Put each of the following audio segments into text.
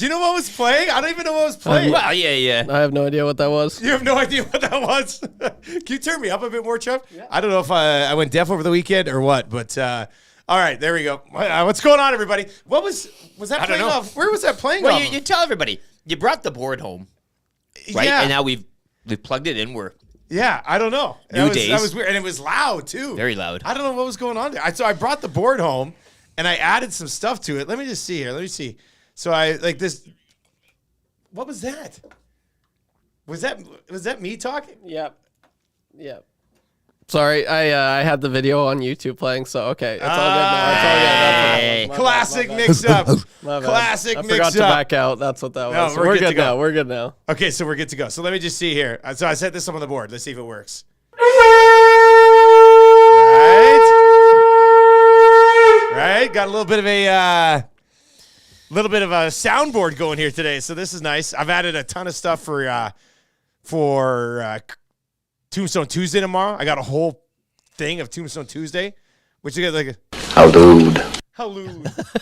Do you know what was playing? I don't even know what was playing. Well, yeah. I have no idea what that was. You have no idea what that was? Can you turn me up a bit more, Chubb? Yeah. I don't know if I went deaf over the weekend or what, but all right, there we go. What's going on, everybody? What was that playing off? Where was that playing well, off? you tell everybody. You brought the board home, right? Yeah. And now we've plugged it in. I don't know. Days. That was weird, and it was loud too. Very loud. I don't know what was going on there. So I brought the board home, and I added some stuff to it. Let me just see here. Let me see. So I like this. What was that? Was that me talking? Yep. Sorry, I had the video on YouTube playing, so okay, it's all good now. It's all good. Classic mix-up. Classic mix-up. I forgot to back out. That's what that was. No, we're good to go. Now. We're good now. Okay, so we're good to go. So let me just see here. So I set this up on the board. Let's see if it works. Right. Got a little bit of a soundboard going here today, so this is nice. I've added a ton of stuff for Tombstone Tuesday tomorrow. I got a whole thing of Tombstone Tuesday, which you get like how lewd.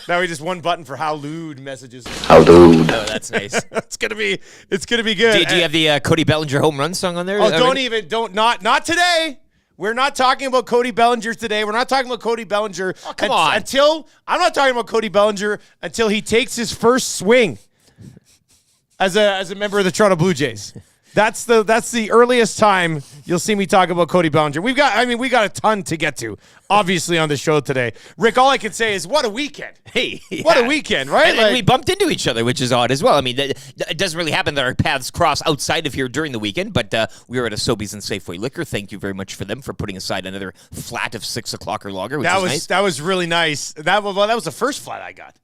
Now we just one button for how lewd messages. How lewd. Oh, that's nice. It's gonna be good. Do you have the Cody Bellinger home run song on there? Oh, not today. We're not talking about Cody Bellinger today. We're not talking about Cody Bellinger. Oh, come on. I'm not talking about Cody Bellinger until he takes his first swing as a member of the Toronto Blue Jays. That's the earliest time you'll see me talk about Cody Bellinger. We got a ton to get to, obviously, on the show today. Rick, all I can say is what a weekend. Hey, what a weekend, right? And we bumped into each other, which is odd as well. I mean, it doesn't really happen that our paths cross outside of here during the weekend, but we were at a Sobeys and Safeway Liquor. Thank you very much for them for putting aside another flat of 6 o'clock or longer, which was nice. That was really nice. That was the first flat I got.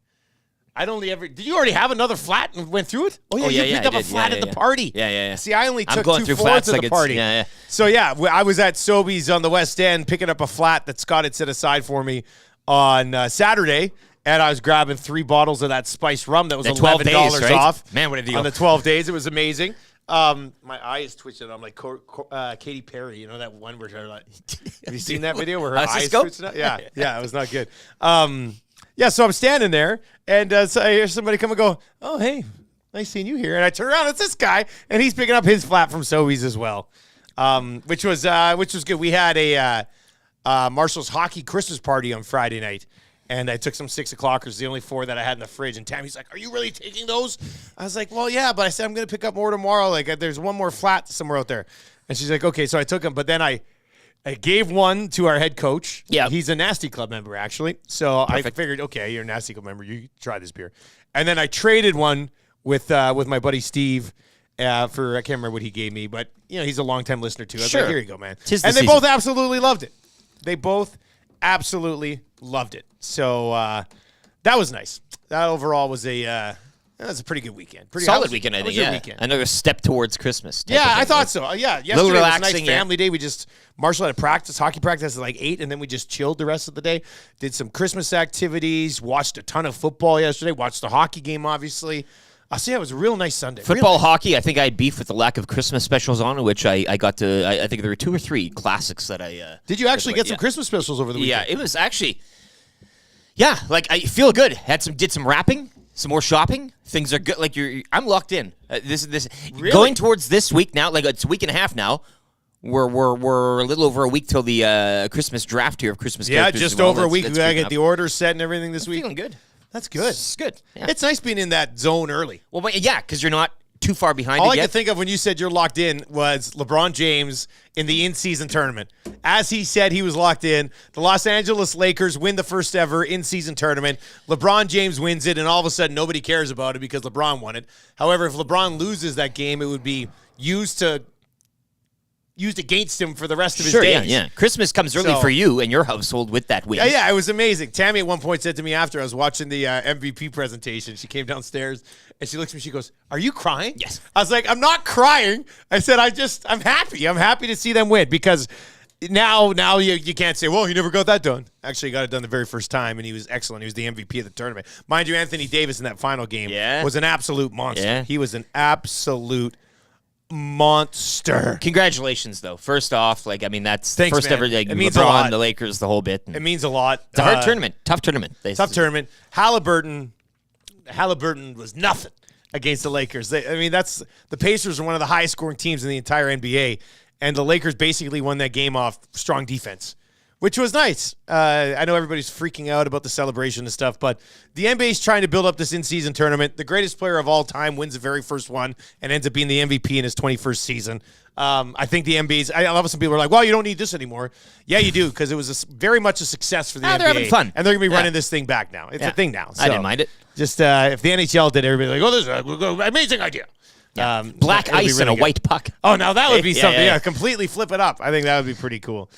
Did you already have another flat and went through it? You picked up a flat at the party. Yeah. See, I only took 2/4 of the party. Yeah. So, I was at Sobeys on the West End picking up a flat that Scott had set aside for me on Saturday, and I was grabbing 3 bottles of that spiced rum that was $11 right? off. Man, what a deal. On the 12 days. It was amazing. My eye is twitching. I'm like Katy Perry. You know that one where like, have you seen that video where her eyes twitching out? Yeah, it was not good. So I'm standing there, and so I hear somebody come and go, "Oh, hey, nice seeing you here." And I turn around, it's this guy, and he's picking up his flat from Sobeys as well, which was good. We had a Marshall's hockey Christmas party on Friday night, and I took some 6 o'clockers, the only 4 that I had in the fridge. And Tammy's like, "Are you really taking those?" I was like, "Well, yeah," but I said I'm going to pick up more tomorrow. Like, there's one more flat somewhere out there, and she's like, "Okay," so I took them, but then I gave one to our head coach. Yeah. He's a Nasty Club member, actually. So Perfect. I figured, okay, you're a Nasty Club member. You try this beer. And then I traded one with my buddy Steve for, I can't remember what he gave me, but, he's a longtime listener, too. I was like, here you go, man. And they both absolutely loved it. So that was nice. That overall was that was a pretty good weekend. Solid weekend, I think. Yeah, another step towards Christmas. I thought so. Yesterday was relaxing, a nice family day. Marshall had hockey practice at like 8, and then we just chilled the rest of the day. Did some Christmas activities. Watched a ton of football yesterday. Watched the hockey game, obviously. It was a real nice Sunday. Football, hockey. I think I had beef with the lack of Christmas specials on, which I got to. I think there were 2 or 3 classics that I. Did you actually get some Christmas specials over the weekend? Yeah, it was actually. Yeah, like I feel good. Did some wrapping. Some more shopping. Things are good. Like I'm locked in. This really? Going towards this week now. Like it's a week and a half now. We're a little over a week till the Christmas draft here of Christmas. Yeah, just over a week. We gotta get the orders set and everything this week. Feeling good. That's good. It's good. Yeah. It's nice being in that zone early. Well, because you're not too far behind. All I could think of when you said you're locked in was LeBron James in the in-season tournament. As he said he was locked in, the Los Angeles Lakers win the first ever in-season tournament. LeBron James wins it, and all of a sudden nobody cares about it because LeBron won it. However, if LeBron loses that game, it would be used against him for the rest of his days. Yeah. Christmas comes early for you and your household with that win. Yeah, it was amazing. Tammy at one point said to me after I was watching the MVP presentation, she came downstairs and she looks at me, she goes, "Are you crying?" Yes. I was like, "I'm not crying." I said, I'm happy. I'm happy to see them win because now you can't say, "Well, he never got that done." Actually, he got it done the very first time, and he was excellent. He was the MVP of the tournament. Mind you, Anthony Davis in that final game was an absolute monster. Yeah. He was an absolute monster. Congratulations, though. First off, that's Thanks, first man. ever. It means LeBron, a lot. the Lakers, the whole bit. It means a lot. It's a hard tournament. Tough tournament. Tough tournament. Halliburton was nothing. against the Lakers. The Pacers are one of the highest scoring teams in the entire NBA, and the Lakers basically won that game off strong defense, which was nice. I know everybody's freaking out about the celebration and stuff, but the NBA is trying to build up this in-season tournament. The greatest player of all time wins the very first one and ends up being the MVP in his 21st season. I think the NBA's. I love some people are like, "Well, you don't need this anymore." Yeah, you do, because it was very much a success for the NBA. They're having fun, and they're gonna be running this thing back now. It's a thing now. So I didn't mind it. Just if the NHL did, everybody like, "Oh, this is an amazing idea." Yeah. Black ice really and a white puck. Oh, now that would be something. Yeah, completely flip it up. I think that would be pretty cool.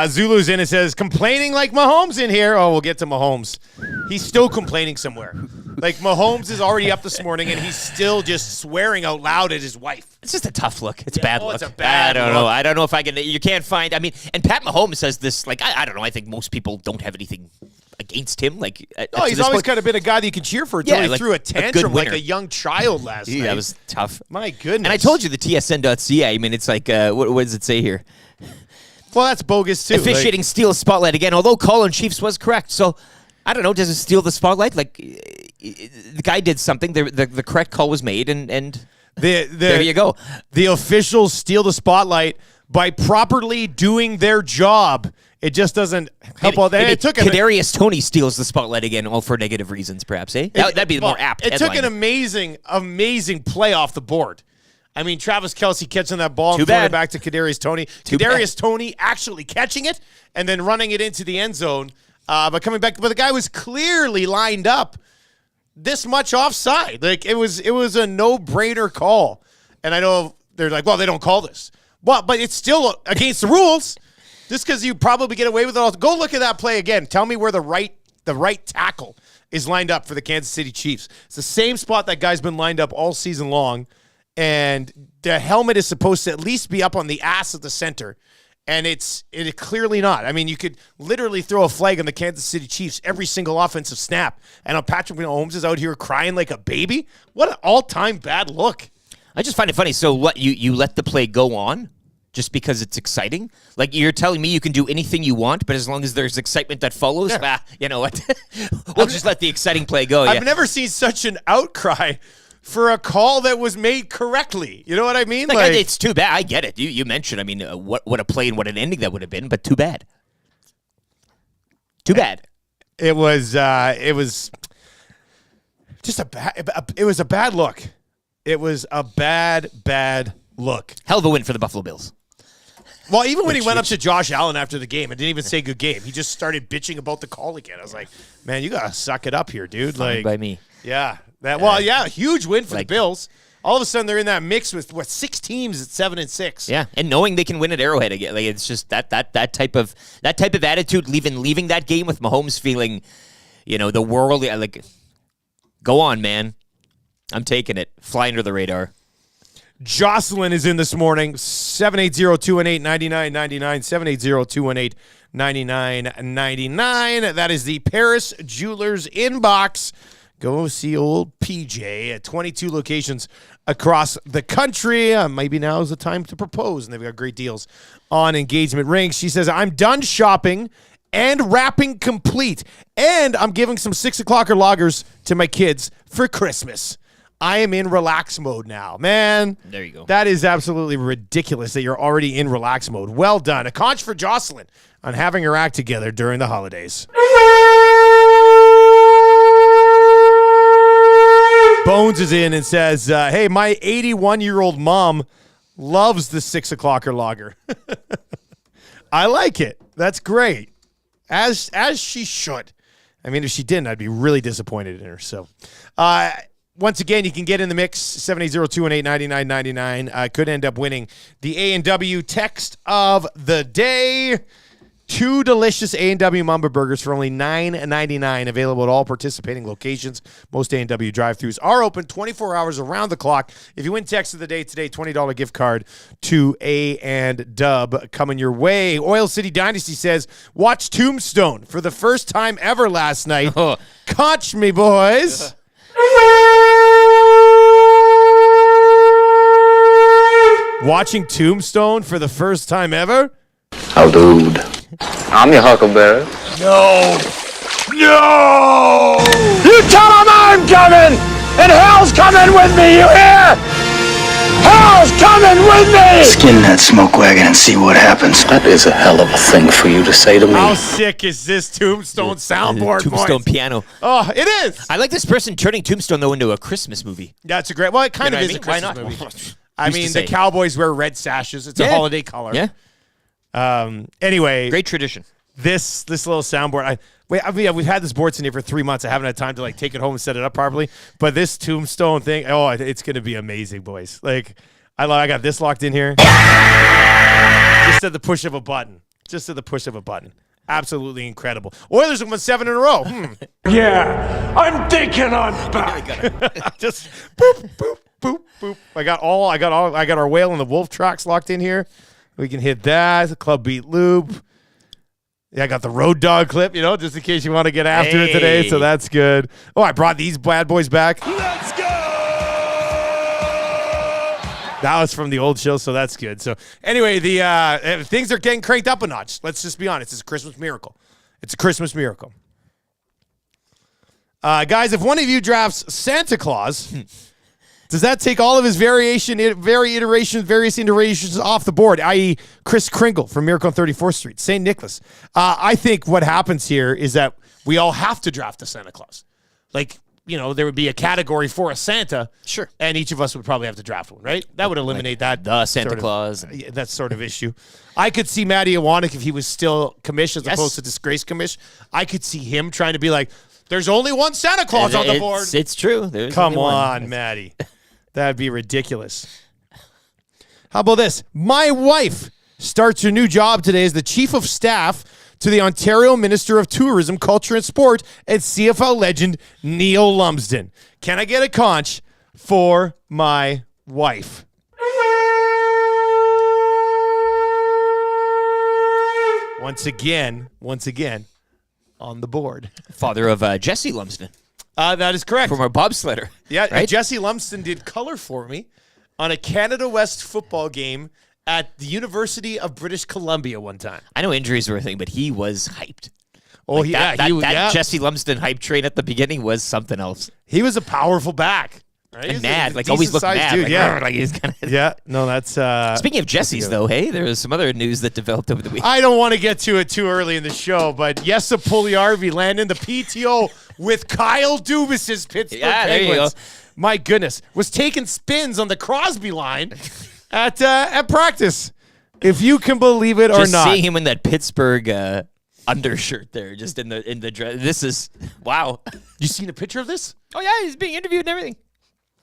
Zulu's in and says, complaining like Mahomes in here. Oh, we'll get to Mahomes. He's still complaining somewhere. Like, Mahomes is already up this morning, and he's still just swearing out loud at his wife. It's just a tough look. It's a bad look. It's a bad look. I don't know if I can. You can't find. I mean, and Pat Mahomes says this. Like, I don't know. I think most people don't have anything against him. Like, no, he's always kind of been a guy that you can cheer for until he threw a tantrum like a young child last night. That was tough. My goodness. And I told you the TSN.ca. I mean, it's like, what does it say here? Well, that's bogus, too. Officiating steals spotlight again, although Colin Chiefs was correct. So, I don't know. Does it steal the spotlight? Like, the guy did something. The correct call was made, and there you go. The officials steal the spotlight by properly doing their job. It just doesn't help all that. It took Kadarius Toney steals the spotlight again, all for negative reasons, perhaps. That'd be the more apt headline. It took an amazing play off the board. I mean, Travis Kelce catching that ball and throwing it back to Kadarius Toney. Kadarius Toney actually catching it and then running it into the end zone, but coming back. But the guy was clearly lined up this much offside. Like, it was a no-brainer call. And I know they're like, well, they don't call this. Well, but it's still against the rules. Just because you probably get away with it all. Go look at that play again. Tell me where the right tackle is lined up for the Kansas City Chiefs. It's the same spot that guy's been lined up all season long. And the helmet is supposed to at least be up on the ass of the center. And it's clearly not. I mean, you could literally throw a flag on the Kansas City Chiefs every single offensive snap. And Patrick Mahomes is out here crying like a baby. What an all-time bad look. I just find it funny. So what, you let the play go on just because it's exciting? Like, you're telling me you can do anything you want, but as long as there's excitement that follows, you know what? We'll just let the exciting play go. I've never seen such an outcry for a call that was made correctly. You know what I mean? Like, it's too bad. I get it. You mentioned, I mean, what a play and what an ending that would have been, but too bad. Too bad. It was just a bad look. It was a bad look. Hell of a win for the Buffalo Bills. Well, even when he went up to Josh Allen after the game and didn't even say good game, he just started bitching about the call again. I was like, man, you got to suck it up here, dude. Fine by me. Yeah. Huge win for the Bills. All of a sudden, they're in that mix with 6 teams at 7-6. Yeah, and knowing they can win at Arrowhead again, like, it's just that type of attitude. Leaving that game with Mahomes feeling, the world. Like, go on, man. I'm taking it. Fly under the radar. Jocelyn is in this morning. 780-218-9999. 780-218-9999. That is the Paris Jewelers inbox. Go see old PJ at 22 locations across the country. Maybe now is the time to propose. And they've got great deals on engagement rings. She says, I'm done shopping and wrapping complete. And I'm giving some 6 o'clocker loggers to my kids for Christmas. I am in relax mode now. Man, there you go. That is absolutely ridiculous that you're already in relax mode. Well done. A conch for Jocelyn on having her act together during the holidays. Bones is in and says, hey, my 81-year-old mom loves the 6 o'clocker lager. I like it. That's great. As she should. I mean, if she didn't, I'd be really disappointed in her. So, once again, you can get in the mix, 780-218-9999. Could end up winning the A&W text of the day. 2 delicious A&W Mamba Burgers for only $9.99, available at all participating locations. Most A&W drive-thrus are open 24 hours around the clock. If you win text of the day today, $20 gift card to A&W coming your way. Oil City Dynasty says, watch Tombstone for the first time ever last night. Catch me, boys. Watching Tombstone for the first time ever? Oh, dude. I'm your huckleberry. No! You tell him I'm coming! And hell's coming with me, you hear? Hell's coming with me! Skin that smoke wagon and see what happens. That is a hell of a thing for you to say to me. How sick is this Tombstone soundboard, Tombstone boys? piano. Oh, it is. I like this person turning Tombstone, though, into a Christmas movie. Yeah, it's a great. Well, it kind of is a Why Christmas not? movie. I mean, the Cowboys wear red sashes. It's a holiday color. Yeah. Anyway, Great tradition. this little soundboard. We've had this board in here for 3 months. I haven't had time to take it home and set it up properly. But this Tombstone thing, it's gonna be amazing, boys. I got this locked in here. Just at the push of a button. Absolutely incredible. Oilers have won 7 in a row. Yeah, I'm thinking I'm back. Just boop, boop, boop, boop. I got our whale and the wolf tracks locked in here. We can hit that. The club beat loop. Yeah, I got the road dog clip, just in case you want to get after it today. So that's good. Oh, I brought these bad boys back. Let's go! That was from the old show, so that's good. So anyway, the things are getting cranked up a notch. Let's just be honest. It's a Christmas miracle. Guys, if one of you drafts Santa Claus, does that take all of his various iterations off the board, i.e. Chris Kringle from Miracle on 34th Street, St. Nicholas? I think what happens here is that we all have to draft a Santa Claus. There would be a category for a Santa. Sure. And each of us would probably have to draft one, right? That would eliminate The Santa Claus. That sort of issue. I could see Matty Iwanek, if he was still commish as opposed to disgrace commish, I could see him trying to be like, there's only one Santa Claus on the board. It's true. Come on, Matty. That'd be ridiculous. How about this? My wife starts her new job today as the chief of staff to the Ontario Minister of Tourism, Culture and Sport, and CFL legend Neil Lumsden. Can I get a conch for my wife? Once again, on the board. Father of Jesse Lumsden. That is correct. From our bobsledder. Yeah, right? Jesse Lumsden did color for me on a Canada West football game at the University of British Columbia one time. I know injuries were a thing, but he was hyped. Oh, that Jesse Lumsden hype train at the beginning was something else. He was a powerful back. Right? And mad, always looked mad. Dude, He's kind of. Yeah, no, that's. Speaking of Jesse's, though, hey, there was some other news that developed over the week. I don't want to get to it too early in the show, but yes, Puljujarvi landing the PTO with Kyle Dubas's Pittsburgh Penguins. There you go. My goodness, was taking spins on the Crosby line at practice, if you can believe it or just not. Seeing him in that Pittsburgh undershirt there, just in the dress. This is wow. You seen a picture of this? Oh yeah, he's being interviewed and everything.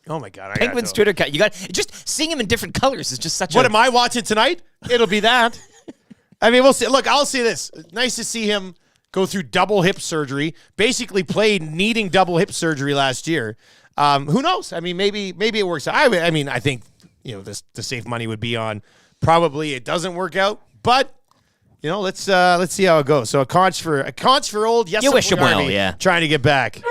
Oh my God! Penguins Twitter account. You got just seeing him in different colors is just such. What am I watching tonight? It'll be that. I mean, we'll see. Look, I'll say this: nice to see him go through double hip surgery. Basically, played needing double hip surgery last year. Who knows? I mean, maybe it works out. I mean, I think the safe money would be on probably it doesn't work out, but. Let's see how it goes. So a conch for old. Yes, you wish him well. Yeah, trying to get back.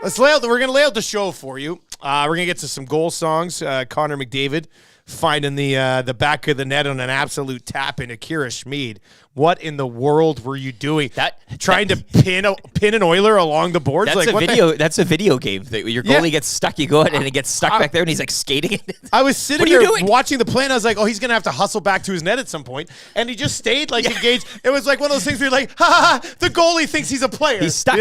We're going to lay out the show for you. We're going to get to some goal songs. Conor McDavid finding the back of the net on an absolute tap in Akira Schmid. What in the world were you doing? Trying to pin an Oiler along the boards? That's a video game. Your goalie gets stuck. You go ahead and he gets stuck back there, and he's skating. I was sitting there watching the play, and I was like, "Oh, he's gonna have to hustle back to his net at some point." And he just stayed engaged. It was like one of those things where you're like, "Ha ha ha!" The goalie thinks he's a player. He's stuck.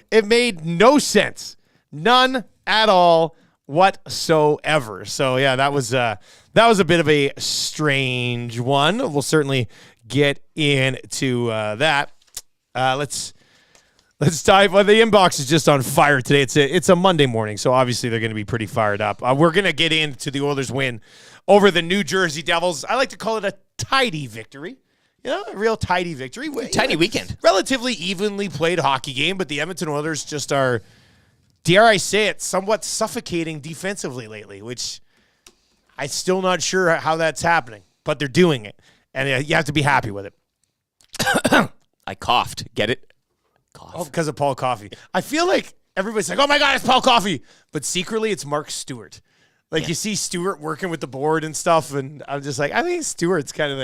It made no sense, none at all whatsoever. So yeah, that was a bit of a strange one. We'll certainly get into that. Let's dive. Well, the inbox is just on fire today. It's a Monday morning, so obviously they're going to be pretty fired up. We're going to get into the Oilers' win over the New Jersey Devils. I like to call it a tidy victory. A real tidy victory. Tidy weekend. Relatively evenly played hockey game, but the Edmonton Oilers just are, dare I say it, somewhat suffocating defensively lately, which I'm still not sure how that's happening, but they're doing it, and you have to be happy with it. I coughed. Get it? Oh, because of Paul Coffey. I feel like everybody's like, oh my God, it's Paul Coffey. But secretly, it's Mark Stewart. You see Stewart working with the board and stuff, and I'm just like, I think Stewart's kind of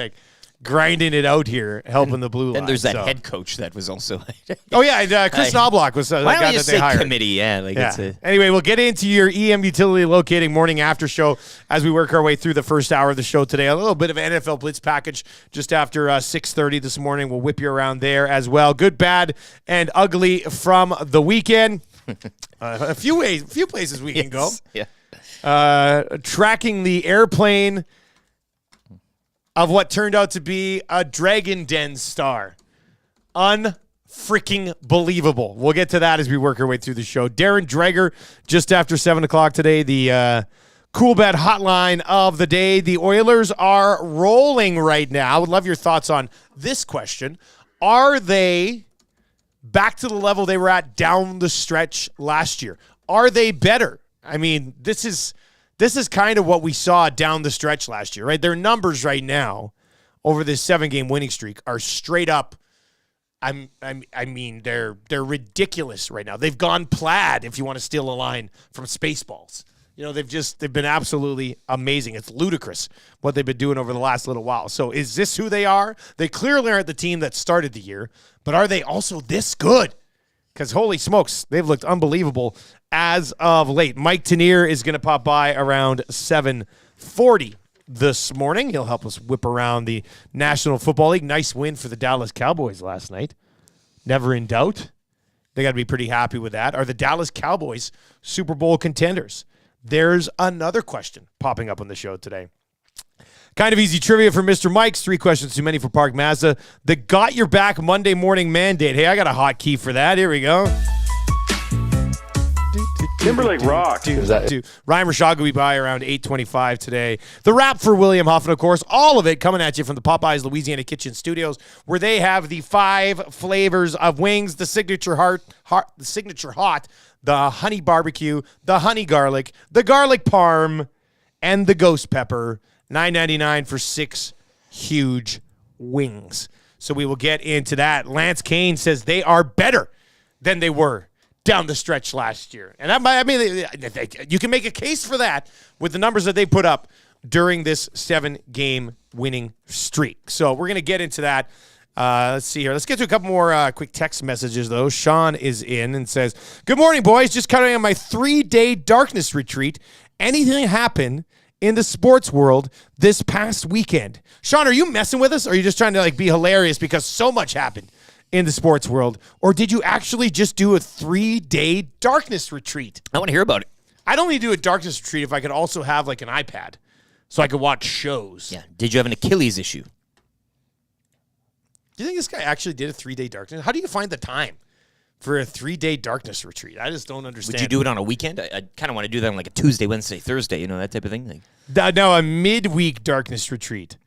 grinding it out here, helping the blue line. Then there's that head coach that was also. Chris Knobloch was the guy that they hired. Committee, yeah. Anyway, we'll get into your EM Utility Locating morning after show as we work our way through the first hour of the show today. A little bit of an NFL Blitz package just after 6:30 this morning. We'll whip you around there as well. Good, bad, and ugly from the weekend. A few places we can go. Yeah. Tracking the airplane of what turned out to be a Dragon Den star. Unfreaking believable. We'll get to that as we work our way through the show. Darren Dreger, just after 7 o'clock today, the Cool Bet hotline of the day. The Oilers are rolling right now. I would love your thoughts on this question. Are they back to the level they were at down the stretch last year? Are they better? I mean, this is kind of what we saw down the stretch last year, right? Their numbers right now over this 7-game winning streak are straight up. I mean, they're ridiculous right now. They've gone plaid, if you want to steal a line from Spaceballs. You know, they've been absolutely amazing. It's ludicrous what they've been doing over the last little while. So is this who they are? They clearly aren't the team that started the year, but are they also this good? Because holy smokes, they've looked unbelievable as of late. Mike Tanier is going to pop by around 7:40 this morning. He'll help us whip around the National Football League. Nice win for the Dallas Cowboys last night. Never in doubt. They got to be pretty happy with that. Are the Dallas Cowboys Super Bowl contenders? There's another question popping up on the show today. Kind of easy trivia for Mr. Mike's. 3 questions too many for Park Mazda. The Got Your Back Monday morning mandate. Hey, I got a hotkey for that. Here we go. Timberlake rock. Ryan Rishaug will be by around 8:25 today. The wrap for William Huffman, of course. All of it coming at you from the Popeyes Louisiana Kitchen Studios, where they have the 5 flavors of wings: the signature the signature hot, the honey barbecue, the honey garlic, the garlic parm, and the ghost pepper. $9.99 for 6 huge wings. So we will get into that. Lance Kane says they are better than they were down the stretch last year. And you can make a case for that with the numbers that they put up during this 7-game winning streak. So we're going to get into that. Let's see here. Let's get to a couple more quick text messages, though. Sean is in and says, "Good morning, boys. Just coming on my 3-day darkness retreat. Anything happen in the sports world this past weekend?" Sean, are you messing with us? Or are you just trying to be hilarious because so much happened in the sports world? Or did you actually just do a 3-day darkness retreat? I want to hear about it. I'd only do a darkness retreat if I could also have an iPad so I could watch shows. Yeah. Did you have an Achilles issue? Do you think this guy actually did a 3-day darkness? How do you find the time for a 3-day darkness retreat? I just don't understand. Would you do it on a weekend? I kind of want to do that on a Tuesday, Wednesday, Thursday, that type of thing. No, a midweek darkness retreat.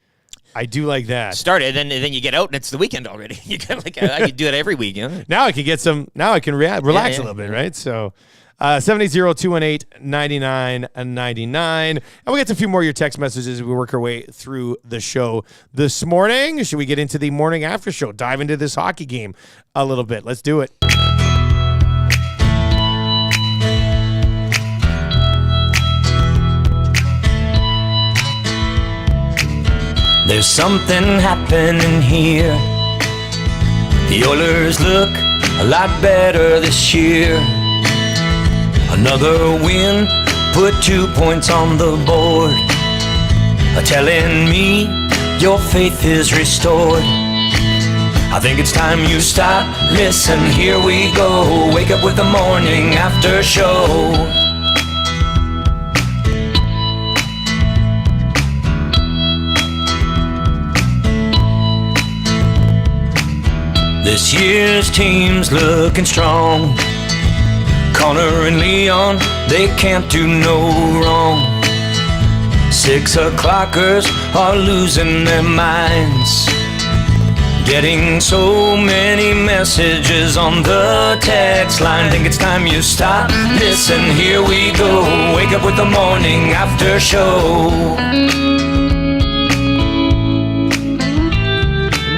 I do like that. Start it, and then you get out, and it's the weekend already. You I could do it every week. Now I can get some. Now I can relax a little bit, right? So, 780-218-9999, and we'll get to a few more of your text messages as we work our way through the show this morning. Should we get into the morning after show? Dive into this hockey game a little bit. Let's do it. There's something happening here. The Oilers look a lot better this year. Another win, put 2 points on the board. Telling me your faith is restored. I think it's time you stop, listen, here we go. Wake up with the morning after show. This year's team's looking strong. Connor and Leon, they can't do no wrong. 6 o'clockers are losing their minds. Getting so many messages on the text line. Think it's time you stop, listen, here we go. Wake up with the morning after show.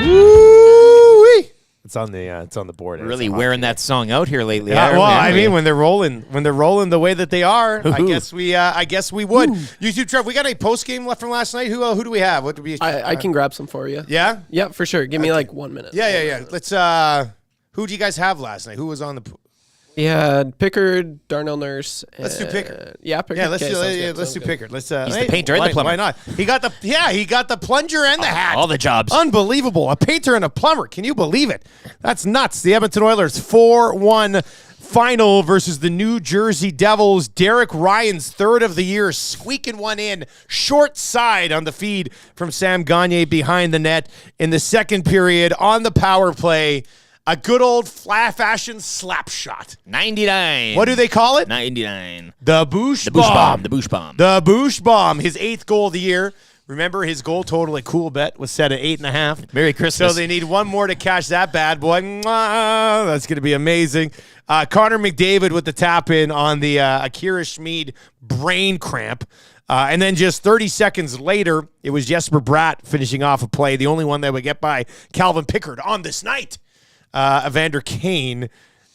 Woo-wee. That's on the board. Really wearing that song out here lately. Yeah, well, I mean, when they're rolling the way that they are, I guess we would. YouTube Trev, we got a post game left from last night. Who do we have? What do we? I can grab some for you. Yeah, yeah, for sure. Give me like 1 minute. Yeah. Let's. Who do you guys have last night? Who was on the? Yeah, Pickard, Darnell Nurse. Let's do Pickard. Yeah, Pickard. Yeah, let's do Pickard. Let's. He's the painter and the plumber. Why not? He got the plunger and the hat. All the jobs. Unbelievable. A painter and a plumber. Can you believe it? That's nuts. The Edmonton Oilers 4-1 final versus the New Jersey Devils. Derek Ryan's third of the year, squeaking one in short side on the feed from Sam Gagner behind the net in the second period on the power play. A good old fashion slap shot. 99. What do they call it? 99. The Boosh Bomb. The Boosh Bomb. The Boosh Bomb. His 8th goal of the year. Remember, his goal total at Cool Bet was set at 8.5. Merry Christmas. So they need one more to catch that bad boy. Mwah, that's going to be amazing. Conor McDavid with the tap in on the Akira Schmid brain cramp. And then just 30 seconds later, it was Jesper Bratt finishing off a play, the only one that would get by Calvin Pickard on this night. Evander Kane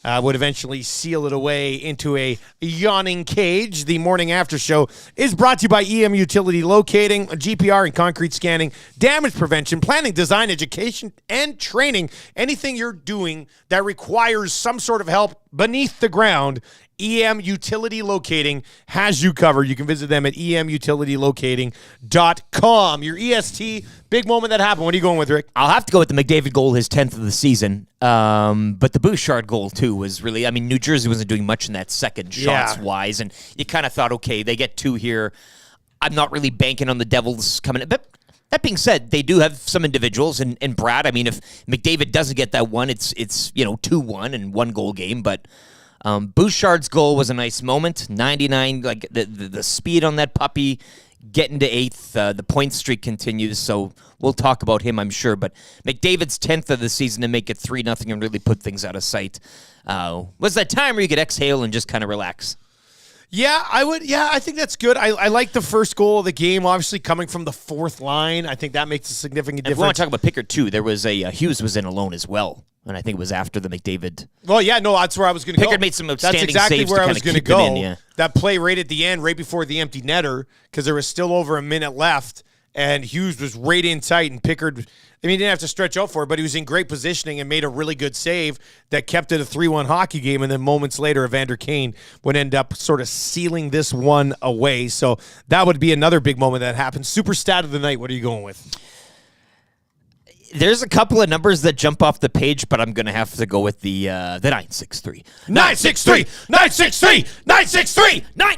would eventually seal it away into a yawning cage. The morning after show is brought to you by EM Utility Locating, GPR and concrete scanning, damage prevention, planning, design, education, and training. Anything you're doing that requires some sort of help beneath the ground, EM Utility Locating has you covered. You can visit them at emutilitylocating.com. Your EST, big moment that happened. What are you going with, Rick? I'll have to go with the McDavid goal, his 10th of the season. But the Bouchard goal, too, was really, I mean, New Jersey wasn't doing much in that second shots-wise, and you kind of thought, okay, they get 2 here. I'm not really banking on the Devils coming in. But that being said, they do have some individuals, and Brad, I mean, if McDavid doesn't get that one, it's 2-1 and 1-goal game, but Bouchard's goal was a nice moment. 99, like the speed on that puppy, getting to 8th. The point streak continues, so we'll talk about him, I'm sure. But McDavid's 10th of the season to make it 3-0 and really put things out of sight. Was that time where you could exhale and just kind of relax? Yeah, I would. Yeah, I think that's good. I like the first goal of the game, obviously coming from the 4th line. I think that makes a significant difference. If we want to talk about Pickard, too, there was Hughes was in alone as well. And I think it was after the McDavid. Well, yeah, no, that's where I was going to go. Pickard made some outstanding saves. That's exactly where I was going to go. In, yeah. That play right at the end, right before the empty netter, because there was still over a minute left, and Hughes was right in tight, and Pickard, I mean, he didn't have to stretch out for it, but he was in great positioning and made a really good save that kept it a 3-1 hockey game, and then moments later, Evander Kane would end up sort of sealing this one away. So that would be another big moment that happened. Super stat of the night, what are you going with? There's a couple of numbers that jump off the page, but I'm going to have to go with the 963. 963! 963! 963! 9!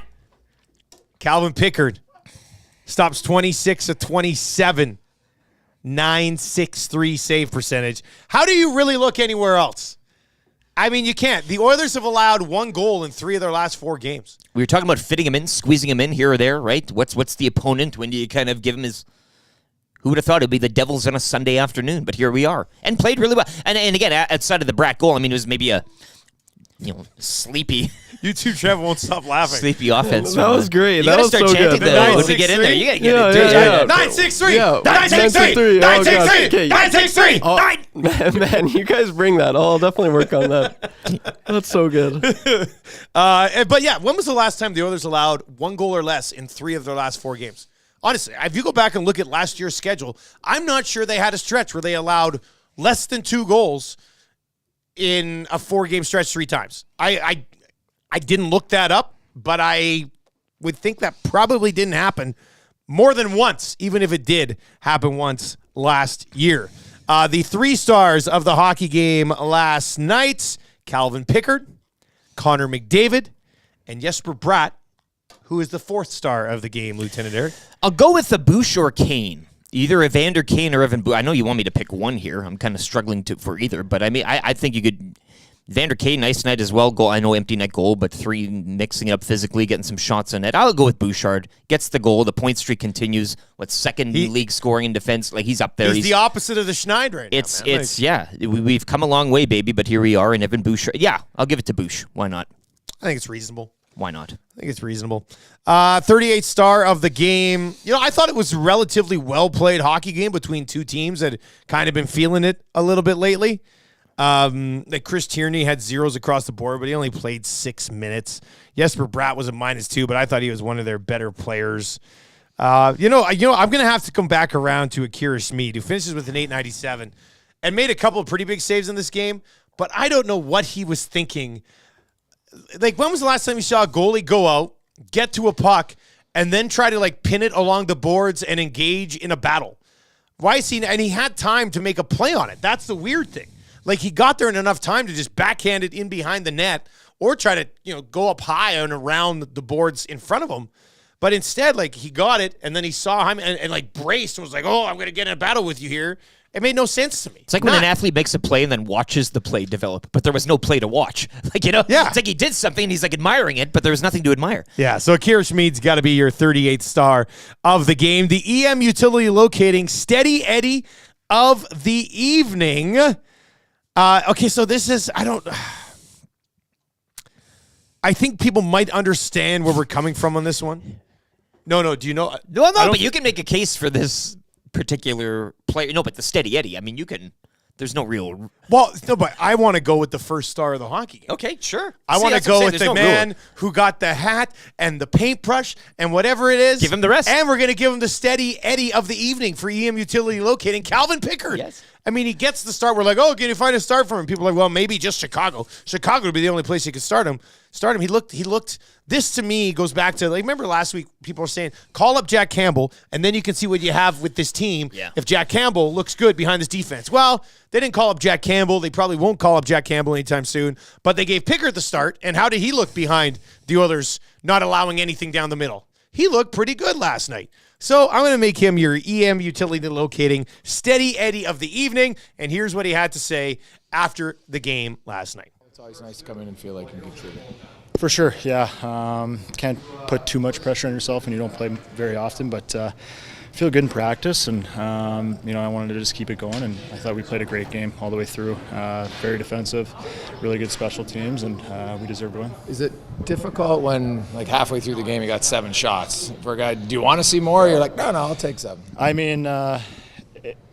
Calvin Pickard stops 26 of 27. 963 save percentage. How do you really look anywhere else? I mean, you can't. The Oilers have allowed 1 goal in 3 of their last 4 games. We were talking about fitting him in, squeezing him in here or there, right? What's the opponent? When do you kind of give him his... Who would have thought it would be the Devils on a Sunday afternoon? But here we are. And played really well. And again, outside of the Bratt goal, I mean, it was maybe a sleepy... You two, Trev, won't stop laughing. Sleepy offense. That was great. You that was start so chanting good. when we get in there. You got to get it. 963! 963! 963! 963! Man, you guys bring that. I'll definitely work on that. That's so good. But yeah, when was the last time the Oilers allowed 1 goal or less in 3 of their last 4 games? Honestly, if you go back and look at last year's schedule, I'm not sure they had a stretch where they allowed less than 2 goals in a 4-game stretch 3 times. I didn't look that up, but I would think that probably didn't happen more than once, even if it did happen once last year. The 3 stars of the hockey game last night, Calvin Pickard, Conor McDavid, and Jesper Bratt, who is the 4th star of the game, Lieutenant Eric. I'll go with the Bouch or Kane. Either Evander Kane or Evan Bouch. I know you want me to pick one here. I'm kind of struggling for either, but I mean, I think you could... Evander Kane, nice night as well. Goal, I know empty net goal, but 3 mixing it up physically, getting some shots in net. I'll go with Bouchard. Gets the goal. The point streak continues. Second league scoring in defense? Like, he's up there. He's the opposite of the Schneid right now. We've come a long way, baby, but here we are, and Evan Bouchard. Yeah, I'll give it to Bouch. Why not? I think it's reasonable. Why not? I think it's reasonable. 38th star of the game. I thought it was a relatively well-played hockey game between 2 teams that had kind of been feeling it a little bit lately. Like Chris Tierney had zeros across the board, but he only played 6 minutes. Jesper Bratt was a -2, but I thought he was one of their better players. I'm going to have to come back around to Akira Schmid, who finishes with an 897 and made a couple of pretty big saves in this game, but I don't know what he was thinking. Like, when was the last time you saw a goalie go out, get to a puck, and then try to, like, pin it along the boards and engage in a battle? Why is he? And he had time to make a play on it. That's the weird thing. Like, he got there in enough time to just backhand it in behind the net or try to, go up high and around the boards in front of him. But instead, like, he got it, and then he saw him and like, braced and was like, oh, I'm going to get in a battle with you here. It made no sense to me. It's like when an athlete makes a play and then watches the play develop, but there was no play to watch. Yeah. It's like he did something and he's like admiring it, but there was nothing to admire. Yeah, so Akira Schmid's got to be your 38th star of the game. The EM utility locating Steady Eddie of the evening. Okay, so this is, I think people might understand where we're coming from on this one. No, do you know? No, but you can make a case for this particular player. No, but the Steady Eddie, I mean, there's no real... Well, no, but I want to go with the first star of the hockey game. Okay, sure. I want to go with the man who got the hat and the paintbrush and whatever it is. Give him the rest. And we're going to give him the Steady Eddie of the evening for EM utility locating, Calvin Pickard. Yes. I mean, he gets the start. We're like, oh, can you find a start for him? People are like, well, maybe just Chicago. Chicago would be the only place you could start him. He looked. This to me goes back to, like, remember last week people were saying, call up Jack Campbell, and then you can see what you have with this team if Jack Campbell looks good behind this defense. Well, they didn't call up Jack Campbell. They probably won't call up Jack Campbell anytime soon. But they gave Pickard the start, and how did he look behind the Oilers not allowing anything down the middle? He looked pretty good last night. So I'm going to make him your EM utility locating Steady Eddie of the evening, and here's what he had to say after the game last night. It's always nice to come in and feel like you can contribute. For sure, yeah. Can't put too much pressure on yourself when you don't play very often, but feel good in practice, and I wanted to just keep it going, and I thought we played a great game all the way through. Very defensive, really good special teams, and we deserve to win. Is it difficult when, like, halfway through the game you got 7 shots? For a guy, do you want to see more? You're like, no, I'll take 7. I mean,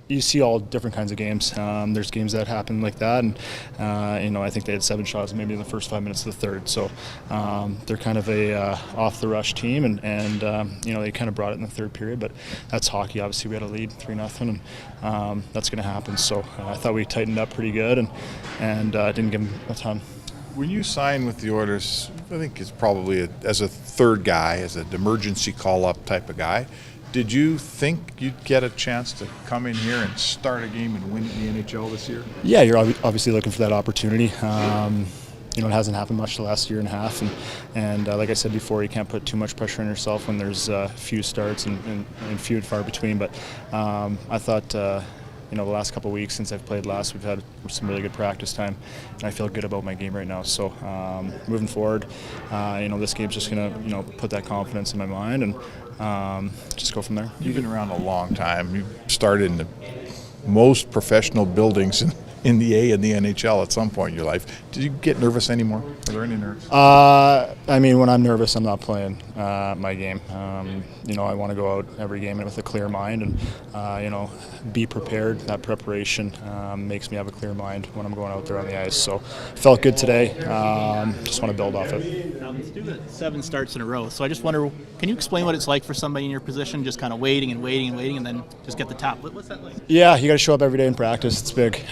you see all different kinds of games. There's games that happen like that, and I think they had 7 shots maybe in the first 5 minutes of the third. So they're kind of a off the rush team, and they kind of brought it in the third period. But that's hockey. Obviously, we had a lead 3-0, and that's going to happen. So I thought we tightened up pretty good, and didn't give them a ton. When you sign with the Oilers, I think it's probably as a third guy, as an emergency call-up type of guy. Did you think you'd get a chance to come in here and start a game and win in the NHL this year? Yeah, you're obviously looking for that opportunity. It hasn't happened much the last year and a half, and like I said before, you can't put too much pressure on yourself when there's few starts and few and far between. But I thought, the last couple of weeks since I've played last, we've had some really good practice time, and I feel good about my game right now. So moving forward, this game's just gonna put that confidence in my mind and just go from there. You've been around a long time. You started in the most professional buildings in the A and the NHL at some point in your life. Did you get nervous anymore? Are there any nerves? When I'm nervous, I'm not playing my game. I want to go out every game with a clear mind and, be prepared. That preparation makes me have a clear mind when I'm going out there on the ice. So felt good today. Just want to build off it. Let's do the 7 starts in a row. So I just wonder, can you explain what it's like for somebody in your position, just kind of waiting and then just get the top? What's that like? Yeah, you got to show up every day in practice. It's big.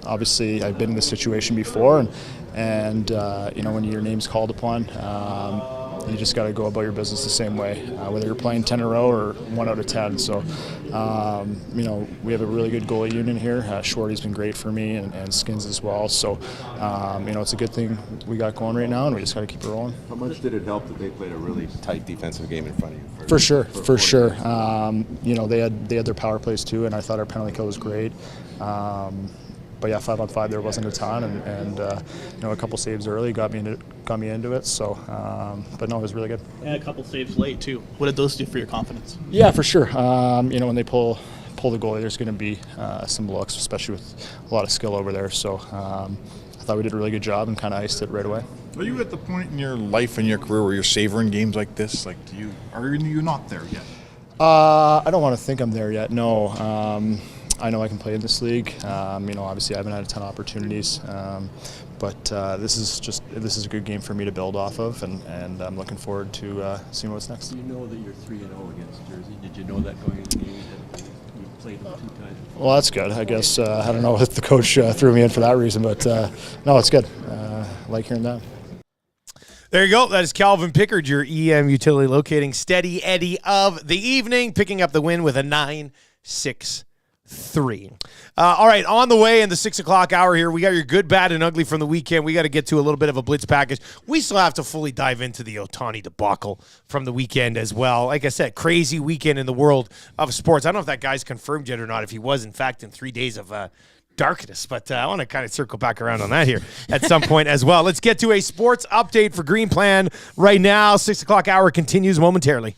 Obviously, I've been in this situation before, and when your name's called upon, you just got to go about your business the same way, whether you're playing 10 in a row or 1 out of 10. So, we have a really good goalie union here. Shorty's been great for me, and Skins as well. So, it's a good thing we got going right now, and we just got to keep it rolling. How much did it help that they played a really tight defensive game in front of you? For sure. They had their power plays too, and I thought our penalty kill was great. But yeah, 5-on-5 there wasn't a ton, and a couple saves early got me into it. So, but no, it was really good. And a couple saves late too. What did those do for your confidence? Yeah, for sure. When they pull the goalie, there's going to be some looks, especially with a lot of skill over there. So, I thought we did a really good job and kind of iced it right away. Are you at the point in your life and your career where you're savoring games like this? Like, are you not there yet? I don't want to think I'm there yet. No. I know I can play in this league. Obviously I haven't had a ton of opportunities, but this is a good game for me to build off of, and I'm looking forward to seeing what's next. You know that you're 3-0 against Jersey. Did you know that going into the game? You played them 2 times. Well, that's good. I guess I don't know if the coach threw me in for that reason, but no, it's good. I like hearing that. There you go. That is Calvin Pickard, your EM utility locating steady Eddie of the evening, picking up the win with a 9-6-3. All right, on the way in the 6 o'clock hour here, we got your good, bad, and ugly from the weekend. We got to get to a little bit of a blitz package. We still have to fully dive into the Ohtani debacle from the weekend as well. Like I said, crazy weekend in the world of sports. I don't know if that guy's confirmed yet or not, if he was, in fact, in 3 days of darkness, but I want to kind of circle back around on that here at some point as well. Let's get to a sports update for Green Plan right now. 6 o'clock hour continues momentarily.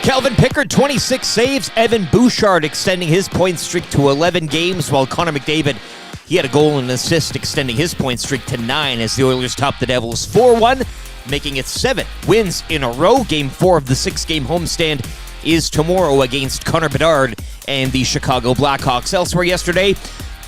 Calvin Pickard, 26 saves. Evan Bouchard extending his point streak to 11 games, while Conor McDavid, he had a goal and an assist, extending his point streak to 9 as the Oilers top the Devils 4-1, making it 7 wins in a row. Game 4 of the 6-game homestand is tomorrow against Connor Bedard and the Chicago Blackhawks. Elsewhere yesterday,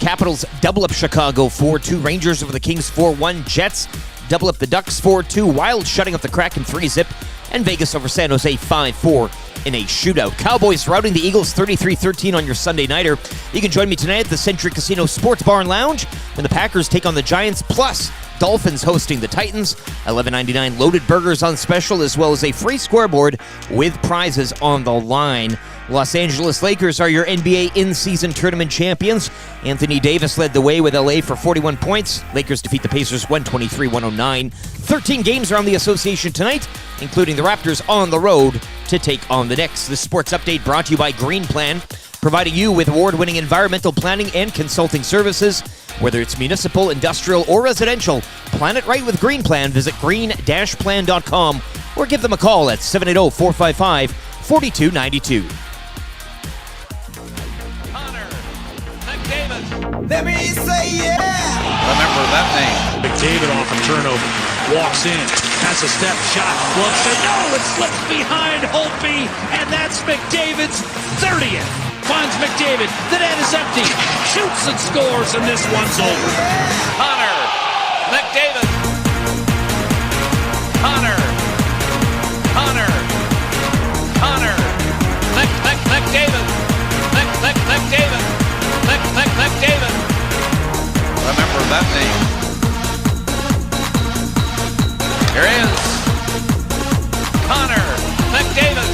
Capitals double up Chicago 4-2. Rangers over the Kings 4-1. Jets double up the Ducks 4-2. Wild shutting up the Kraken 3-0. And Vegas over San Jose 5-4 in a shootout. Cowboys routing the Eagles 33-13 on your Sunday nighter. You can join me tonight at the Century Casino Sports Bar and Lounge when the Packers take on the Giants, plus Dolphins hosting the Titans. $11.99 loaded burgers on special, as well as a free scoreboard with prizes on the line. Los Angeles Lakers are your NBA in-season tournament champions. Anthony Davis led the way with LA for 41 points. Lakers defeat the Pacers 123-109. 13 games are on the association tonight, including the Raptors on the road to take on the Knicks. This sports update brought to you by Green Plan, providing you with award-winning environmental planning and consulting services. Whether it's municipal, industrial, or residential, plan it right with Green Plan. Visit green-plan.com or give them a call at 780-455-4292. Let me say yeah. Remember that name. McDavid off a turnover. Walks in. Has a step shot. Looks to no. It slips behind Holtby. And that's McDavid's 30th. Finds McDavid. The net is empty. Shoots and scores, and this one's over. Connor McDavid. Connor. McDavid. McDavid. Remember that name. Here is Connor McDavid.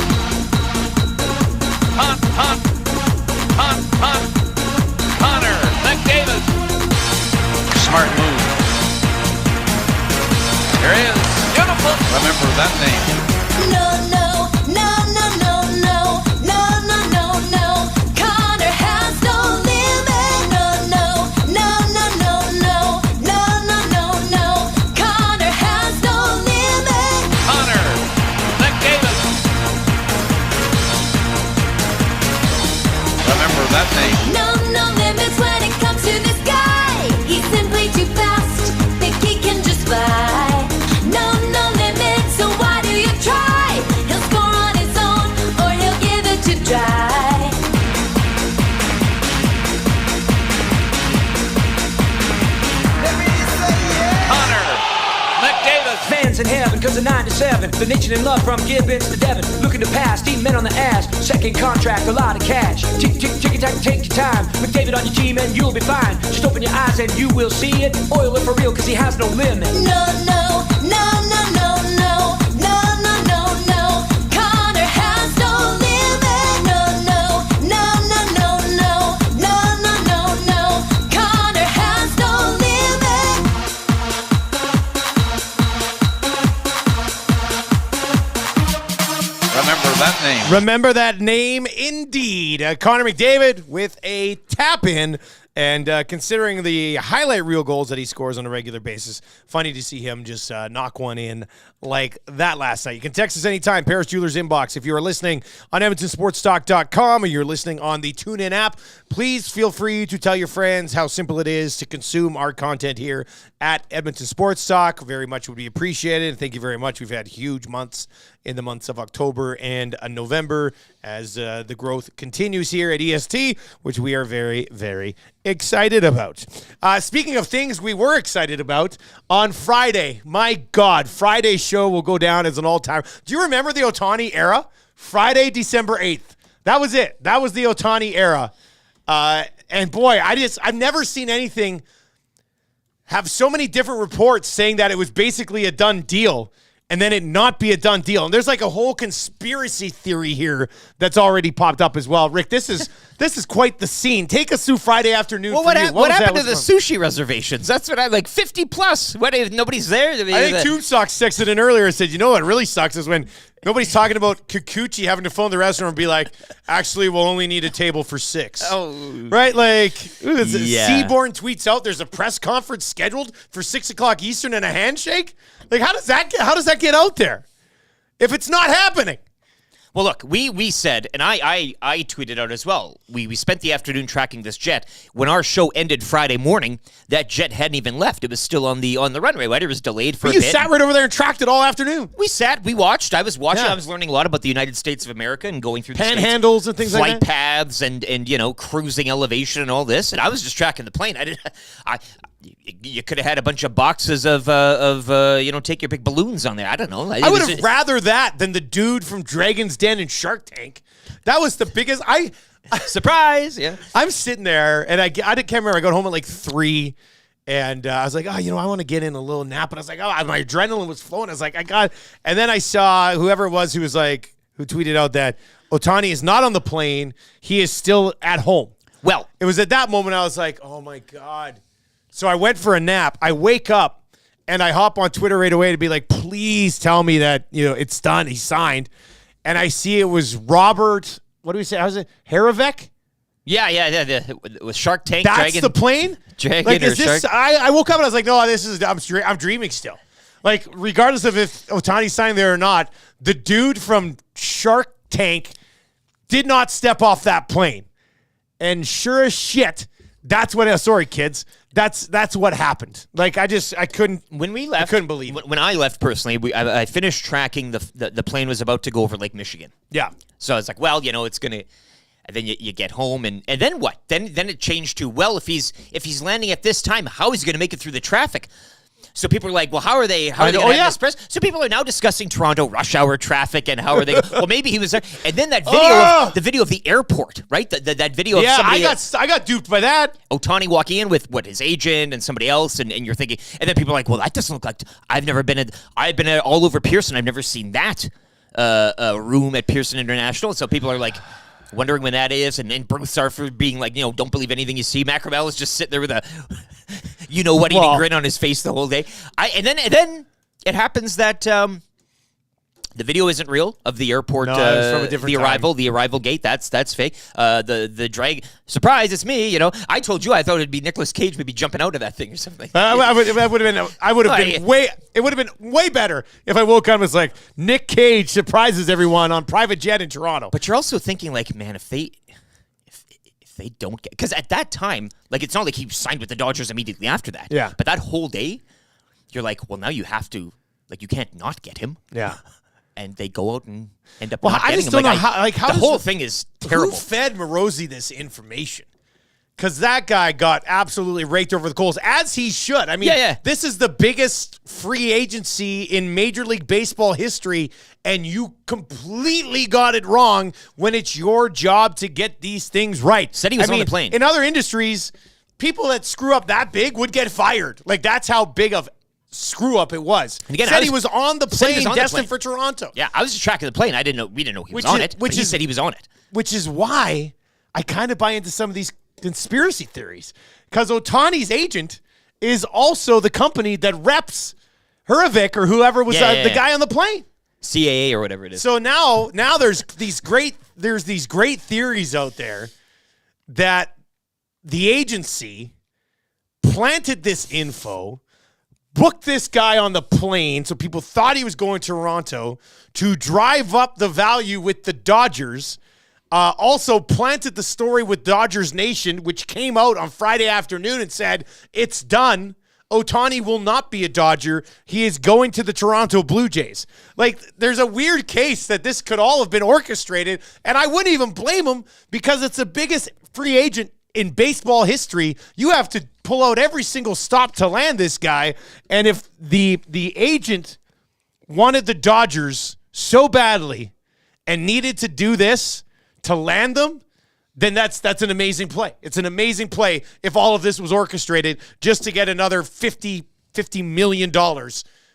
Connor McDavid. Smart move. Here is beautiful. Remember that name. No. Connor has no limit. No. Connor has no limit. Connor McDavid. Remember that name. No limits when it comes to this guy. He's simply too fast. Think he can just fly. No limits, so why do you try? He'll score on his own, or he'll give it to dry. Connor McDavid. Fans in heaven, cause of 9 to 7. The nation in love from Gibbons to Devon. Looking to pass, deep men on the ass. Second contract, a lot of cash. Tick, tack, take your time. With David on your team and you'll be fine. Just open your eyes and you will see it. Oil it for real, cause he has no limit. No. Connor has no limit. No. Connor has no limit. Remember that name. Remember that name indeed. Connor McDavid with a tap-in. And considering the highlight reel goals that he scores on a regular basis, funny to see him just knock one in like that last night. You can text us anytime, Paris Jewelers inbox. If you are listening on EdmontonSportsTalk.com or you're listening on the TuneIn app, please feel free to tell your friends how simple it is to consume our content here at Edmonton Sports Talk. Very much would be appreciated. And thank you very much. We've had huge months in the months of October and November as the growth continues here at EST, which we are very, very excited about. Speaking of things we were excited about, on Friday, my God, Friday's show will go down as an all-time. Do you remember the Ohtani era? Friday, December 8th. That was it. That was the Ohtani era. And boy, I've never seen anything have so many different reports saying that it was basically a done deal and then it not be a done deal. And there's like a whole conspiracy theory here that's already popped up as well. Rick, this is quite the scene. Take us through Friday afternoon. Well, what happened to the sushi reservations? That's what I like. 50 plus. What if nobody's there? I think Tube Socks texted in earlier and said, you know what really sucks is when nobody's talking about Kikuchi having to phone the restaurant and be like, actually, we'll only need a table for 6. Oh. Right? Like, Yeah. Seaborn tweets out there's a press conference scheduled for 6 o'clock Eastern and a handshake. Like, how does that get out there if it's not happening? Well, look, we said, and I tweeted out as well, we spent the afternoon tracking this jet. When our show ended Friday morning, that jet hadn't even left. It was still on the runway, right? It was delayed for a bit. You sat right over there and tracked it all afternoon. We sat, we watched. I was watching. Yeah. I was learning a lot about the United States of America and going through the Panhandles and things like that. flight paths and cruising elevation and all this. And I was just tracking the plane. You could have had a bunch of boxes of take your pick balloons on there. I don't know. I would have rather that than the dude from Dragon's Den and Shark Tank. That was the biggest. Surprise! Yeah, I'm sitting there and I can't remember. I got home at like 3, and I was like, I want to get in a little nap. And I was like, my adrenaline was flowing. I was like, and then I saw whoever it was who tweeted out that Ohtani is not on the plane. He is still at home. Well, it was at that moment I was like, oh my God. So I went for a nap. I wake up and I hop on Twitter right away to be like, please tell me that, it's done. He signed. And I see it was Robert, what do we say? How's it? Haravec? Yeah. With Shark Tank. That's Dragon, the plane? Dragon like, or is this, Shark? I woke up and I was like, no, I'm dreaming still. Like, regardless of if Ohtani signed there or not, the dude from Shark Tank did not step off that plane. And sure as shit, that's what, sorry, kids. That's what happened. Like, I couldn't. When we left, I couldn't believe it. When I left personally, I finished tracking the plane was about to go over Lake Michigan. Yeah. So I was like, well, it's gonna. And then you get home and then what? Then it changed to, well, if he's landing at this time, how is he gonna make it through the traffic? So people are like, well, how are they going to have this press? So people are now discussing Toronto rush hour traffic and how are they? Well, maybe he was there. And then that video, the video of the airport, right? That video of somebody. I got duped by that. Ohtani walking in with his agent and somebody else, and you're thinking, and then people are like, well, that doesn't look like. I've been all over Pearson. I've never seen that room at Pearson International. So people are like, wondering when that is, and then Bruce Arthur being like, don't believe anything you see. Mac Ravel is just sitting there with a, eating grin on his face the whole day. And then it happens that the video isn't real of the airport. No, it was from a different the arrival gate. That's fake. The drag surprise. It's me. I told you I thought it'd be Nicolas Cage maybe jumping out of that thing or something. It would have been way better if I woke up and was like, Nick Cage surprises everyone on private jet in Toronto. But you're also thinking like, man, if they don't get, because at that time, like, it's not like he signed with the Dodgers immediately after that. Yeah. But that whole day, you're like, well, now you have to, like, you can't not get him. Yeah. And they go out and end up not I getting just him. don't know how the whole thing is terrible. Who fed Morosi this information? Because that guy got absolutely raked over the coals, as he should. I mean, this is the biggest free agency in Major League Baseball history, and you completely got it wrong when it's your job to get these things right. Said he was on the plane. In other industries, people that screw up that big would get fired. Like, that's how big of screw up it was. And again, said he was on the plane destined for Toronto. Yeah, I was just tracking the plane. We didn't know he was on it. He said he was on it. Which is why I kind of buy into some of these conspiracy theories, because Ohtani's agent is also the company that reps Haravec or whoever was the guy on the plane, CAA or whatever it is. So now there's these great theories out there that the agency planted this info, booked this guy on the plane, so people thought he was going to Toronto to drive up the value with the Dodgers. Also planted the story with Dodgers Nation, which came out on Friday afternoon and said, it's done. Ohtani will not be a Dodger. He is going to the Toronto Blue Jays. Like, there's a weird case that this could all have been orchestrated, and I wouldn't even blame him because it's the biggest free agent in baseball history. You have to pull out every single stop to land this guy, and if the agent wanted the Dodgers so badly and needed to do this to land them, then that's an amazing play. It's an amazing play if all of this was orchestrated just to get another $50 million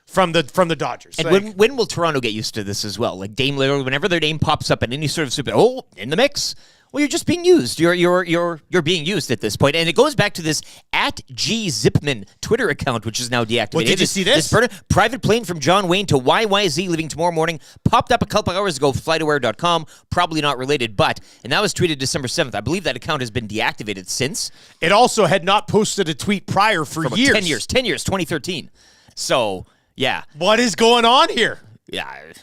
from the Dodgers. And when will Toronto get used to this as well? Like Dame Lillard, whenever their name pops up in any sort of super, in the mix. Well, you're just being used. You're being used at this point. And it goes back to this @GZipman Twitter account, which is now deactivated. Well, did you see this? Private plane from John Wayne to YYZ leaving tomorrow morning. Popped up a couple hours ago, flightaware.com. Probably not related, and that was tweeted December 7th. I believe that account has been deactivated since. It also had not posted a tweet prior for years. 10 years, 2013. So, yeah. What is going on here? Yeah.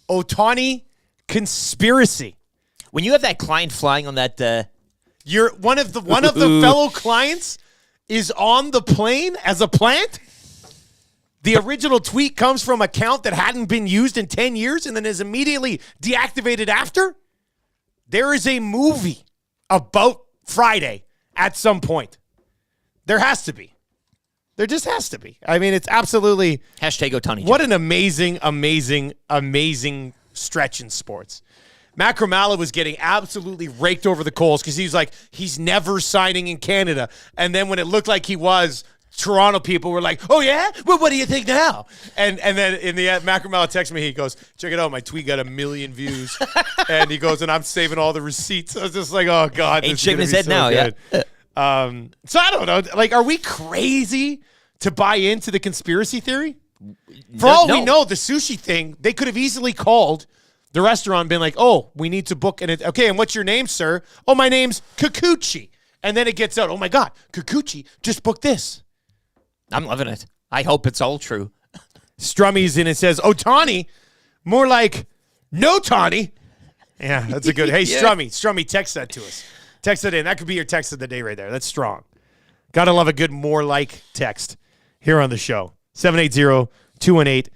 Ohtani conspiracy. When you have that client flying on that, you're one of the fellow clients is on the plane as a plant. The original tweet comes from an account that hadn't been used in 10 years and then is immediately deactivated after. There is a movie about Friday at some point. There has to be. There just has to be. I mean, it's absolutely #Ohtani. What an amazing stretch in sports. Matt Kramala was getting absolutely raked over the coals because he's never signing in Canada. And then when it looked like he was, Toronto people were like, oh, yeah? Well, what do you think now? And then in the end, Matt Kramala texted me. He goes, check it out. My tweet got 1 million views. And he goes, and I'm saving all the receipts. I was just like, oh, God. Ain't shaking his head now, good. Yeah. So I don't know. Like, are we crazy to buy into the conspiracy theory? For all we know, the sushi thing, they could have easily called the restaurant, been like, oh, we need to book it. Okay, and what's your name, sir? Oh, my name's Kikuchi. And then it gets out, oh my God, Kikuchi just booked this. I'm loving it. I hope it's all true. Strummy's in it says, Ohtani, more like no Tani. Yeah, that's a good, hey, yeah. Strummy, text that to us. Text it in. That could be your text of the day right there. That's strong. Gotta love a good more like text here on the show. 780-218-9999.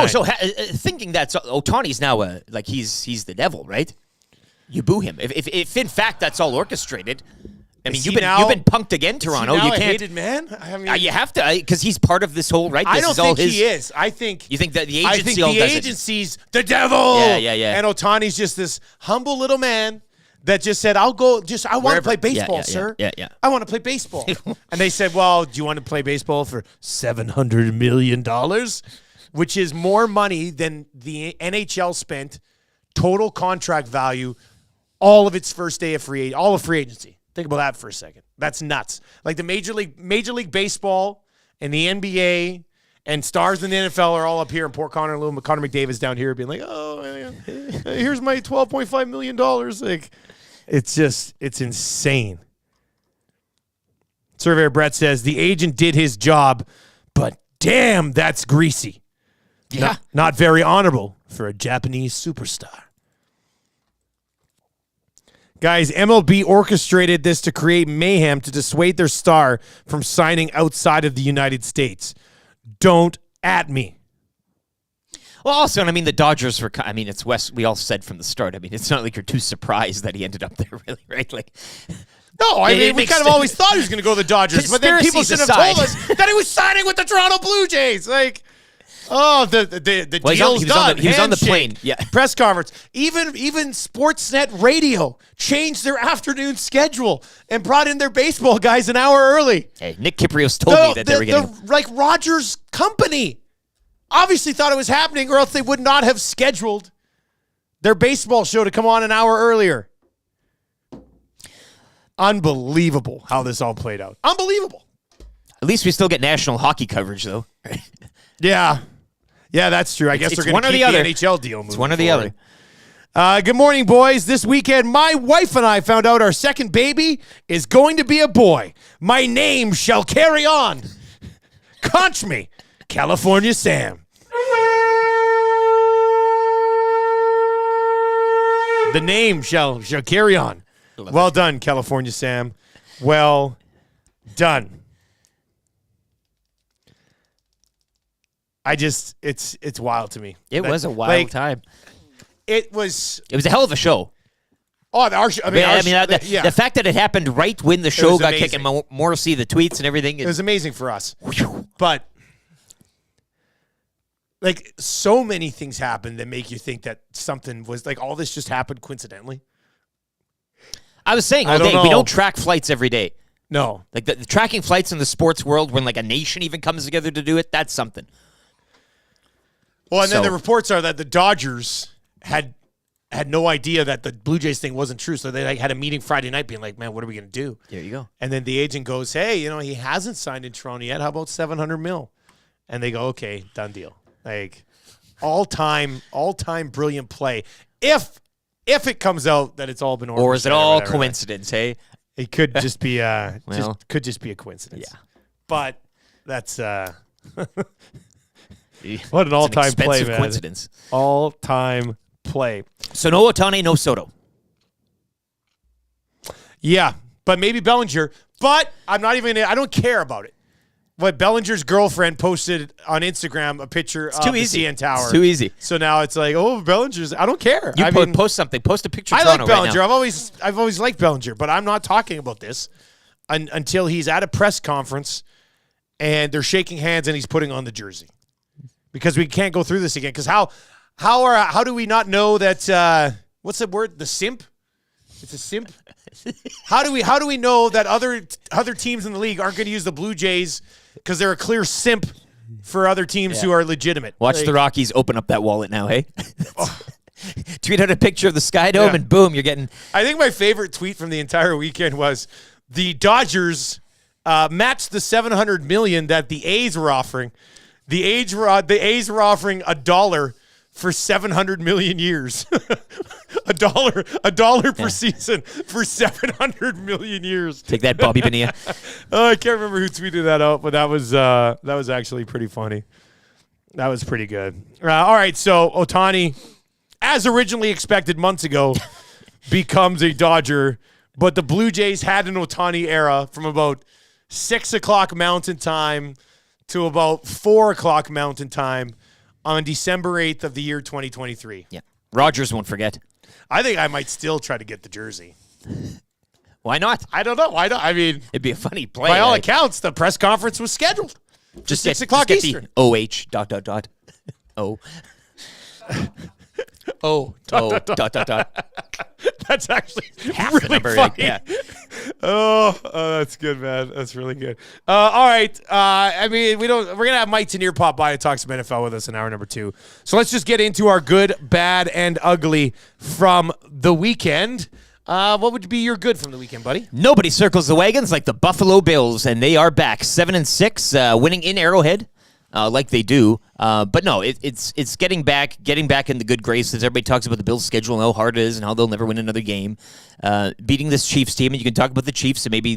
So thinking that Ohtani's now like he's the devil, right? You boo him. If in fact that's all orchestrated. I mean, you've been punked again, Toronto. Is he now you can't. A hated man? I mean, you have to because he's part of this whole right. This I don't is all think his, he is. I think you think that the agency. I think all the does agency's the devil. Yeah. And Ohtani's just this humble little man that just said, "I'll go. I want to play baseball, sir. Yeah. I want to play baseball." And they said, "Well, do you want to play baseball for $700 million?" Which is more money than the NHL spent total contract value, all of its first day of all of free agency. Think about that for a second. That's nuts. Like the Major League Baseball and the NBA and stars in the NFL are all up here, and poor Conor McDavid's down here being like, "Oh, here's my $12.5 million." Like, it's insane. Surveyor Brett says the agent did his job, but damn, that's greasy. Yeah. Not very honorable for a Japanese superstar. Guys, MLB orchestrated this to create mayhem to dissuade their star from signing outside of the United States. Don't at me. Well, also, I mean, the Dodgers were, it's West, we all said from the start. I mean, it's not like you're too surprised that he ended up there, really, right? Like, no, I mean, we kind of always thought he was going to go to the Dodgers, but then people should have told us that he was signing with the Toronto Blue Jays. Like, oh, the deal's done. He was on the plane. Yeah. Press conference. Even Sportsnet Radio changed their afternoon schedule and brought in their baseball guys an hour early. Hey, Nick Kiprios told me that they were getting... Like Rogers Company obviously thought it was happening, or else they would not have scheduled their baseball show to come on an hour earlier. Unbelievable how this all played out. Unbelievable. At least we still get national hockey coverage, though. Yeah, that's true. I guess they're going to keep the NHL deal moving. It's one or the other. Good morning, boys. This weekend, my wife and I found out our second baby is going to be a boy. My name shall carry on. Conch me, California Sam. The name shall carry on. Well done, California Sam. Well done. It's wild to me. It was a wild time. It was a hell of a show. Oh, the fact that it happened right when the show got kicked, and Morrissey, the tweets and everything. It was amazing for us. But, like, so many things happened that make you think that something was, like, all this just happened coincidentally. I was saying all day, we don't track flights every day. No. Like, the tracking flights in the sports world when, like, a nation even comes together to do it, that's something. Well, and then the reports are that the Dodgers had no idea that the Blue Jays thing wasn't true. So they had a meeting Friday night being like, man, what are we going to do? There you go. And then the agent goes, hey, he hasn't signed in Toronto yet. How about $700 million? And they go, okay, done deal. Like, all-time brilliant play. If it comes out that it's all been orchestrated. Or is it all coincidence, hey? It could just be a coincidence. Yeah. But that's what an all-time play, man. Coincidence. All-time play. So no Ohtani, no Soto. Yeah, but maybe Bellinger. But I don't care about it. But Bellinger's girlfriend posted on Instagram a picture of the CN Tower. It's too easy. So now it's like, oh, Bellinger's. I don't care. Post something. Post a picture of I Toronto like Bellinger. right now. I've always liked Bellinger, but I'm not talking about this until he's at a press conference and they're shaking hands and he's putting on the jersey. Because we can't go through this again. Because how do we not know that? What's the word? The simp. It's a simp. How do we know that other teams in the league aren't going to use the Blue Jays because they're a clear simp for other teams who are legitimate? Watch the Rockies open up that wallet now, hey? Tweet out a picture of the Sky Dome and boom, you're getting. I think my favorite tweet from the entire weekend was the Dodgers matched the $700 million that the A's were offering. The A's were offering $1 for 700 million years. $1 per season for 700 million years. Take that, Bobby Bonilla. I can't remember who tweeted that out, but that was actually pretty funny. That was pretty good. All right, so Ohtani, as originally expected months ago, becomes a Dodger, but the Blue Jays had an Ohtani era from about 6 o'clock Mountain Time to about 4 o'clock Mountain Time on December 8th of the year 2023. Yeah. Rogers won't forget. I think I might still try to get the jersey. Why not? I don't know. Why not? I mean, it'd be a funny play. By all accounts, the press conference was scheduled. Just 6 o'clock Eastern. OH ... Oh. Oh. That's actually half really the number. funny. Yeah. Oh, that's good, man. That's really good. All right. I mean, we're gonna have Mike Tanier pop by to talk some NFL with us in hour number 2. So let's just get into our good, bad, and ugly from the weekend. What would be your good from the weekend, buddy? Nobody circles the wagons like the Buffalo Bills, and they are back 7-6, winning in Arrowhead. Like they do, but no, it's getting back in the good graces. Everybody talks about the Bills' schedule and how hard it is and how they'll never win another game. Beating this Chiefs team, and you can talk about the Chiefs and maybe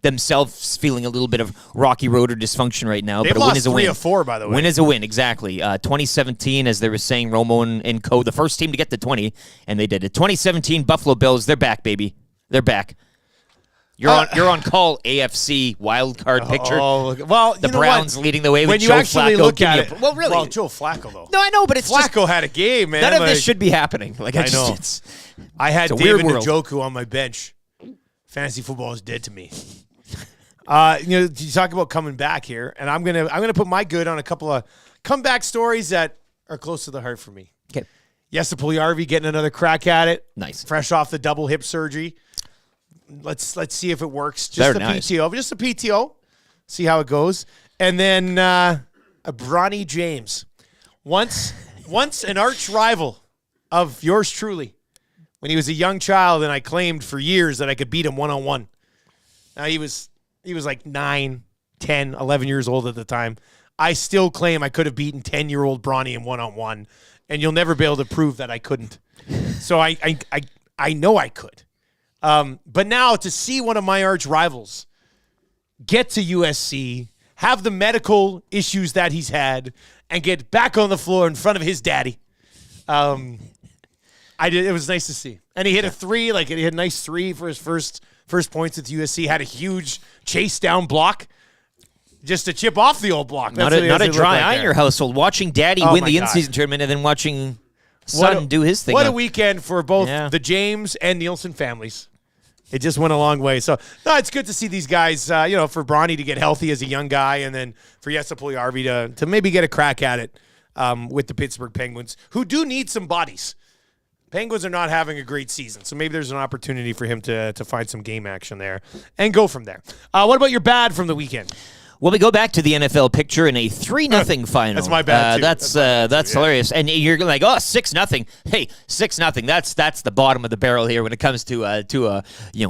themselves feeling a little bit of rocky road or dysfunction right now. They've but a win is a win. 3 of 4, by the way. Win is a win, exactly. 2017, as they were saying, Romo and co, the first team to get to 20, and they did it. 2017 Buffalo Bills, they're back, baby. They're back. You're on call, AFC wild card picture. Oh, well, the Browns leading the way with Joe Flacco. When you actually look at it, well, really, well, Joe Flacco though. No, I know, but it's Flacco had a game, man. None of this should be happening. Like I know. I had it's David Njoku on my bench. Fantasy football is dead to me. You talk about coming back here, and I'm gonna put my good on a couple of comeback stories that are close to the heart for me. Okay. Yes, the Puljujarvi getting another crack at it. Nice, fresh off the double hip surgery. Let's see if it works. Just a PTO. See how it goes. And then a Bronny James. Once an arch rival of yours truly when he was a young child, and I claimed for years that I could beat him one-on-one. Now he was like 9, 10, 11 years old at the time. I still claim I could have beaten 10-year-old Bronny in one-on-one, and you'll never be able to prove that I couldn't. So I know I could. But now to see one of my arch rivals get to USC, have the medical issues that he's had, and get back on the floor in front of his daddy. It was nice to see. And he hit a 3, he had a nice 3 for his first points at USC, had a huge chase down block just to chip off the old block. Not a dry eye in your household. Watching daddy win the in-season tournament and then watching son do his thing. What a weekend for both the James and Nielsen families. It just went a long way. So, no, it's good to see these guys, for Bronny to get healthy as a young guy, and then for Jesse Puljujarvi to maybe get a crack at it with the Pittsburgh Penguins, who do need some bodies. Penguins are not having a great season, so maybe there's an opportunity for him to find some game action there and go from there. What about your bad from the weekend? Well, we go back to the NFL picture in a 3-0 final. That's my bad, too. That's hilarious. And you're like, 6-0. Hey, 6-0. That's the bottom of the barrel here when it comes to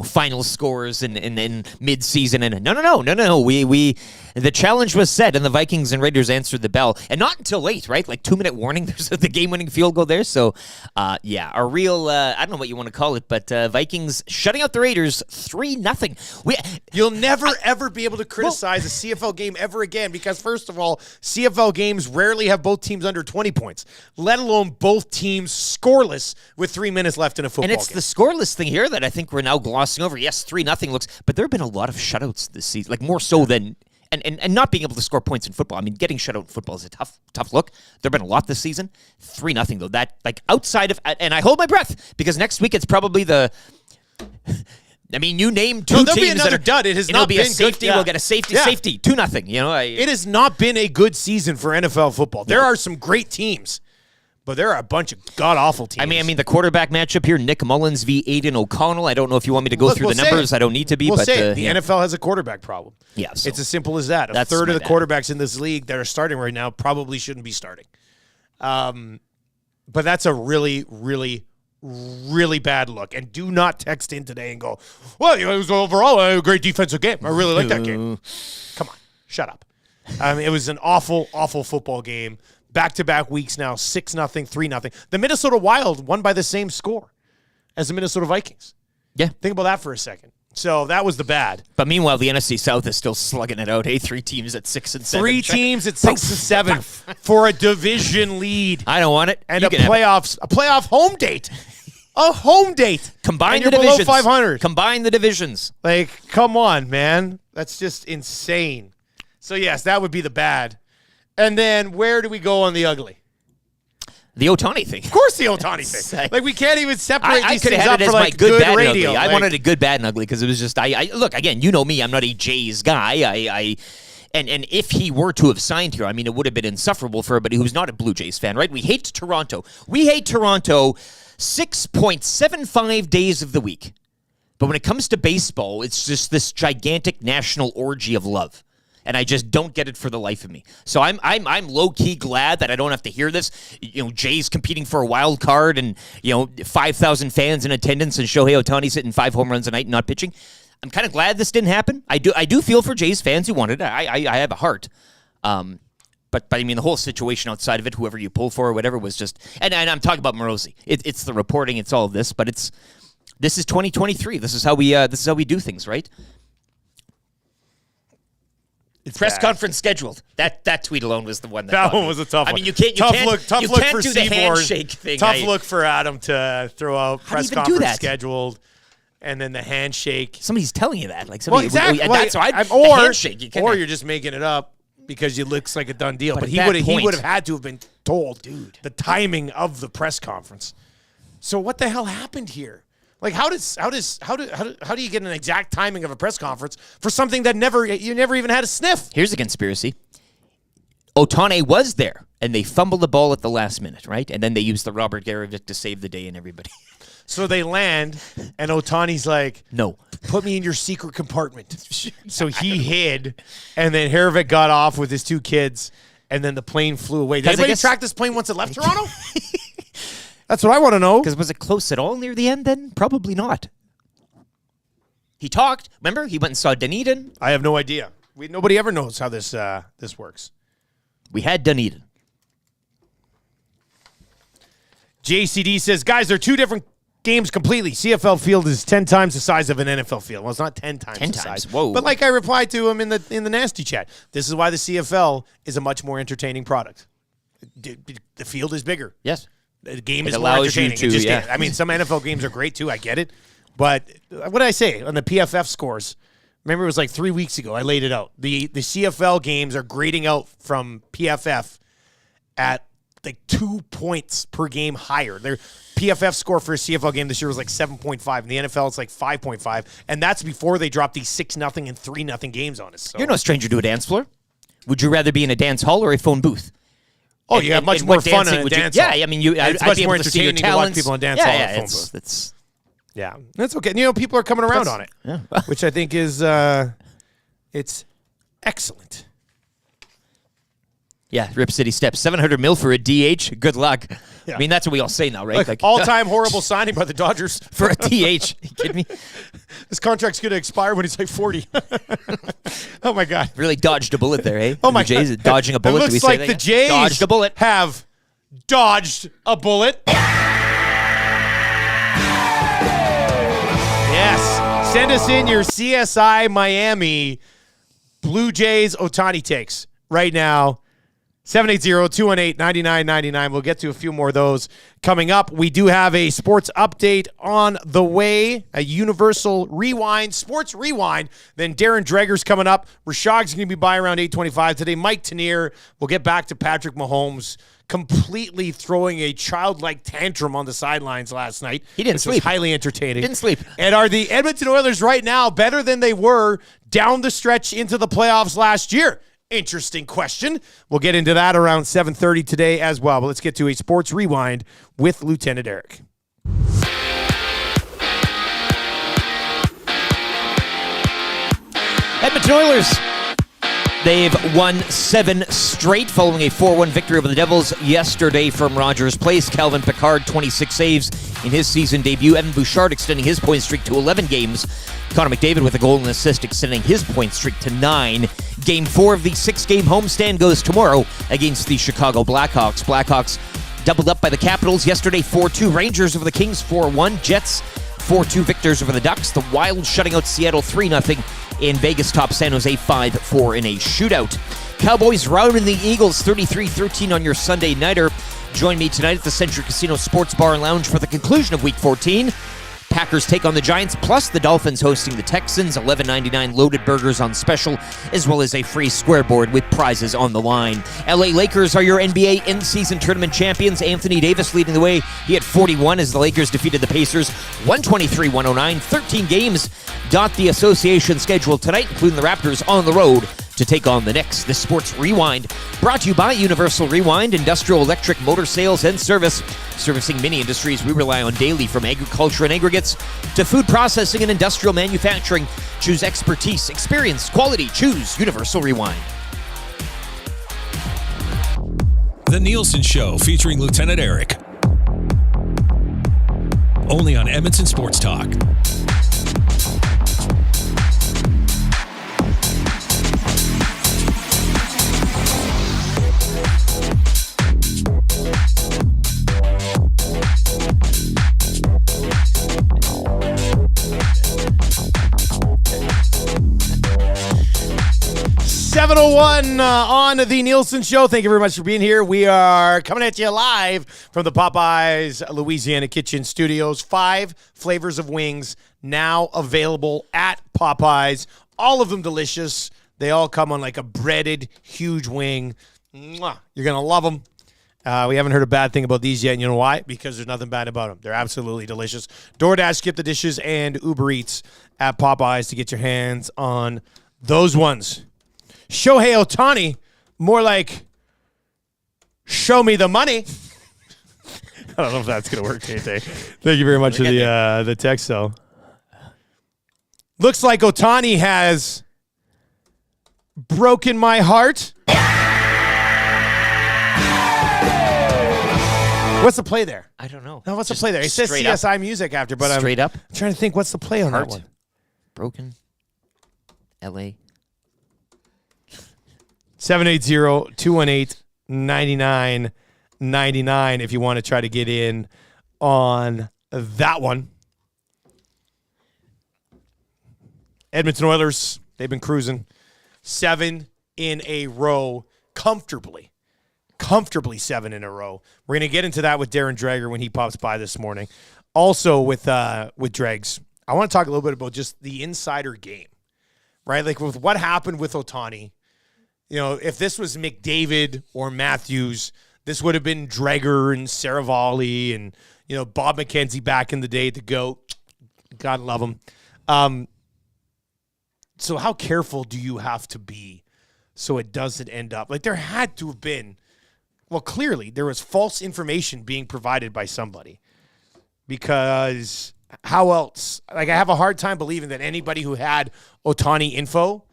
final scores in mid-season. And no. We the challenge was set, and the Vikings and Raiders answered the bell. And not until late, right? 2-minute warning. There's the game-winning field goal there. So, a real, I don't know what you want to call it, but Vikings shutting out the Raiders 3-0. You'll never, ever be able to criticize a CFL game ever again because, first of all, CFL games rarely have both teams under 20 points, let alone both teams scoreless with 3 minutes left in a football game. And it's the scoreless thing here that I think we're now glossing over. Yes, 3-0 looks, but there have been a lot of shutouts this season, more so than... And not being able to score points in football. I mean, getting shut out in football is a tough look. There have been a lot this season. 3-0, though. That, outside of... And I hold my breath, because next week it's probably the... I mean, you name two teams. There'll be another dud. It has not been a safety. good. Yeah. We'll get a safety. 2-0. It has not been a good season for NFL football. There are some great teams, but there are a bunch of god-awful teams. I mean, the quarterback matchup here, Nick Mullins v. Aiden O'Connell. I don't know if you want me to go through the numbers. I don't need to be. We'll but say it. The NFL has a quarterback problem. Yeah, so it's as simple as that. A third of the quarterbacks in this league that are starting right now probably shouldn't be starting. But that's a really, really, really bad look. And do not text in today and go, well, it was overall a great defensive game. I really like that game. Come on. Shut up. It was an awful, awful football game. Back-to-back weeks now, 6-0, 3-0. The Minnesota Wild won by the same score as the Minnesota Vikings. Yeah. Think about that for a second. So that was the bad. But meanwhile, the NFC South is still slugging it out. Hey, 3 teams at 6-7. 3 teams at 6-7 for a division lead. I don't want it. And a playoff home date. A home date. Combine the divisions. Below 500. Combine the divisions. Come on, man. That's just insane. So, yes, that would be the bad. And then where do we go on the ugly? The Ohtani thing. Of course the Ohtani thing. We can't even separate these things had up it for as my good, bad, radio. And ugly. I wanted a good, bad, and ugly because it was just, look, again, you know me, I'm not a Jays guy. And if he were to have signed here, I mean, it would have been insufferable for everybody who's not a Blue Jays fan, right? We hate Toronto. 6.75 days of the week. But when it comes to baseball, it's just this gigantic national orgy of love. And I just don't get it for the life of me. So I'm low-key glad that I don't have to hear this. Jays competing for a wild card and, 5,000 fans in attendance and Shohei Ohtani's hitting 5 home runs a night and not pitching. I'm kind of glad this didn't happen. I do feel for Jays fans who wanted it. I have a heart. But I mean, the whole situation outside of it, whoever you pull for or whatever, was just... And I'm talking about Morosi. It's the reporting, it's all of this, but this is 2023. This is how we do things, right? Press conference scheduled. That tweet alone was the one that one was a tough one. I mean, you can't tough do for the Seymour. handshake thing. Tough look for Adam to throw out press do you even do conference that? scheduled, and then the handshake. Somebody's telling you that, Exactly. The handshake. Or you're just making it up because it looks like a done deal. But he at would that point- have had to have been told, the timing of the press conference. So what the hell happened here? How do you get an exact timing of a press conference for something that you never even had a sniff? Here's a conspiracy. Ohtani was there, and they fumbled the ball at the last minute, right? And then they used the Robert Garevic to save the day and everybody. So they land, and Ohtani's like, no, put me in your secret compartment. So he hid, and then Garevic got off with his 2 kids, and then the plane flew away. Did anybody track this plane once it left Toronto? That's what I want to know. Because was it close at all near the end then? Probably not. He talked. Remember? He went and saw Dunedin. I have no idea. Nobody ever knows how this works. We had Dunedin. JCD says, guys, they're 2 different games completely. CFL field is 10 times the size of an NFL field. Well, it's not 10 times 10 the times. size. Whoa. But like I replied to him in the nasty chat, this is why the CFL is a much more entertaining product. The field is bigger. Yes. The game It is more allows you entertaining. to, I mean, some NFL games are great too. I get it. But what did I say on the PFF scores? Remember, it was like 3 weeks ago. I laid it out. The CFL games are grading out from PFF at like 2 points per game higher. Their PFF score for a CFL game this year was like 7.5. In the NFL, it's like 5.5. And that's before they dropped these 6-0 and 3-0 games on us. So. You're no stranger to a dance floor. Would you rather be in a dance hall or a phone booth? Oh, you have much more fun in a dance hall. Yeah, I mean, it's I'd much be more able to see your entertaining to watch talents. people in dance hall. Yeah, in a phone booth. Yeah, that's okay. You know, people are coming around on it, which I think is it's excellent. Yeah, Rip City Steps. $700 million for a DH. Good luck. Yeah. I mean, that's what we all say now, right? Like all-time horrible signing by the Dodgers. For a DH. Are you kidding me? This contract's going to expire when he's like 40. Oh, my God. Really dodged a bullet there, eh? Oh, my the Jays God. dodging a bullet. It looks like the Jays dodged a bullet. have dodged a bullet. Yes. Send us in your CSI Miami Blue Jays Ohtani takes right now. 780-218-9999. We'll get to a few more of those coming up. We do have a sports update on the way, a universal rewind, sports rewind. Then Darren Dreger's coming up. Rishaug's going to be by around 8:25 today. Mike Tanier. We'll get back to Patrick Mahomes completely throwing a childlike tantrum on the sidelines last night. He didn't sleep. Was highly entertaining. Didn't sleep. And are the Edmonton Oilers right now better than they were down the stretch into the playoffs last year? Interesting question. We'll get into that around 7:30 today as well. But let's get to a sports rewind with Lieutenant Eric. Edmonton Oilers. They've won 7 straight following a 4-1 victory over the Devils yesterday from Rogers Place. Calvin Pickard, 26 saves in his season debut. Evan Bouchard extending his point streak to 11 games. Conor McDavid with a goal and assist extending his point streak to 9. Game 4 of the 6-game homestand goes tomorrow against the Chicago Blackhawks. Blackhawks doubled up by the Capitals yesterday, 4-2. Rangers over the Kings, 4-1. Jets, 4-2 victors over the Ducks. The Wild shutting out Seattle 3-0. In Vegas, top San Jose 5-4 in a shootout. Cowboys routing the Eagles 33-13 on your Sunday nighter. Join me tonight at the Century Casino Sports Bar and Lounge for the conclusion of Week 14. Packers take on the Giants, plus the Dolphins hosting the Texans. $11.99 loaded burgers on special, as well as a free square board with prizes on the line. LA Lakers are your NBA in-season tournament champions. Anthony Davis leading the way. He had 41 as the Lakers defeated the Pacers 123-109. 13 games dot the association schedule tonight, including the Raptors on the road to take on the Knicks. This Sports Rewind brought to you by Universal Rewind, industrial electric motor sales and service. Servicing many industries we rely on daily, from agriculture and aggregates to food processing and industrial manufacturing. Choose expertise, experience, quality. Choose Universal Rewind. The Nielsen Show featuring Lieutenant Eric. Only on Edmonton Sports Talk. 7:01 on the Nielsen Show. Thank you very much for being here. We are coming at you live from the Popeyes Louisiana Kitchen Studios. 5 flavors of wings now available at Popeyes. All of them delicious. They all come on like a breaded, huge wing. Mwah. You're going to love them. We haven't heard a bad thing about these yet. And you know why? Because there's nothing bad about them. They're absolutely delicious. DoorDash, Skip the Dishes, and Uber Eats at Popeyes to get your hands on those ones. Shohei Ohtani, more like show me the money. I don't know if that's going to work, Tay. Thank you very much for the text, though. Looks like Ohtani has broken my heart. What's the play there? I don't know. No, what's the play there? It says CSI music after, but straight up. I'm trying to think what's the play on that one. Broken. L.A. 780-218-9999 if you want to try to get in on that one. Edmonton Oilers, they've been cruising 7 in a row comfortably 7 in a row. We're going to get into that with Darren Dreger when he pops by this morning. Also with Dregs, I want to talk a little bit about just the insider game, right? Like with what happened with Ohtani. You know, if this was McDavid or Matthews, this would have been Dreger and Saravalli and, you know, Bob McKenzie back in the day, the GOAT. God love him. So how careful do you have to be so it doesn't end up? Like there had to have been, well, clearly there was false information being provided by somebody, because how else? Like I have a hard time believing that anybody who had Ohtani info,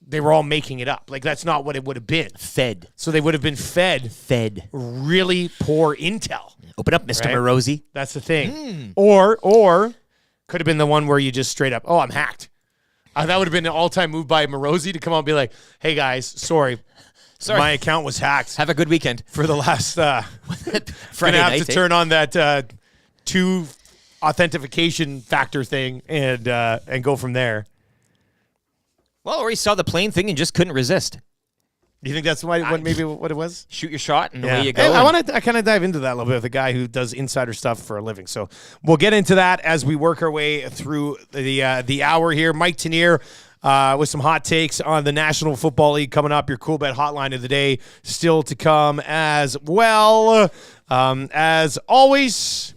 they were all making it up. Like that's not what it would have been. Fed. So they would have been fed really poor intel. Open up, Mr. Right? Morosi. That's the thing. Or could have been the one where you just straight up, oh, I'm hacked. That would have been an all-time move by Morosi to come out and be like, hey, guys, sorry. My account was hacked. Have a good weekend. For the last Friday night. Have to turn on that two authentication factor thing and go from there. Well, or he saw the plane thing and just couldn't resist. You think that's maybe what it was? Shoot your shot and yeah. away you go. Hey, I want to kind of dive into that a little bit with a guy who does insider stuff for a living. So we'll get into that as we work our way through the hour here. Mike Tanier with some hot takes on the National Football League coming up. Your Cool Bet hotline of the day still to come as well. As always,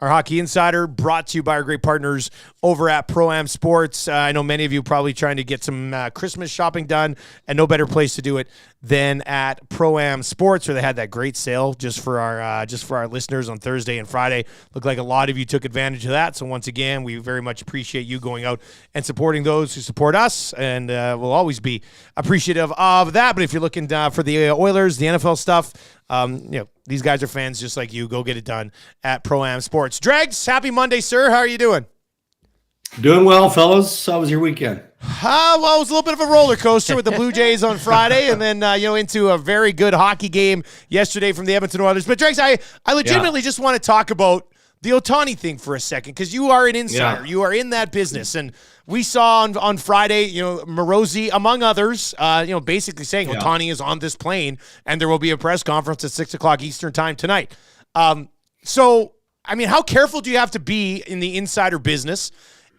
our Hockey Insider brought to you by our great partners over at Pro-Am Sports. I know many of you probably trying to get some Christmas shopping done, and no better place to do it than at Pro-Am Sports, where they had that great sale just for our listeners on Thursday and Friday. Looked like a lot of you took advantage of that. So once again, we very much appreciate you going out and supporting those who support us, and we'll always be appreciative of that. But if you're looking for the Oilers, the NFL stuff, these guys are fans just like you. Go get it done at Pro-Am Sports. Dregs, happy Monday, sir. How are you doing? Doing well, fellas. How was your weekend? Well, it was a little bit of a roller coaster with the Blue Jays on Friday, and then into a very good hockey game yesterday from the Edmonton Oilers. But Dregs, I legitimately just want to talk about the Ohtani thing for a second, because you are an insider. Yeah. You are in that business, and we saw on Friday, Morosi, among others, basically saying Ohtani is on this plane, and there will be a press conference at 6:00 Eastern time tonight. So, I mean, how careful do you have to be in the insider business?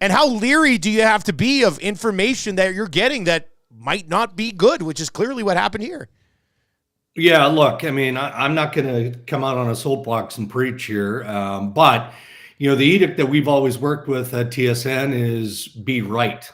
And how leery do you have to be of information that you're getting that might not be good, which is clearly what happened here? Yeah, look, I mean, I'm not going to come out on a soapbox and preach here, but, the edict that we've always worked with at TSN is be right.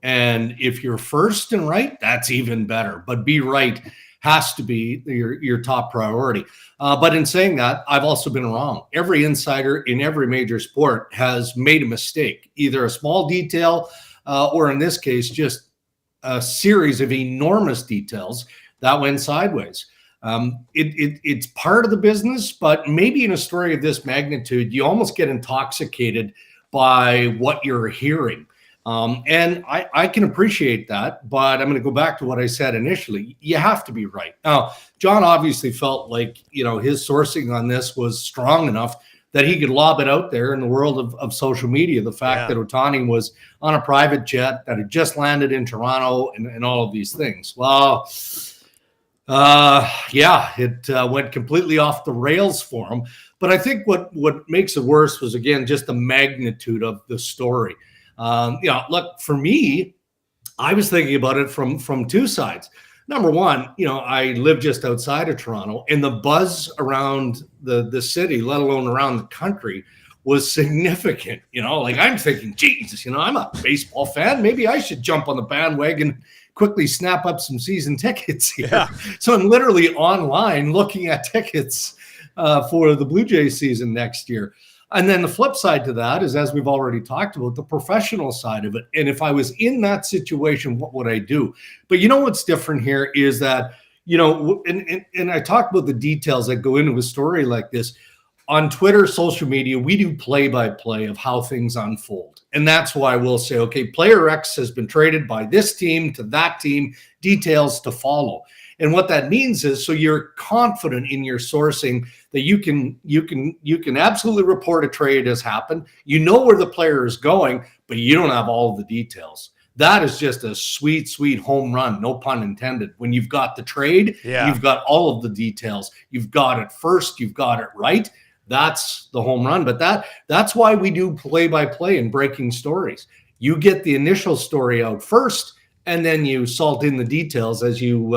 And if you're first and right, that's even better. But be right has to be your top priority. But in saying that, I've also been wrong. Every insider in every major sport has made a mistake, either a small detail or in this case, just a series of enormous details that went sideways. It's part of the business, but maybe in a story of this magnitude, you almost get intoxicated by what you're hearing. And I can appreciate that, but I'm going to go back to what I said initially. You have to be right. Now, John obviously felt like, his sourcing on this was strong enough that he could lob it out there in the world of social media. The fact that Ohtani was on a private jet that had just landed in Toronto and all of these things. Well, it went completely off the rails for him. But I think what makes it worse was, again, just the magnitude of the story. Look, for me, I was thinking about it from two sides. Number one, I live just outside of Toronto, and the buzz around the city, let alone around the country, was significant. I'm thinking, Jesus, I'm a baseball fan. Maybe I should jump on the bandwagon, quickly snap up some season tickets here. Yeah. So I'm literally online looking at tickets for the Blue Jays season next year. And then the flip side to that is, as we've already talked about, the professional side of it. And if I was in that situation, what would I do? But what's different here is that, and I talk about the details that go into a story like this. On Twitter, social media, we do play-by-play of how things unfold. And that's why we'll say, okay, player X has been traded by this team to that team, details to follow. And what that means is, so you're confident in your sourcing that you can absolutely report a trade has happened. You know where the player is going, but you don't have all of the details. That is just a sweet, sweet home run, no pun intended. When you've got the trade, you've got all of the details. You've got it first, you've got it right. That's the home run. But that's why we do play-by-play and breaking stories. You get the initial story out first, and then you salt in the details as you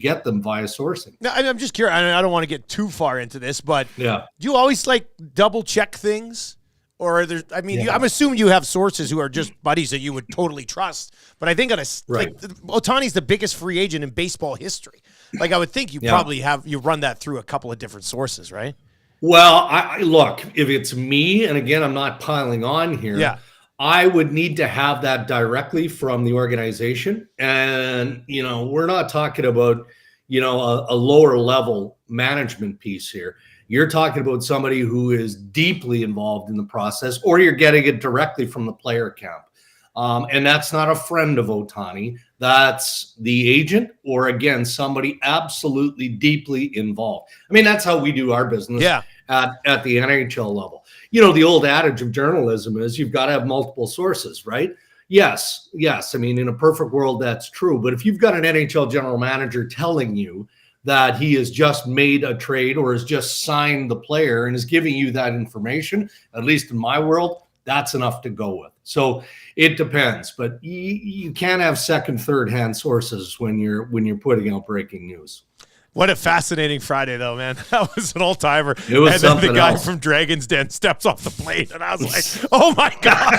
get them via sourcing. Now, I'm just curious. I don't want to get too far into this, but do you always like double check things? Or are there, I mean, I'm assuming you have sources who are just buddies that you would totally trust. But I think like Ohtani's the biggest free agent in baseball history. Like I would think you probably you run that through a couple of different sources, right? Well, I look, if it's me, and again, I'm not piling on here. I would need to have that directly from the organization. And, we're not talking about, a lower level management piece here. You're talking about somebody who is deeply involved in the process, or you're getting it directly from the player camp. And that's not a friend of Ohtani. That's the agent, or again, somebody absolutely deeply involved. I mean, that's how we do our business at the NHL level. The old adage of journalism is you've got to have multiple sources, right? Yes. I mean, in a perfect world, that's true. But if you've got an NHL general manager telling you that he has just made a trade or has just signed the player and is giving you that information, at least in my world, that's enough to go with. So it depends, but you can't have second, third hand sources when you're putting out breaking news. What a fascinating Friday, though, man. That was an all-timer. It was and then the guy else. from Dragon's Den steps off the plate, and I was like, oh, my God.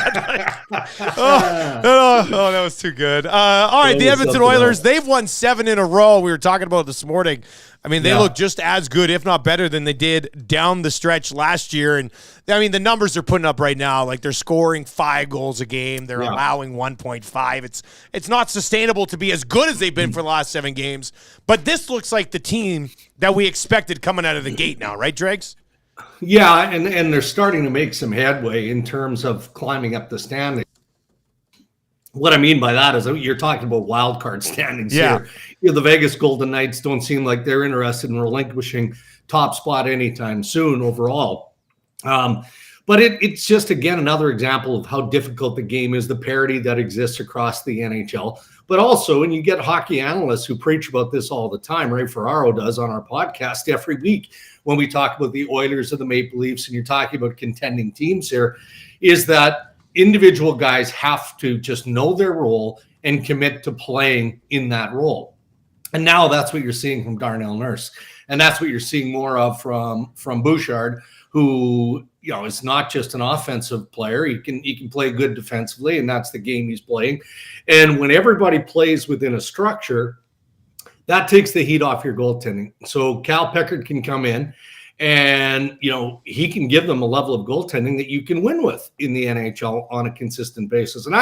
That was too good. All right, the Edmonton Oilers, they've won 7 in a row. We were talking about it this morning. I mean, they look just as good, if not better, than they did down the stretch last year. And, I mean, the numbers they're putting up right now, like they're scoring 5 goals a game. They're allowing 1.5. It's not sustainable to be as good as they've been for the last 7 games. But this looks like the team that we expected coming out of the gate now, right, Dregs? Yeah, and they're starting to make some headway in terms of climbing up the standings. What I mean by that is you're talking about wild card standings here. The Vegas Golden Knights don't seem like they're interested in relinquishing top spot anytime soon overall. But it's just, again, another example of how difficult the game is, the parity that exists across the NHL. But also, and you get hockey analysts who preach about this all the time, Ray Ferraro does on our podcast every week when we talk about the Oilers and the Maple Leafs, and you're talking about contending teams here, is that individual guys have to just know their role and commit to playing in that role. And now that's what you're seeing from Darnell Nurse. And that's what you're seeing more of from Bouchard, who, is not just an offensive player. He can play good defensively, and that's the game he's playing. And when everybody plays within a structure, that takes the heat off your goaltending. So Cal Pickard can come in, and, he can give them a level of goaltending that you can win with in the NHL on a consistent basis. And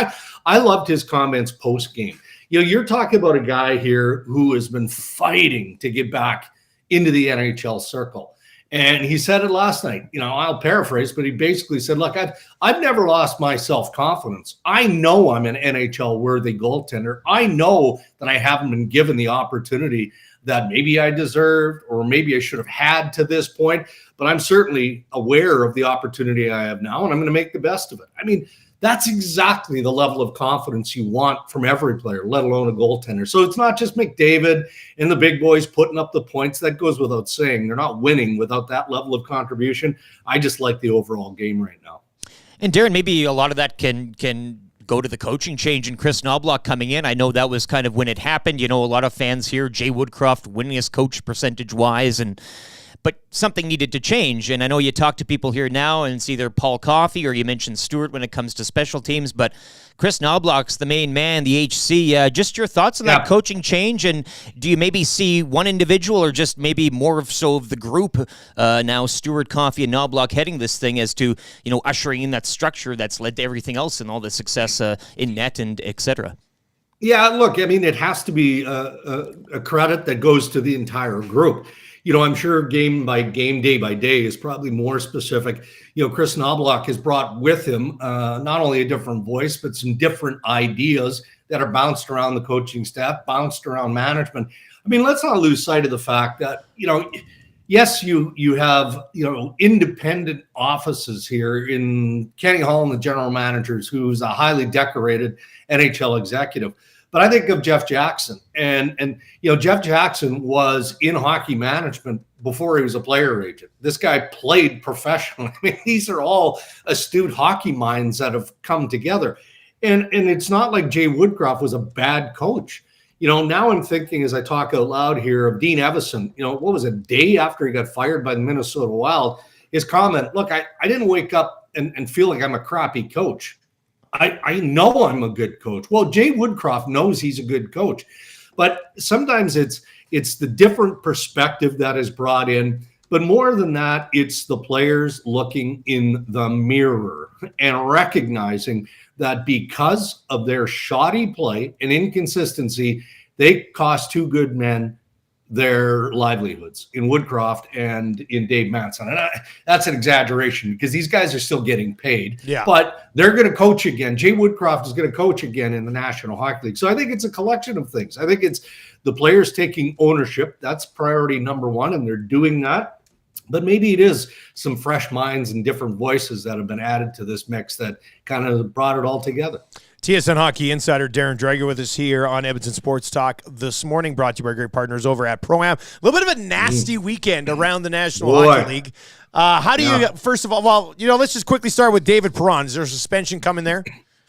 I loved his comments post-game. You're talking about a guy here who has been fighting to get back into the NHL circle. And he said it last night. I'll paraphrase, but he basically said, look, I've never lost my self-confidence. I know I'm an NHL-worthy goaltender. I know that I haven't been given the opportunity that maybe I deserved or maybe I should have had to this point, but I'm certainly aware of the opportunity I have now, and I'm going to make the best of it. I mean, that's exactly the level of confidence you want from every player, let alone a goaltender. So it's not just McDavid and the big boys putting up the points. That goes without saying. They're not winning without that level of contribution. I just like the overall game right now. And Darren, maybe a lot of that can go to the coaching change and Chris Knobloch coming in. I know that was kind of when it happened. A lot of fans here, Jay Woodcroft, winningest coach percentage-wise, but something needed to change. And I know you talk to people here now, and it's either Paul Coffey or you mentioned Stewart when it comes to special teams, but Chris Knobloch's the main man, the HC. Just your thoughts on that coaching change, and do you maybe see one individual or just maybe more of the group now, Stewart, Coffey, and Knobloch heading this thing as to, ushering in that structure that's led to everything else and all the success in net and et cetera? Yeah, look, I mean, it has to be a credit that goes to the entire group. I'm sure game by game, day by day is probably more specific. Chris Knobloch has brought with him not only a different voice, but some different ideas that are bounced around the coaching staff, bounced around management. I mean, let's not lose sight of the fact that, yes, you have, independent offices here in Kenny Hall and the general managers, who's a highly decorated NHL executive. But I think of Jeff Jackson, and Jeff Jackson was in hockey management before he was a player agent. This guy played professionally. I mean, these are all astute hockey minds that have come together. And it's not like Jay Woodcroft was a bad coach. Now I'm thinking, as I talk out loud here, of Dean Evison. What was it, a day after he got fired by the Minnesota Wild? His comment, look, I didn't wake up and feel like I'm a crappy coach. I know I'm a good coach. Well, Jay Woodcroft knows he's a good coach. But sometimes it's the different perspective that is brought in. But more than that, it's the players looking in the mirror and recognizing that because of their shoddy play and inconsistency, they cost two good men their livelihoods in Woodcroft and in Dave Manson. And that's an exaggeration because these guys are still getting paid. Yeah. But they're going to coach again. Jay Woodcroft is going to coach again in the National Hockey League. So I think it's a collection of things. I think it's the players taking ownership. That's priority number one, and they're doing that. But maybe it is some fresh minds and different voices that have been added to this mix that kind of brought it all together. TSN Hockey Insider Darren Dreger with us here on Edmonton Sports Talk this morning, brought to you by our great partners over at Pro-Am. A little bit of a nasty weekend around the National Hockey League. How do you, first of all, let's just quickly start with David Perron. Is there a suspension coming there?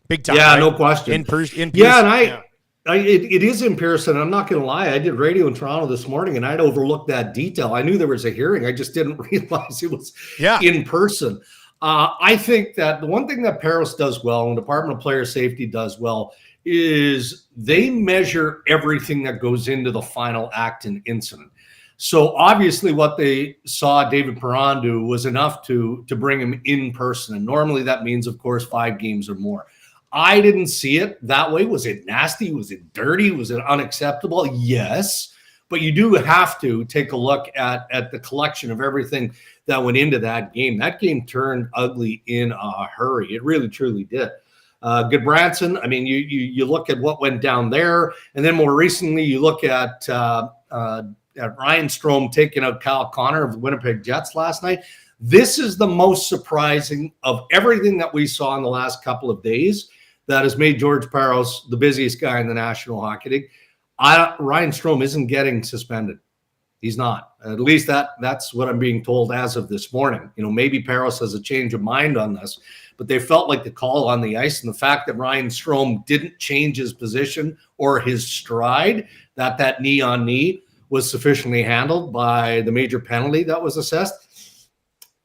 Big time. Yeah, right? no question. In person. Yeah, and it is in person. I'm not going to lie. I did radio in Toronto this morning, and I'd overlooked that detail. I knew there was a hearing. I just didn't realize it was in person. I think that the one thing that Paris does well and the Department of Player Safety does well is they measure everything that goes into the final act and incident. So obviously what they saw David Perron do was enough to bring him in person. And normally that means, of course, 5 games or more. I didn't see it that way. Was it nasty? Was it dirty? Was it unacceptable? Yes. But you do have to take a look at the collection of everything that went into that game. That game turned ugly in a hurry. It really, truly did. Goodbranson, I mean, you look at what went down there, and then more recently you look at Ryan Strome taking out Kyle Connor of the Winnipeg Jets last night. This is the most surprising of everything that we saw in the last couple of days that has made George Parros the busiest guy in the National Hockey League. Ryan Strome isn't getting suspended. He's not. At least that's what I'm being told as of this morning. Maybe Parros has a change of mind on this, but they felt like the call on the ice and the fact that Ryan Strome didn't change his position or his stride, that knee on knee was sufficiently handled by the major penalty that was assessed.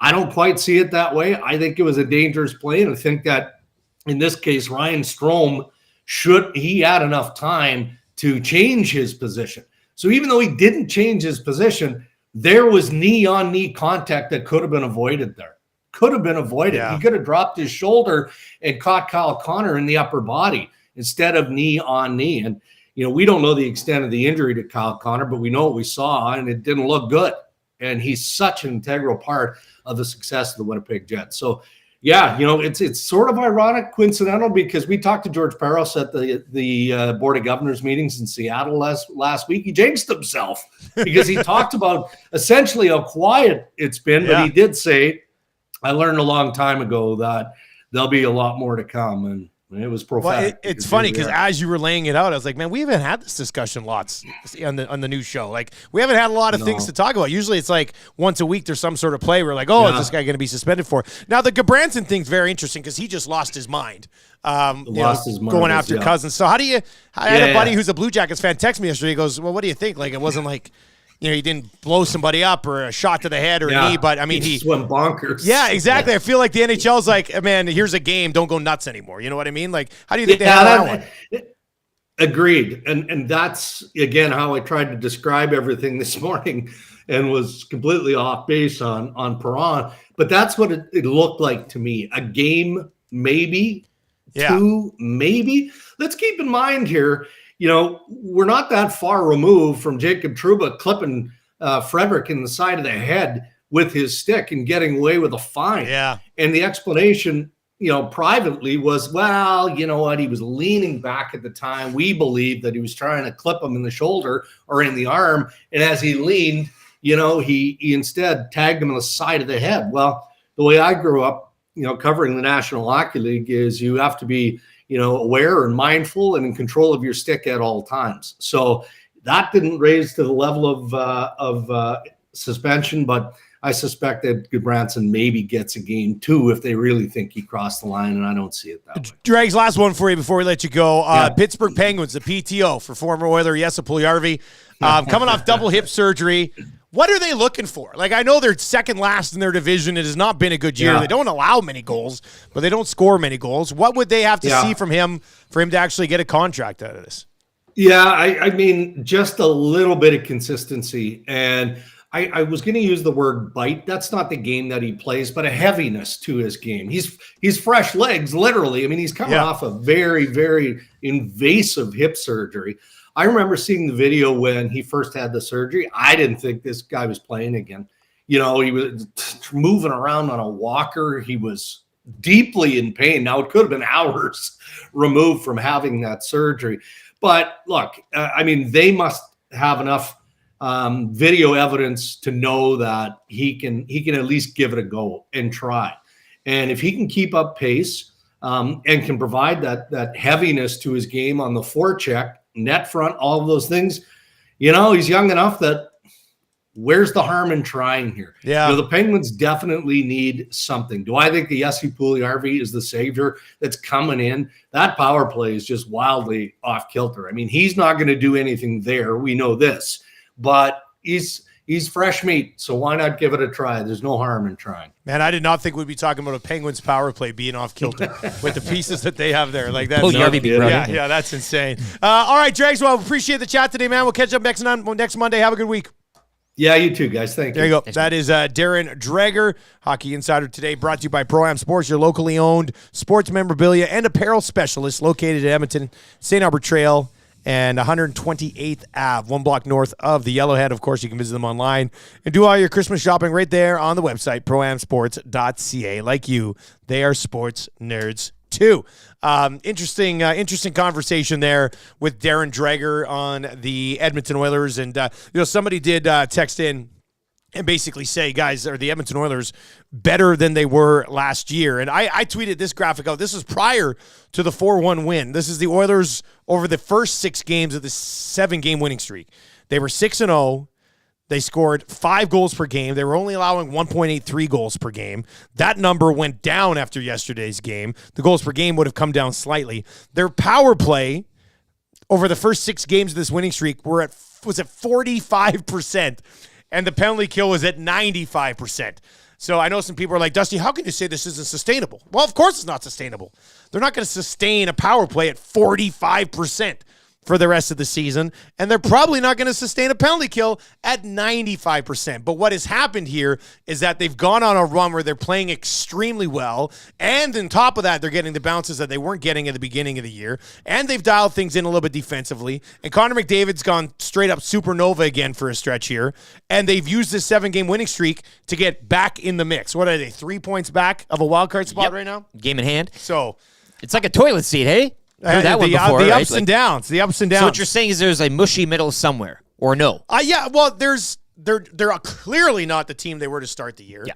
I don't quite see it that way. I think it was a dangerous play, and I think that in this case, Ryan Strome he had enough time to change his position. So even though he didn't change his position, there was knee-on-knee contact that could have been avoided there. Could have been avoided. Yeah. He could have dropped his shoulder and caught Kyle Connor in the upper body instead of knee-on-knee. And, we don't know the extent of the injury to Kyle Connor, but we know what we saw, and it didn't look good. And he's such an integral part of the success of the Winnipeg Jets. So, yeah, it's sort of ironic, coincidental, because we talked to George Parros at the Board of Governors meetings in Seattle last week. He jinxed himself because he talked about essentially how quiet it's been, but he did say, I learned a long time ago that there'll be a lot more to come, and it was profound. Well, it's funny because as you were laying it out, I was like, man, we haven't had this discussion lots on the new show. Like, we haven't had a lot of things to talk about. Usually it's like once a week there's some sort of play where like, is this guy going to be suspended for? Now, the Goodbranson thing's very interesting because he just lost his mind. Going after Cousins. So I had a buddy who's a Blue Jackets fan text me yesterday. He goes, well, what do you think? Like, it wasn't like, he didn't blow somebody up or a shot to the head or a knee, but I mean, he just went bonkers. Yeah, exactly. I feel like the NHL's like, man, here's a game. Don't go nuts anymore. You know what I mean? Like, how do you think they handle that one? Agreed. And that's, again, how I tried to describe everything this morning and was completely off base on Perron. But that's what it looked like to me. A game, maybe. 2, maybe. Let's keep in mind here, we're not that far removed from Jacob Trouba clipping Frederick in the side of the head with his stick and getting away with a fine. Yeah. And the explanation privately was, well, you know what? He was leaning back at the time. We believed that he was trying to clip him in the shoulder or in the arm. And as he leaned, he instead tagged him on the side of the head. Well, the way I grew up, covering the National Hockey League is you have to be, aware and mindful and in control of your stick at all times. So that didn't raise to the level of suspension, but I suspect that Goodbranson maybe gets a game too if they really think he crossed the line, and I don't see it that way. Dregs, last one for you before we let you go. Pittsburgh Penguins, the PTO for former Oiler Jesse Puljujarvi, coming off double hip surgery. What are they looking for? Like, I know they're second last in their division. It has not been a good year. They don't allow many goals, but they don't score many goals. What would they have to see from him for him to actually get a contract out of this? Yeah, I mean, just a little bit of consistency. And I was going to use the word bite. That's not the game that he plays, but a heaviness to his game. He's fresh legs, literally. I mean, he's coming off a very, very invasive hip surgery. I remember seeing the video when he first had the surgery. I didn't think this guy was playing again. He was moving around on a walker. He was deeply in pain. Now, it could have been hours removed from having that surgery. But look, I mean, they must have enough video evidence to know that he can at least give it a go and try. And if he can keep up pace and can provide that heaviness to his game on the forecheck, net front, all of those things, he's young enough that where's the harm in trying here? Yeah. The Penguins definitely need something. Do I think the Jesse Puljujarvi is the savior that's coming in? That power play is just wildly off kilter. I mean, he's not going to do anything there. We know this. But he's fresh meat, so why not give it a try? There's no harm in trying. Man, I did not think we'd be talking about a Penguins power play being off kilter with the pieces that they have there. Like that. Yeah, that's insane. All right, Dregs, well, appreciate the chat today, man. We'll catch up next Monday. Have a good week. Yeah, you too, guys. Thank you. There you go. That is Darren Dreger, Hockey Insider today, brought to you by Pro-Am Sports, your locally owned sports memorabilia and apparel specialist located at Edmonton, St. Albert Trail, and 128th Ave, 1 block north of the Yellowhead. Of course, you can visit them online and do all your Christmas shopping right there on the website, proamsports.ca. Like you, they are sports nerds too. Interesting conversation there with Darren Dreger on the Edmonton Oilers. And, somebody did text in and basically say, guys, are the Edmonton Oilers better than they were last year? And I tweeted this graphic out. This is prior to the 4-1 win. This is the Oilers over the first 6 games of the 7-game winning streak. They were 6-0. They scored 5 goals per game. They were only allowing 1.83 goals per game. That number went down after yesterday's game. The goals per game would have come down slightly. Their power play over the first 6 games of this winning streak was at 45%. And the penalty kill was at 95%. So I know some people are like, Dusty, how can you say this isn't sustainable? Well, of course it's not sustainable. They're not going to sustain a power play at 45% for the rest of the season, and they're probably not going to sustain a penalty kill at 95%. But what has happened here is that they've gone on a run where they're playing extremely well, and on top of that, they're getting the bounces that they weren't getting at the beginning of the year, and they've dialed things in a little bit defensively, and Conor McDavid's gone straight up supernova again for a stretch here, and they've used this 7-game winning streak to get back in the mix. What are they, 3 points back of a wild card spot right now? Game in hand. So it's like a toilet seat, hey? Heard that one before, the right? ups and downs. The ups and downs. So what you're saying is there's a mushy middle somewhere, or no? Yeah, well, they're clearly not the team they were to start the year. Yeah.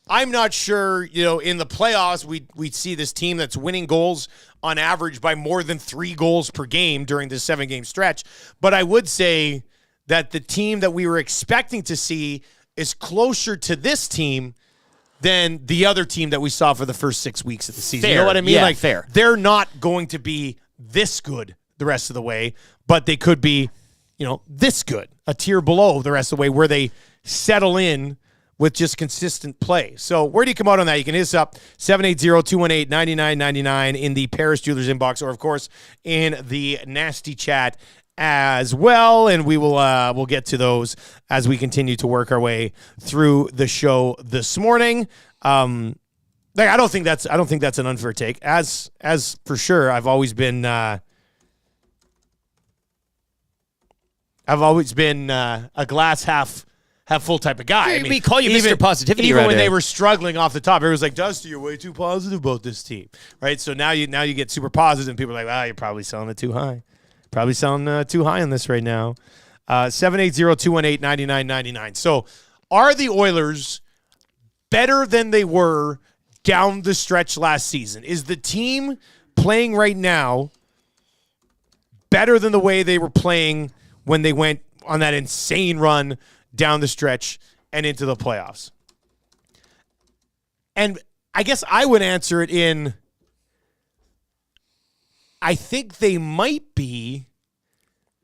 I'm not sure, in the playoffs, we'd see this team that's winning goals on average by more than 3 goals per game during this 7-game stretch. But I would say that the team that we were expecting to see is closer to this team than the other team that we saw for the first 6 weeks of the season. Fair. You know what I mean? Yeah, like, fair. They're not going to be this good the rest of the way, but they could be, this good, a tier below the rest of the way, where they settle in with just consistent play. So where do you come out on that? You can hit us up, 780-218-9999 in the Paris Jewelers inbox, or, of course, in the nasty chat as well, and we will we'll get to those as we continue to work our way through the show this morning. I don't think that's an unfair take. As for sure, I've always been a glass half have full type of guy. We call you Mr. Positivity even right when there. they were struggling off the top, everyone's like, Dusty, you're way too positive about this team, right? So now you get super positive, and people are like, you're probably selling it too high. Probably selling too high on this right now. 780-218-9999. So are the Oilers better than they were down the stretch last season? Is the team playing right now better than the way they were playing when they went on that insane run down the stretch and into the playoffs? And I guess I would answer it in, I think they might be,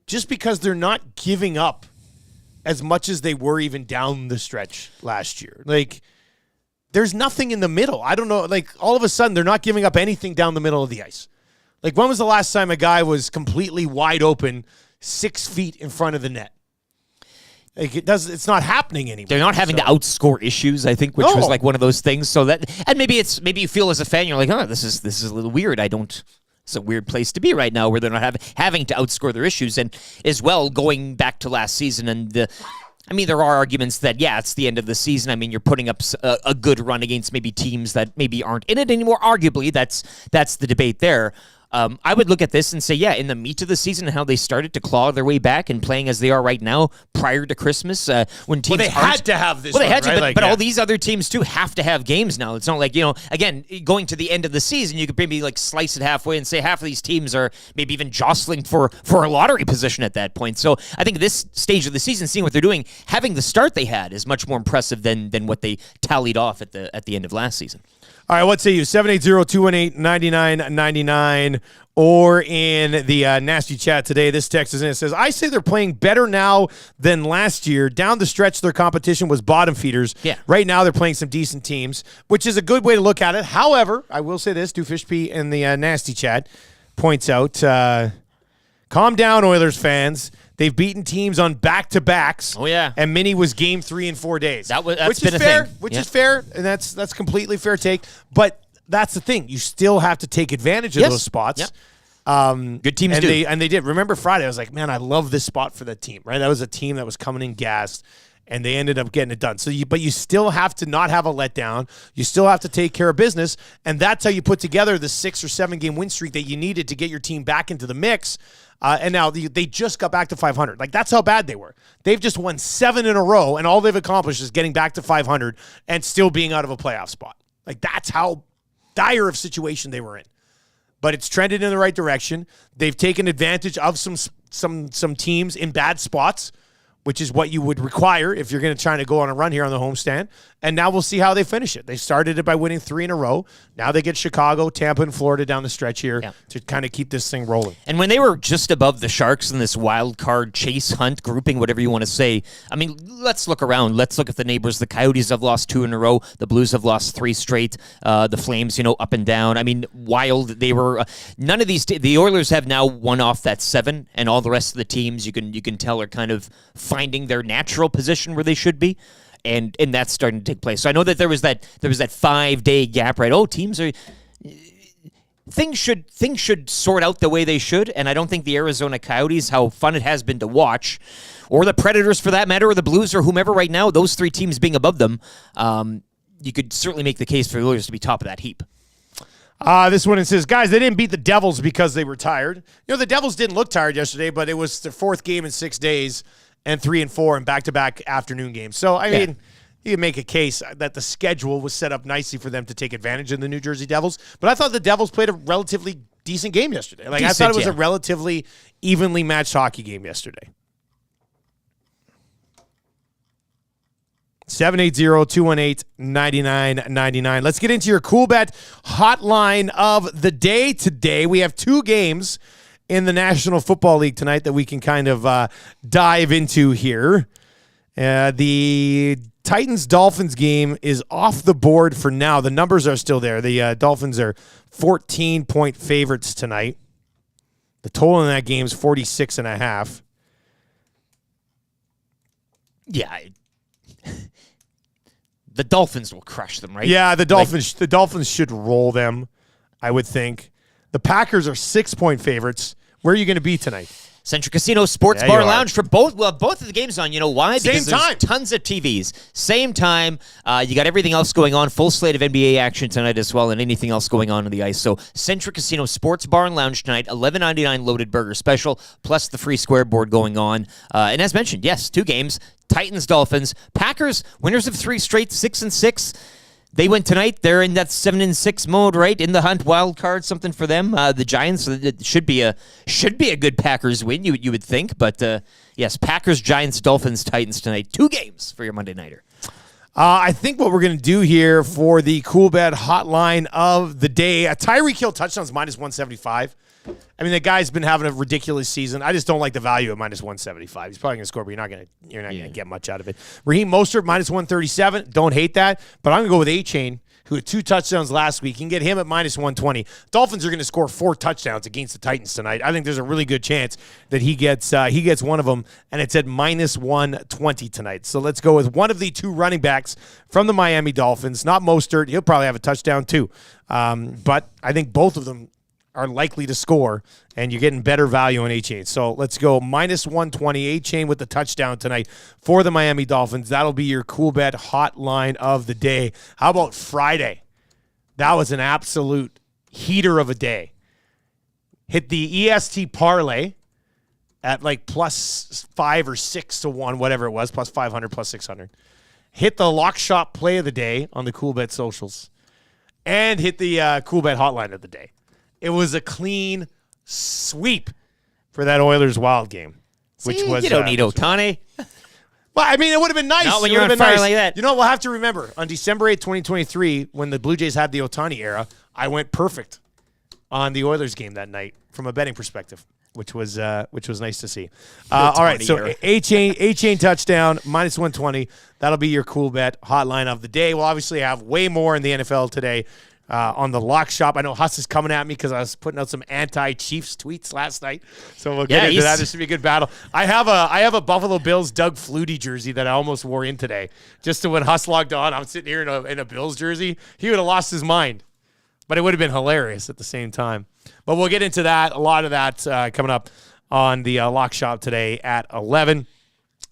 just because they're not giving up as much as they were even down the stretch last year. Like, there's nothing in the middle. I don't know. Like, all of a sudden, they're not giving up anything down the middle of the ice. Like, when was the last time a guy was completely wide open 6 feet in front of the net? Like, it's not happening anymore. They're not having to outscore issues, I think, which was like one of those things. So that, and maybe you feel as a fan, you're like, this is a little weird. It's a weird place to be right now where they're not having to outscore their issues. And as well, going back to last season, and there are arguments that, it's the end of the season. I mean, you're putting up a good run against maybe teams that maybe aren't in it anymore. Arguably, that's the debate there. I would look at this and say, in the meat of the season, how they started to claw their way back and playing as they are right now prior to Christmas, when teams had to have this. Well, they had to, right? but all these other teams too have to have games now. It's not like, again, going to the end of the season, you could maybe like slice it halfway and say half of these teams are maybe even jostling for a lottery position at that point. So I think this stage of the season, seeing what they're doing, having the start they had is much more impressive than what they tallied off at the end of last season. All right, what say you? 780-218-9999 or in the nasty chat today. This text is in. It says, I say they're playing better now than last year. Down the stretch, their competition was bottom feeders. Yeah. Right now, they're playing some decent teams, which is a good way to look at it. However, I will say this. Doofishp in the nasty chat points out, calm down, Oilers fans. They've beaten teams on back-to-backs. Oh, yeah. And Mini was game 3 in 4 days. That's which been is a fair, thing. Which is fair, and that's completely fair take. But that's the thing. You still have to take advantage of those spots. Yep. Good teams and do. They did. Remember Friday, I was like, man, I love this spot for that team, right? That was a team that was coming in gassed, and they ended up getting it done. But you still have to not have a letdown. You still have to take care of business, and that's how you put together the 6 or 7 game win streak that you needed to get your team back into the mix. And now they just got back to 500. Like, that's how bad they were. They've just won 7 in a row, and all they've accomplished is getting back to 500 and still being out of a playoff spot. Like, that's how dire of situation they were in. But it's trended in the right direction. They've taken advantage of some teams in bad spots, which is what you would require if you're going to try to go on a run here on the homestand. And now we'll see how they finish it. They started it by winning 3 in a row. Now they get Chicago, Tampa, and Florida down the stretch here to kind of keep this thing rolling. And when they were just above the Sharks in this wild card chase hunt grouping, whatever you want to say, I mean, let's look around. Let's look at the neighbors. The Coyotes have lost 2 in a row. The Blues have lost 3 straight. The Flames, up and down. I mean, wild. They were none of these. The Oilers have now won off that 7, and all the rest of the teams you can tell are kind of finding their natural position where they should be. And that's starting to take place. So I know that there was that 5-day gap, right? Oh, teams are things should sort out the way they should, and I don't think the Arizona Coyotes, how fun it has been to watch, or the Predators for that matter, or the Blues or whomever right now, those 3 teams being above them, you could certainly make the case for the Oilers to be top of that heap. This one, it says, guys, they didn't beat the Devils because they were tired. The Devils didn't look tired yesterday, but it was their 4th game in 6 days. And 3 and 4 and back-to-back afternoon games. So, I mean, you can make a case that the schedule was set up nicely for them to take advantage of the New Jersey Devils. But I thought the Devils played a relatively decent game yesterday. I thought it was a relatively evenly matched hockey game yesterday. 780-218-9999. Let's get into your Cool Bet hotline of the day today. We have 2 games in the National Football League tonight that we can kind of dive into here. The Titans-Dolphins game is off the board for now. The numbers are still there. The Dolphins are 14-point favorites tonight. The total in that game is 46.5. Yeah. The Dolphins will crush them, right? Yeah, the Dolphins should roll them, I would think. The Packers are 6-point favorites. Where are you going to be tonight? Central Casino Sports Bar and Lounge for both of the games on. You know why? Because Same time. There's tons of TVs. Same time. You got everything else going on. Full slate of NBA action tonight as well, and anything else going on the ice. So Central Casino Sports Bar and Lounge tonight, $11.99 loaded burger special, plus the free square board going on. And as mentioned, yes, 2 games. Titans, Dolphins. Packers, winners of 3 straight, 6-6. They win tonight. They're in that 7-6 mode, right? In the hunt, wild card, something for them. The Giants, it should be a good Packers win, you would think. But yes, Packers, Giants, Dolphins, Titans tonight. 2 games for your Monday nighter. I think what we're going to do here for the Cool Bet hotline of the day, a Tyreek Hill touchdowns -175. I mean, the guy's been having a ridiculous season. I just don't like the value at -175. He's probably going to score, but you're not going to get much out of it. Raheem Mostert -137. Don't hate that, but I'm going to go with A-Chain, who had 2 touchdowns last week. You can get him at -120. Dolphins are going to score 4 touchdowns against the Titans tonight. I think there's a really good chance that he gets one of them, and it's at -120 tonight. So let's go with one of the 2 running backs from the Miami Dolphins. Not Mostert. He'll probably have a touchdown too, but I think both of them are likely to score, and you're getting better value on A-Chain. So let's go -120, A-Chain with the touchdown tonight for the Miami Dolphins. That'll be your Cool Bet hotline of the day. How about Friday? That was an absolute heater of a day. Hit the EST parlay at like +5 or 6 to 1, whatever it was, +500, +600. Hit the lock shop play of the day on the Cool Bet socials, and hit the Cool Bet hotline of the day. It was a clean sweep for that Oilers Wild game. Which was you don't need Ohtani. Well, I mean, it would have been nice. Not when you're on fire like that. You know, we'll have to remember, on December 8th, 2023, when the Blue Jays had the Ohtani era, I went perfect on the Oilers game that night from a betting perspective, which was nice to see. All right, so A-Chain touchdown, -120. That'll be your Cool Bet hotline of the day. We'll obviously have way more in the NFL today. On the lock shop. I know Huss is coming at me because I was putting out some anti-Chiefs tweets last night. So we'll get into that. This should be a good battle. I have a Buffalo Bills Doug Flutie jersey that I almost wore in today. Just to when Huss logged on, I'm sitting here in a Bills jersey. He would have lost his mind. But it would have been hilarious at the same time. But we'll get into that. A lot of that coming up on the lock shop today at 11.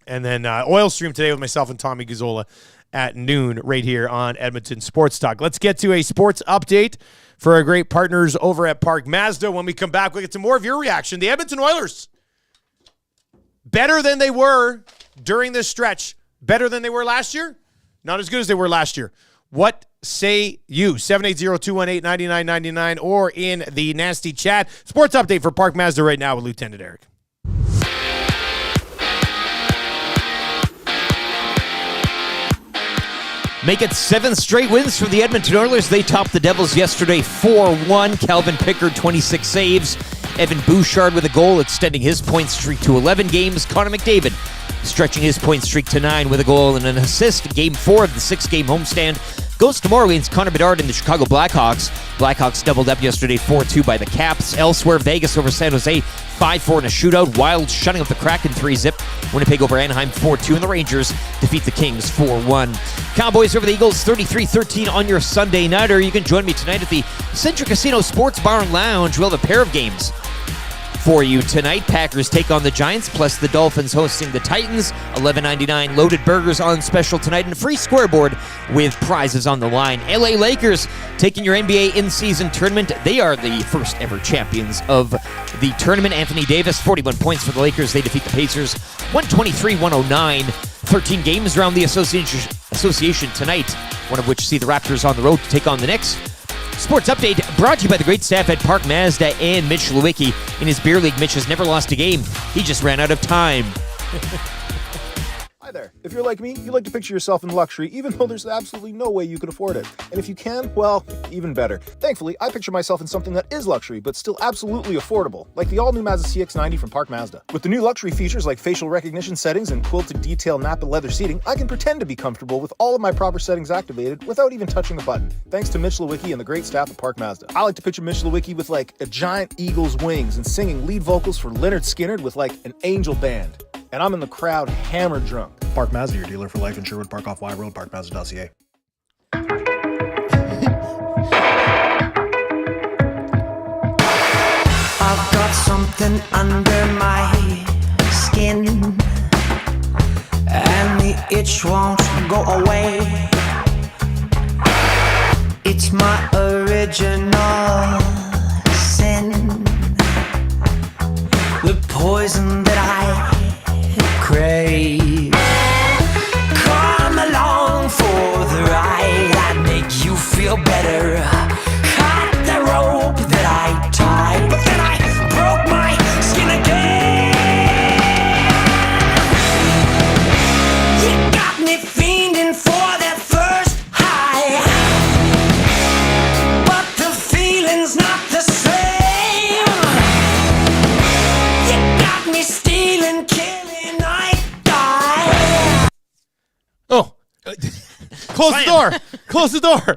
And then Oil Stream today with myself and Tommy Gazzola at noon right here on Edmonton Sports Talk. Let's get to a sports update for our great partners over at Park Mazda. When we come back, we'll get to more of your reaction. The Edmonton Oilers, better than they were during this stretch. Better than they were last year? Not as good as they were last year. What say you? 780-218-9999 or in the nasty chat. Sports update for Park Mazda right now with Lieutenant Eric. Make it 7 straight wins for the Edmonton Oilers. They topped the Devils yesterday 4-1. Calvin Pickard, 26 saves. Evan Bouchard with a goal, extending his point streak to 11 games. Conor McDavid stretching his point streak to 9 with a goal and an assist. Game 4 of the 6-game homestand goes tomorrow against Connor Bedard and the Chicago Blackhawks. Blackhawks doubled up yesterday 4-2 by the Caps. Elsewhere, Vegas over San Jose 5-4 in a shootout. Wild shutting up the Kraken 3-zip. Winnipeg over Anaheim 4-2, and the Rangers defeat the Kings 4-1. Cowboys over the Eagles 33-13 on your Sunday nighter. You can join me tonight at the Central Casino Sports Bar and Lounge. We'll have a pair of games for you tonight. Packers take on the Giants, plus the Dolphins hosting the Titans. $11.99 loaded burgers on special tonight, and a free scoreboard with prizes on the line. LA Lakers taking your NBA in-season tournament. They are the first ever champions of the tournament. Anthony Davis, 41 points for the Lakers. They defeat the Pacers 123-109. 13 games around the association tonight, one of which see the Raptors on the road to take on the Knicks. Sports update brought to you by the great staff at Park Mazda and Mitch Lewicki. In his beer league, Mitch has never lost a game. He just ran out of time. Hi there. If you're like me, you like to picture yourself in luxury, even though there's absolutely no way you could afford it. And if you can, well, even better. Thankfully, I picture myself in something that is luxury, but still absolutely affordable, like the all-new Mazda CX-90 from Park Mazda. With the new luxury features like facial recognition settings and quilted detail Napa leather seating, I can pretend to be comfortable with all of my proper settings activated without even touching a button, thanks to Mitch Lewicki and the great staff at Park Mazda. I like to picture Mitch Lewicki with like a giant eagle's wings and singing lead vocals for Leonard Skinner with like an angel band. And I'm in the crowd hammered drunk. Park Mazda, your dealer for life in Sherwood Park off Y Road, parkmazda.ca. I've got something under my skin, and the itch won't go away. It's my original sin, the poison that I crave. Come along for the ride, I'd make you feel better. Cut the rope that I tied, but then I broke my skin again. You got me fiending for that first high, but the feeling's not the same. You got me stealing, killing, I die. Oh. Close the door. Close the door.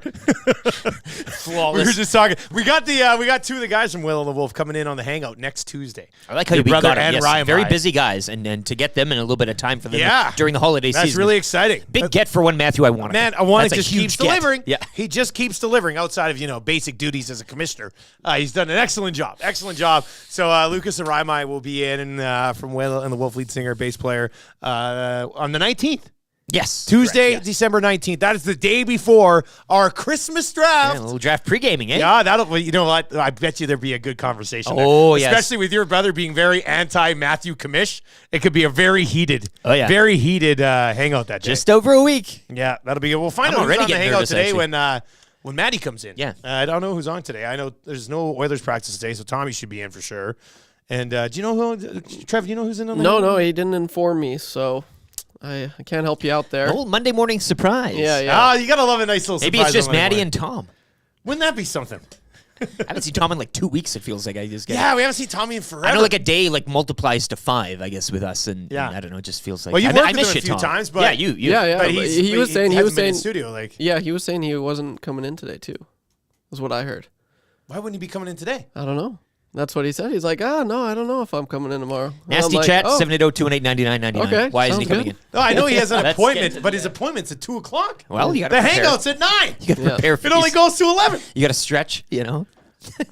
Flawless. We were just talking. We got two of the guys from Will and the Wolf coming in on the Hangout next Tuesday. I like how Your you brother got them. and Yes, Ryan. very busy guys, and to get them in a little bit of time for them during the holiday season. That's really exciting. Big get for one Matthew Iwanek. Man, Iwanek That's a just huge keeps get. delivering. Yeah. He just keeps delivering outside of, basic duties as a commissioner. He's done an excellent job. Excellent job. So Lucas and Raimai will be in from Will and the Wolf lead singer, bass player on the 19th. Yes. Tuesday, correct, yes. December 19th. That is the day before our Christmas draft. Yeah, a little draft pre-gaming, eh? Yeah, you know what? I bet you there'd be a good conversation there. Oh, yes. Especially with your brother being very anti-Matthew Commish. It could be a very heated, hangout that day. Just over a week. Yeah, that'll be good. We'll find I'm out who's already on the getting hangout nervous, today actually. when Maddie comes in. Yeah. I don't know who's on today. I know there's no Oilers practice today, so Tommy should be in for sure. And do you know who, Trev, do you know who's in on the hangout? No, he didn't inform me, so I can't help you out there. Old Monday morning surprise. Yeah. You got to love a nice little surprise. Maybe it's just on Monday Maddie morning. and Tom. Wouldn't that be something? I haven't seen Tom in like 2 weeks, it feels like. I just get Yeah, we haven't seen Tommy in forever. I know like a day like multiplies to 5, I guess, with us. And Yeah. I don't know, it just feels like Well, you I worked with miss him you, a few Tom. times, but yeah, you. Yeah. But But he was saying in studio, like. Yeah, he was saying he wasn't coming in today too. Is what I heard. Why wouldn't he be coming in today? I don't know. That's what he said. He's like, no, I don't know if I'm coming in tomorrow. And Nasty I'm like, chat, oh. 780-218-9999. Okay, Why isn't he sounds coming good. in? No, I know he has an Let's appointment, get but to his appointment's at 2 o'clock. Well, you got to The prepare. hangout's at 9. You got to prepare for It only these. goes to 11. You got to stretch,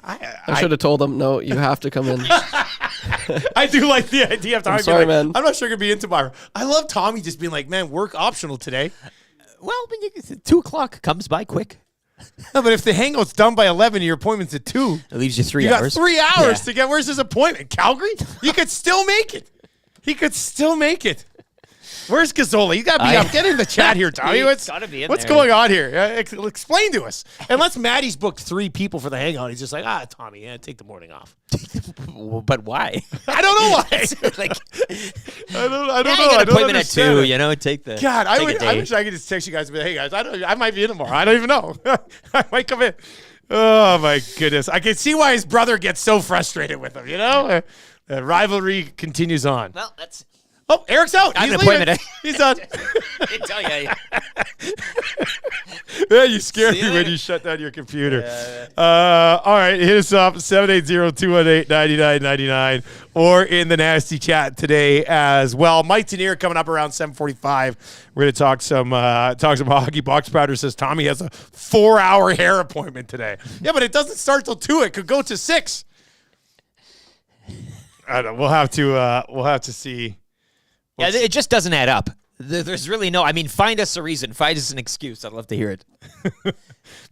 I should have told him, no, you have to come in. I do like the idea of Tommy. I'm sorry, being like, man. I'm not sure going to be in tomorrow. I love Tommy just being like, man, work optional today. Well, 2 o'clock comes by quick. No, but if the hangout's done by 11, your appointment's at 2. It leaves you 3 You hours. got 3 hours Yeah. to get. Where's his appointment? Calgary? You could still make it. He could still make it. Where's Gazzola? You got to be up. Get in the chat here, Tommy. He's gotta be in what's there. going on here? Explain to us. Unless Maddie's booked 3 people for the hangout, he's just like, Tommy, take the morning off. But why? I don't know why. like, I don't know. you got I an don't appointment at 2, understand it. take the God, take a I day. wish I could just text you guys and be like, hey guys, I might be in tomorrow. I don't even know. I might come in. Oh my goodness. I can see why his brother gets so frustrated with him, The rivalry continues on. Well, that's... Oh, Eric's out. I have He's an appointment. leaving. He's done. I didn't tell you. Yeah, you scared See you me when later. you shut down your computer. All right, hit us up, 780-218-9999, or in the nasty chat today as well. Mike Tanier coming up around 7:45. We're going to talk some hockey. Box Powder says Tommy has a 4-hour hair appointment today. Yeah, but it doesn't start till 2. It could go to 6. I don't know. We'll have to see. Yeah, it just doesn't add up. There's really no... I mean, find us a reason. Find us an excuse. I'd love to hear it.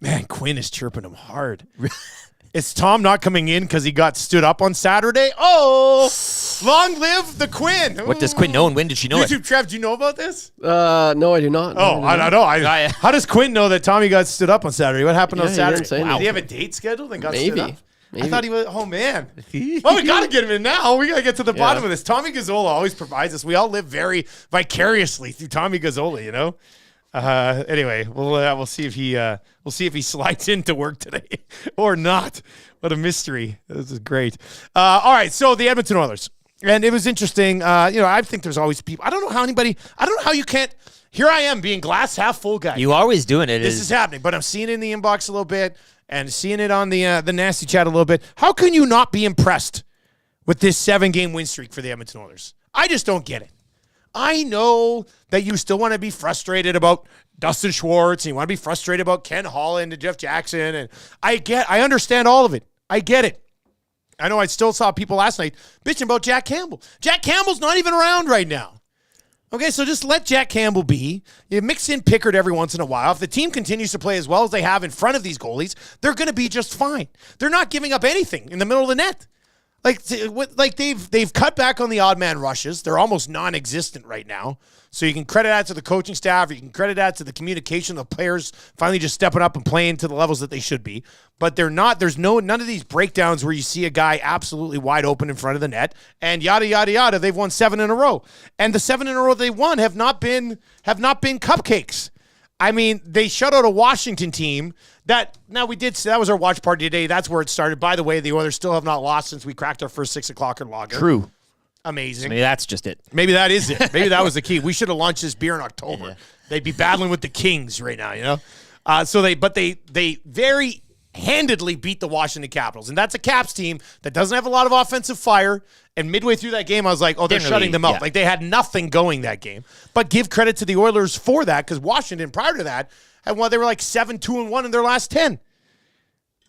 Man, Quinn is chirping him hard. Is Tom not coming in because he got stood up on Saturday? Oh, long live the Quinn. What does Quinn know and when did she know YouTube, Trev, do you know about this? No, I do not. Oh, I don't know. How does Quinn know that Tommy got stood up on Saturday? What happened on Yeah, he Saturday? didn't say Did he anything. have a date scheduled and got Maybe. stood up? I Maybe. thought he was. Oh man. Well, we got to get him in now. We got to get to the bottom of this. Tommy Gazzola always provides us. We all live very vicariously through Tommy Gazzola. Anyway, we'll see if he slides into work today or not. What a mystery. This is great. All right, so the Edmonton Oilers, and it was interesting. I think there's always people. I don't know how you can't. Here I am being glass half full guy. You always doing it. This is happening, but I'm seeing it in the inbox a little bit and seeing it on the nasty chat a little bit. How can you not be impressed with this 7-game win streak for the Edmonton Oilers? I just don't get it. I know that you still want to be frustrated about Dustin Schwartz and you want to be frustrated about Ken Holland and Jeff Jackson, and I understand all of it. I get it. I know I still saw people last night bitching about Jack Campbell. Jack Campbell's not even around right now. Okay, so just let Jack Campbell be. You mix in Pickard every once in a while. If the team continues to play as well as they have in front of these goalies, they're going to be just fine. They're not giving up anything in the middle of the net. Like they've cut back on the odd man rushes. They're almost non-existent right now. So you can credit that to the coaching staff. You can credit that to the communication of the players finally just stepping up and playing to the levels that they should be. But they're not. There's none of these breakdowns where you see a guy absolutely wide open in front of the net and yada yada yada. They've won 7 in a row, and the 7 in a row they won have not been cupcakes. I mean, they shut out a Washington team that was our watch party today. That's where it started. By the way, the Oilers still have not lost since we cracked our first 6 o'clock lager. True. Amazing. Maybe that's just it. Maybe that is it. Maybe that was the key. We should have launched this beer in October. Yeah. They'd be battling with the Kings right now, you know? They very handedly beat the Washington Capitals. And that's a Caps team that doesn't have a lot of offensive fire. And midway through that game, I was like, oh, they're shutting them out. Yeah. Like, they had nothing going that game. But give credit to the Oilers for that, because Washington, prior to that, they were like 7-2-1 in their last 10.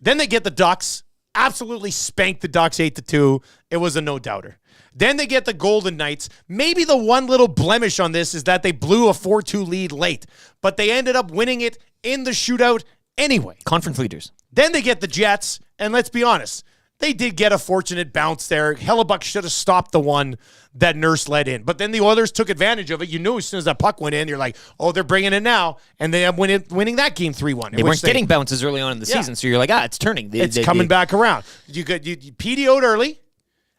Then they get the Ducks, absolutely spanked the Ducks 8-2. It was a no-doubter. Then they get the Golden Knights. Maybe the one little blemish on this is that they blew a 4-2 lead late, but they ended up winning it in the shootout anyway. Conference leaders. Then they get the Jets, and let's be honest, they did get a fortunate bounce there. Hellebuck should have stopped the one that Nurse let in. But then the Oilers took advantage of it. You knew as soon as that puck went in, you're like, oh, they're bringing it now. And they end up winning that game 3-1. They weren't getting bounces early on in the season, so you're like, it's turning. It's coming back around. You PDO'd early,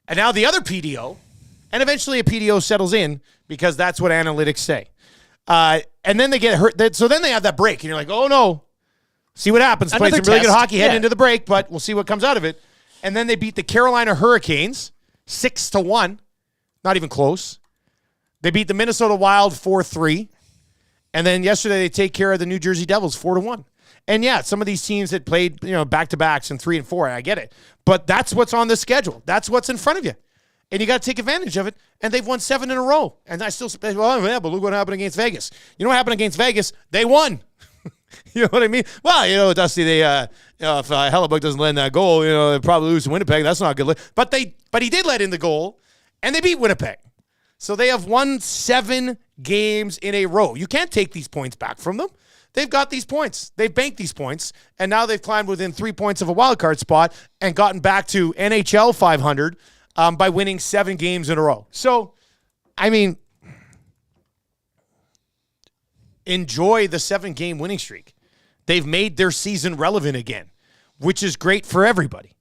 and now the other PDO, and eventually a PDO settles in because that's what analytics say. And then they get hurt. So then they have that break, and you're like, oh, no. See what happens. Play some really good hockey heading into the break, but we'll see what comes out of it. And then they beat the Carolina Hurricanes 6-1. Not even close. They beat the Minnesota Wild 4-3. And then yesterday they take care of the New Jersey Devils 4-1. And yeah, some of these teams that played, back-to-backs and 3 and 4, I get it. But that's what's on the schedule. That's what's in front of you. And you got to take advantage of it. And they've won 7 in a row. And I still say, well, yeah, but look what happened against Vegas. You know what happened against Vegas? They won. You know what I mean? Well, Dusty, if Hellebuck doesn't let in that goal, they probably lose to Winnipeg. That's not good. But he did let in the goal, and they beat Winnipeg. So they have won 7 games in a row. You can't take these points back from them. They've got these points. They've banked these points, and now they've climbed within 3 points of a wild card spot and gotten back to NHL 500 by winning 7 games in a row. So, I mean, enjoy the 7-game winning streak. They've made their season relevant again, which is great for everybody.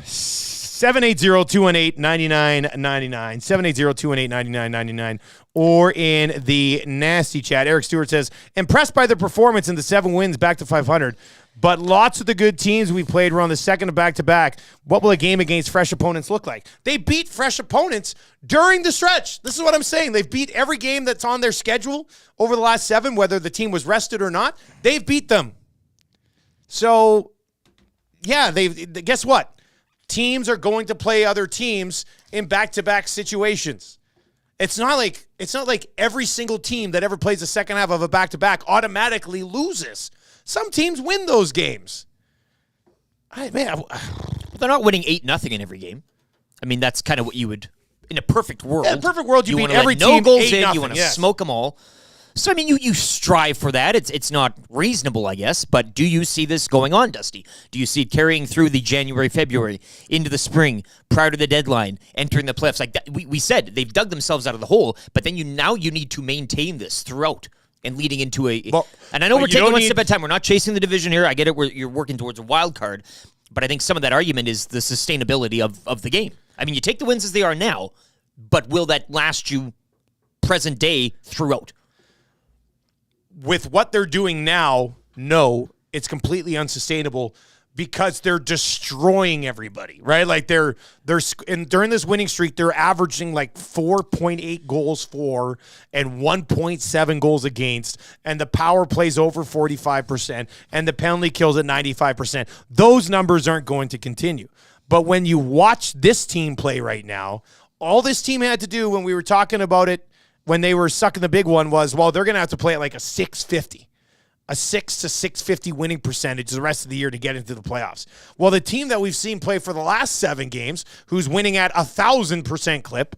780-218-9999, 780-218-9999, or in the nasty chat. Eric Stewart says, impressed by the performance in the 7 wins back to 500, but lots of the good teams we played were on the second of back-to-back. What will a game against fresh opponents look like? They beat fresh opponents during the stretch. This is what I'm saying. They've beat every game that's on their schedule over the last 7, whether the team was rested or not. They've beat them. So, yeah, guess what? Teams are going to play other teams in back-to-back situations. It's not like every single team that ever plays the second half of a back-to-back automatically loses. Some teams win those games. They're not winning 8-0 in every game. I mean, that's kind of what you would, in a perfect world. Yeah, in a perfect world, you beat every team team goals 8-0. You want to smoke them all. So, I mean, you strive for that. It's not reasonable, I guess. But do you see this going on, Dusty? Do you see it carrying through the January, February, into the spring, prior to the deadline, entering the playoffs? Like that, we said, they've dug themselves out of the hole. But then you need to maintain this throughout and leading into and I know we're taking one step at a time. We're not chasing the division here. I get it. You're working towards a wild card. But I think some of that argument is the sustainability of the game. I mean, you take the wins as they are now, but will that last you present day throughout? With what they're doing now, no, it's completely unsustainable because they're destroying everybody, right? Like and during this winning streak, they're averaging like 4.8 goals for and 1.7 goals against, and the power plays over 45%, and the penalty kills at 95%. Those numbers aren't going to continue. But when you watch this team play right now, all this team had to do when we were talking about it, when they were sucking the big one was, well, they're going to have to play at like a 650. a 6 to 650 winning percentage the rest of the year to get into the playoffs. Well, the team that we've seen play for the last 7 games, who's winning at 1,000% clip,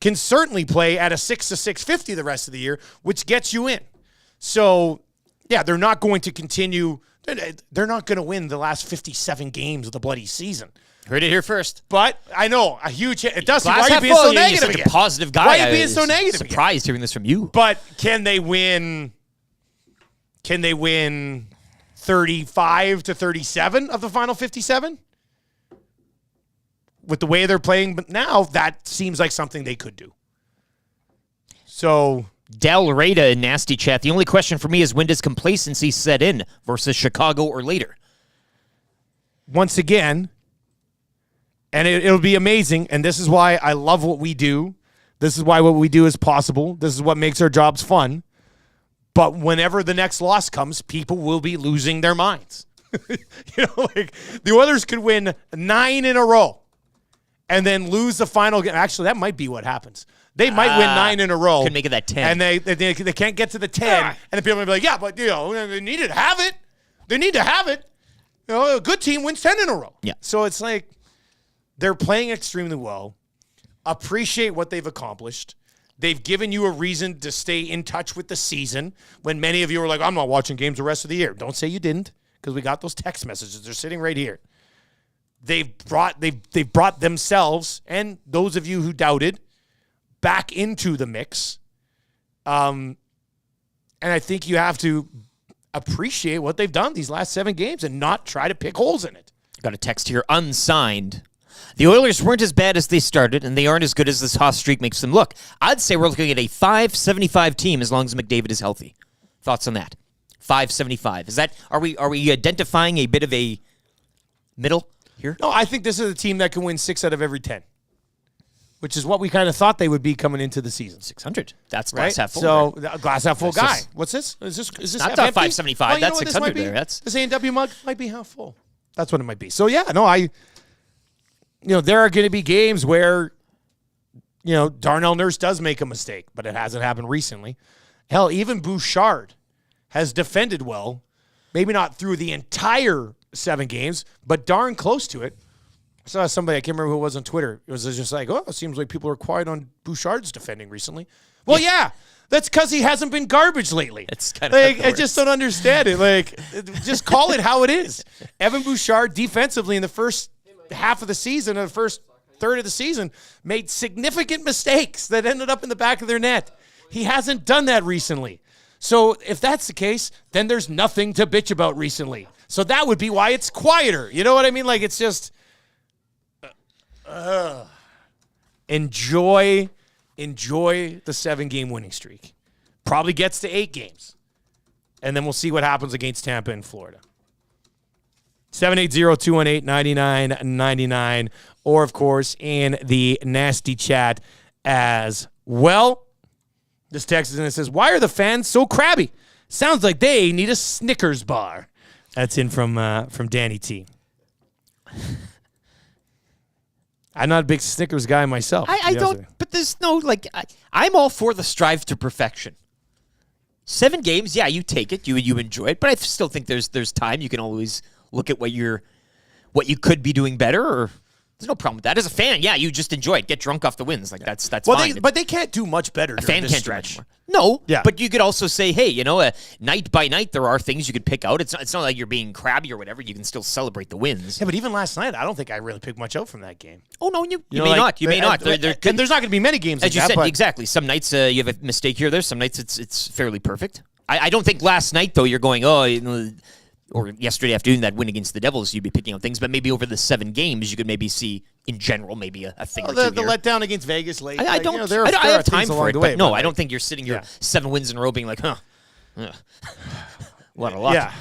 can certainly play at a 6 to 650 the rest of the year, which gets you in. So, yeah, they're not going to continue. They're not going to win the last 57 games of the bloody season. Heard it here first. But I know a huge hit. Dustin, Glass why are you half being full. so You're negative such again? a positive guy. Why are you being so negative again? Surprised hearing this from you. But can they win 35 to 37 of the final 57? With the way they're playing but now, that seems like something they could do. So, Del Rada in Nasty Chat. The only question for me is when does complacency set in versus Chicago or later? Once again, and it'll be amazing, and this is why I love what we do. This is why what we do is possible. This is what makes our jobs fun. But whenever the next loss comes, people will be losing their minds. Like the Oilers could win 9 in a row and then lose the final game. Actually, that might be what happens. They might win 9 in a row. Could make it that 10. And they can't get to the 10. And the people will be like, yeah, but they need to have it. They need to have it. A good team wins 10 in a row. Yeah. So it's like they're playing extremely well. Appreciate what they've accomplished. They've given you a reason to stay in touch with the season when many of you were like, I'm not watching games the rest of the year. Don't say you didn't, because we got those text messages. They're sitting right here. They've brought themselves and those of you who doubted back into the mix. And I think you have to appreciate what they've done these last 7 games and not try to pick holes in it. Got a text here, unsigned. The Oilers weren't as bad as they started, and they aren't as good as this hot streak makes them look. I'd say we're looking at a 575 team as long as McDavid is healthy. Thoughts on that? 575. Is that are we identifying a bit of a middle here? No, I think this is a team that can win 6 out of every 10, which is what we kind of thought they would be coming into the season. 600. That's right? glass half full. So glass half full guy. Just, What's this? Is this not half empty? 575. Well, that's 600 there. That's this A&W mug might be half full. That's what it might be. So yeah, no, there are going to be games where, Darnell Nurse does make a mistake, but it hasn't happened recently. Hell, even Bouchard has defended well, maybe not through the entire 7 games, but darn close to it. I saw somebody, I can't remember who it was on Twitter. It was just like, it seems like people are quiet on Bouchard's defending recently. Well, yeah, that's because he hasn't been garbage lately. It's kind of I just don't understand it. Like, just call it how it is. Evan Bouchard defensively in the first half of the season, or the first third of the season, made significant mistakes that ended up in the back of their net. He hasn't done that recently. So if that's the case, then there's nothing to bitch about recently. So that would be why it's quieter. You know what I mean? Like, it's just enjoy the 7-game winning streak. Probably gets to 8 games. And then we'll see what happens against Tampa and Florida. 780-218-9999, or, of course, in the nasty chat as well. This text is in and says, why are the fans so crabby? Sounds like they need a Snickers bar. That's in from Danny T. I'm not a big Snickers guy myself. I don't, but there's no, I'm all for the strive to perfection. 7 games, yeah, you take it, you enjoy it, but I still think there's time. You can always look at what you could be doing better, or there's no problem with that. As a fan, yeah, you just enjoy it. Get drunk off the wins. That's fine. But they can't do much better. A fan can't do much more. No, yeah. But you could also say, hey, night by night, there are things you could pick out. It's not like you're being crabby or whatever. You can still celebrate the wins. Yeah, but even last night, I don't think I really picked much out from that game. Oh, no, you may not. You may not. And there's not going to be many games as you said, exactly. Some nights you have a mistake here or there. Some nights it's fairly perfect. I don't think last night, though, you're going, or yesterday afternoon, that win against the Devils, you'd be picking out things. But maybe over the 7 games, you could maybe see, in general, maybe a thing or two the here. letdown against Vegas late. I don't have time for it. But no, I don't think you're sitting here 7 wins in a row being like, what a lot. Yeah.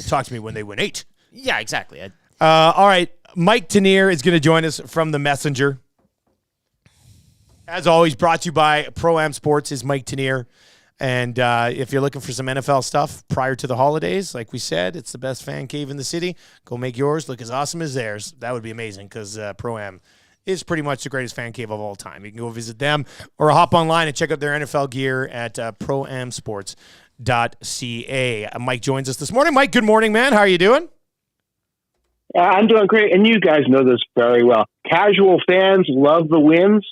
Talk to me when they win 8. Yeah, exactly. All right. Mike Tanier is going to join us from the Messenger. As always, brought to you by Pro-Am Sports is Mike Tanier. And if you're looking for some NFL stuff prior to the holidays, like we said, it's the best fan cave in the city. Go make yours look as awesome as theirs. That would be amazing because Pro-Am is pretty much the greatest fan cave of all time. You can go visit them or hop online and check out their NFL gear at proamsports.com. Mike joins us this morning. Mike, good morning, man. How are you doing? I'm doing great, and you guys know this very well. Casual fans love the wins.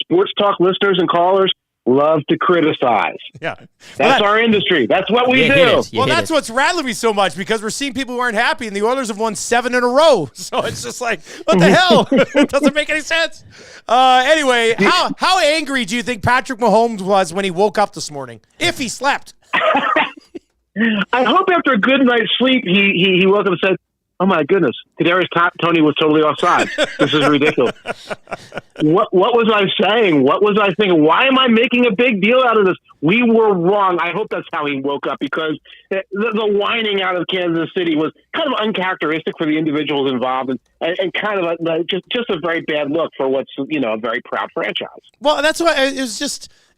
Sports talk listeners and callers love to criticize. Yeah. That's our industry. That's what we do. Well, that's what's rattling me so much, because we're seeing people who aren't happy, and the Oilers have won 7 in a row. So it's just like, what the hell? It doesn't make any sense. Anyway, how angry do you think Patrick Mahomes was when he woke up this morning, if he slept? I hope after a good night's sleep, he woke up and said, "Oh my goodness, Kadarius Toney was totally offside. This is ridiculous." What was I saying? What was I thinking? Why am I making a big deal out of this? We were wrong. I hope that's how he woke up, because the whining out of Kansas City was kind of uncharacteristic for the individuals involved, and kind of just a very bad look for what's a very proud franchise. Well, that's why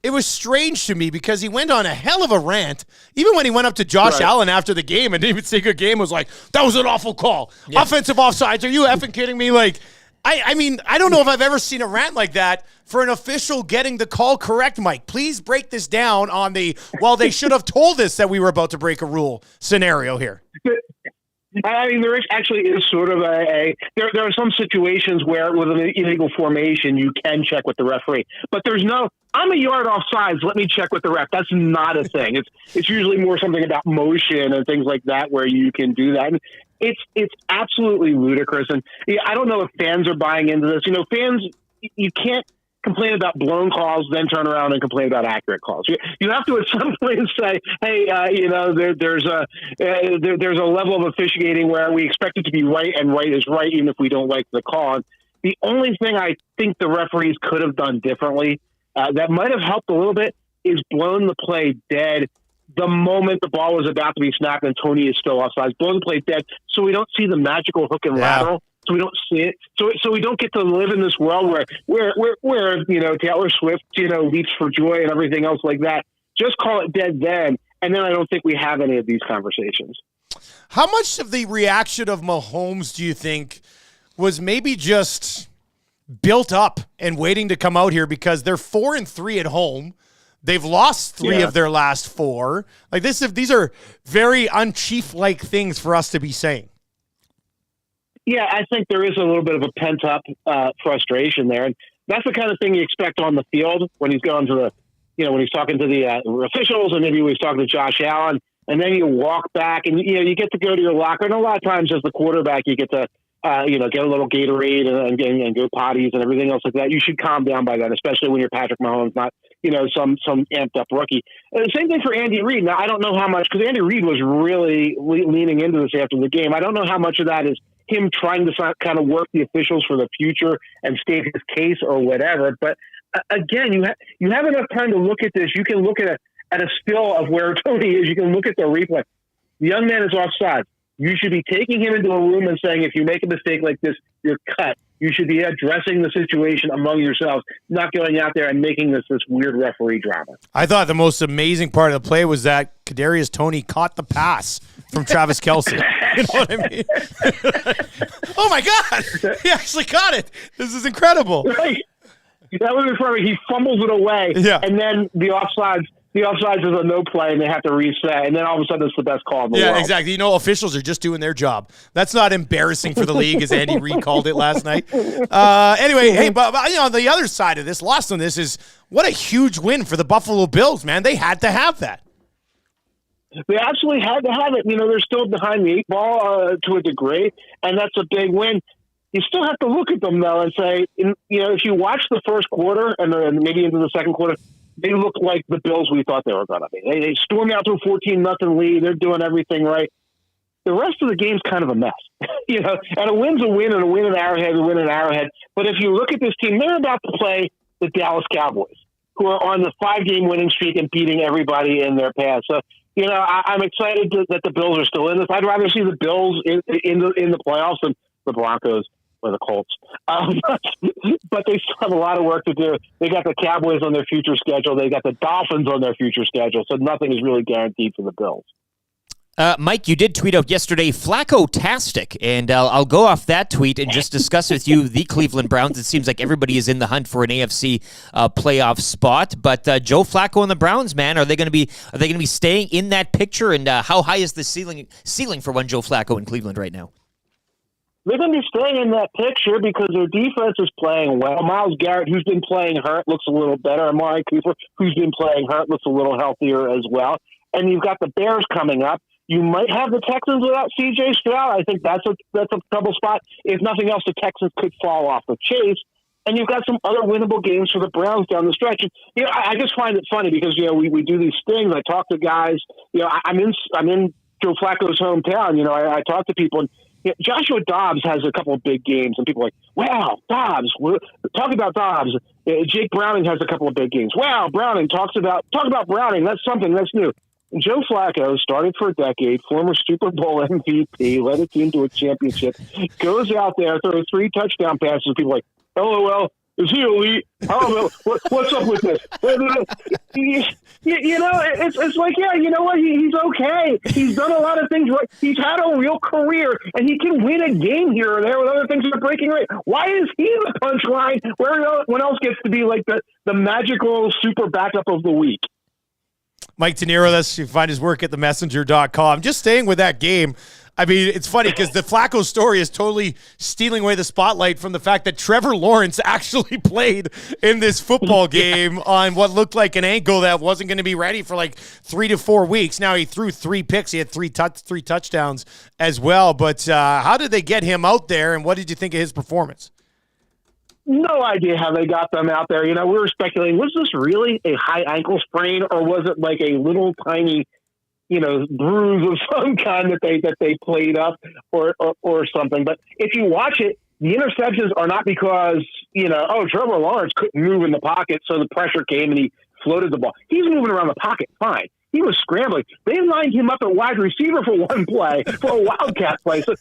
it was strange to me, because he went on a hell of a rant. Even when he went up to Josh Allen after the game and didn't even say good game, was like, that was an awful call. Yeah. Offensive offsides. Are you effing kidding me? Like, I mean, I don't know if I've ever seen a rant like that for an official getting the call correct, Mike. Please break this down on they should have told us that we were about to break a rule scenario here. I mean, there actually is sort of there are some situations where with an illegal formation, you can check with the referee, but there's no, I'm a yard off sides, let me check with the ref. That's not a thing. It's usually more something about motion and things like that where you can do that. And it's absolutely ludicrous. And I don't know if fans are buying into this. Fans, you can't complain about blown calls, then turn around and complain about accurate calls. You have to at some point say, hey, there's a level of officiating where we expect it to be right, and right is right, even if we don't like the call. And the only thing I think the referees could have done differently that might have helped a little bit is blown the play dead the moment the ball was about to be snapped and Toney is still offside. Blown the play dead, so we don't see the magical hook and lateral. So we don't see it. So we don't get to live in this world where Taylor Swift leaps for joy and everything else like that. Just call it dead then, and then I don't think we have any of these conversations. How much of the reaction of Mahomes do you think was maybe just built up and waiting to come out here, because they're 4-3 at home? They've lost 3 of their last 4. Like these are very unchief-like things for us to be saying. Yeah, I think there is a little bit of a pent-up frustration there. And that's the kind of thing you expect on the field when he's going to when he's talking to the officials, and maybe when he's talking to Josh Allen. And then you walk back and, you get to go to your locker. And a lot of times as the quarterback, you get to, get a little Gatorade and go potties and everything else like that. You should calm down by that, especially when you're Patrick Mahomes, not, some amped up rookie. And the same thing for Andy Reid. Now, I don't know how much, because Andy Reid was really leaning into this after the game. I don't know how much of that is him trying to kind of work the officials for the future and state his case or whatever. But again, you have enough time to look at this. You can look at a still of where Toney is. You can look at the replay. The young man is offside. You should be taking him into a room and saying, if you make a mistake like this, you're cut. You should be addressing the situation among yourselves, not going out there and making this weird referee drama. I thought the most amazing part of the play was that Kadarius Toney caught the pass from Travis Kelce. You know what I mean? Oh my God! He actually caught it. This is incredible. Right. That was in front of me. He fumbles it away, and then the offsides is a no play, and they have to reset, and then all of a sudden it's the best call in the world. Yeah, exactly. Officials are just doing their job. That's not embarrassing for the league, as Andy Reid called it last night. Anyway, hey, but on the other side of this, lost on this is what a huge win for the Buffalo Bills, man. They had to have that. They absolutely had to have it. They're still behind the 8 ball to a degree, and that's a big win. You still have to look at them, though, and say, if you watch the first quarter and then maybe into the second quarter, they look like the Bills we thought they were going to be. They stormed out to a 14-0 lead. They're doing everything right. The rest of the game's kind of a mess. And a win's a win, and a win in Arrowhead is a win in Arrowhead. But if you look at this team, they're about to play the Dallas Cowboys, who are on the 5-game winning streak and beating everybody in their path. So, I'm excited that the Bills are still in this. I'd rather see the Bills in the playoffs than the Broncos or the Colts. But they still have a lot of work to do. They got the Cowboys on their future schedule. They got the Dolphins on their future schedule. So nothing is really guaranteed for the Bills. Mike, you did tweet out yesterday, Flacco-tastic, and I'll go off that tweet and just discuss with you the Cleveland Browns. It seems like everybody is in the hunt for an AFC playoff spot, but Joe Flacco and the Browns, man, are they going to be staying in that picture? And how high is the ceiling for one Joe Flacco in Cleveland right now? They're going to be staying in that picture because their defense is playing well. Myles Garrett, who's been playing hurt, looks a little better. Amari Cooper, who's been playing hurt, looks a little healthier as well. And you've got the Bears coming up. You might have the Texans without C.J. Stroud. I think that's a trouble spot. If nothing else, the Texans could fall off the chase. And you've got some other winnable games for the Browns down the stretch. And, I just find it funny because we do these things. I talk to guys. I'm in Joe Flacco's hometown. I talk to people, and Joshua Dobbs has a couple of big games, and people are like, "Wow, Dobbs! Talk about Dobbs." Jake Browning has a couple of big games. Wow, Browning talk about Browning. That's something that's new. Joe Flacco started for a decade, former Super Bowl MVP, led a team to a championship, goes out there, throws 3 touchdown passes, and people are like, LOL, is he elite? I don't know. What's up with this? It's like, yeah, you know what? He's okay. He's done a lot of things right. He's had a real career, and he can win a game here or there with other things that are breaking right. Why is he the punchline where everyone else gets to be like the magical super backup of the week? Mike Tanier with us. You can find his work at themessenger.com. Just staying with that game. I mean, it's funny because the Flacco story is totally stealing away the spotlight from the fact that Trevor Lawrence actually played in this football game on what looked like an ankle that wasn't going to be ready for like 3 to 4 weeks. Now he threw 3 picks. He had three touchdowns as well. But how did they get him out there, and what did you think of his performance? No idea how they got them out there. We were speculating, was this really a high ankle sprain, or was it like a little tiny, bruise of some kind that they played up or something? But if you watch it, the interceptions are not because, Trevor Lawrence couldn't move in the pocket, so the pressure came and he floated the ball. He's moving around the pocket fine. He was scrambling. They lined him up at wide receiver for one play, for a wildcat play. So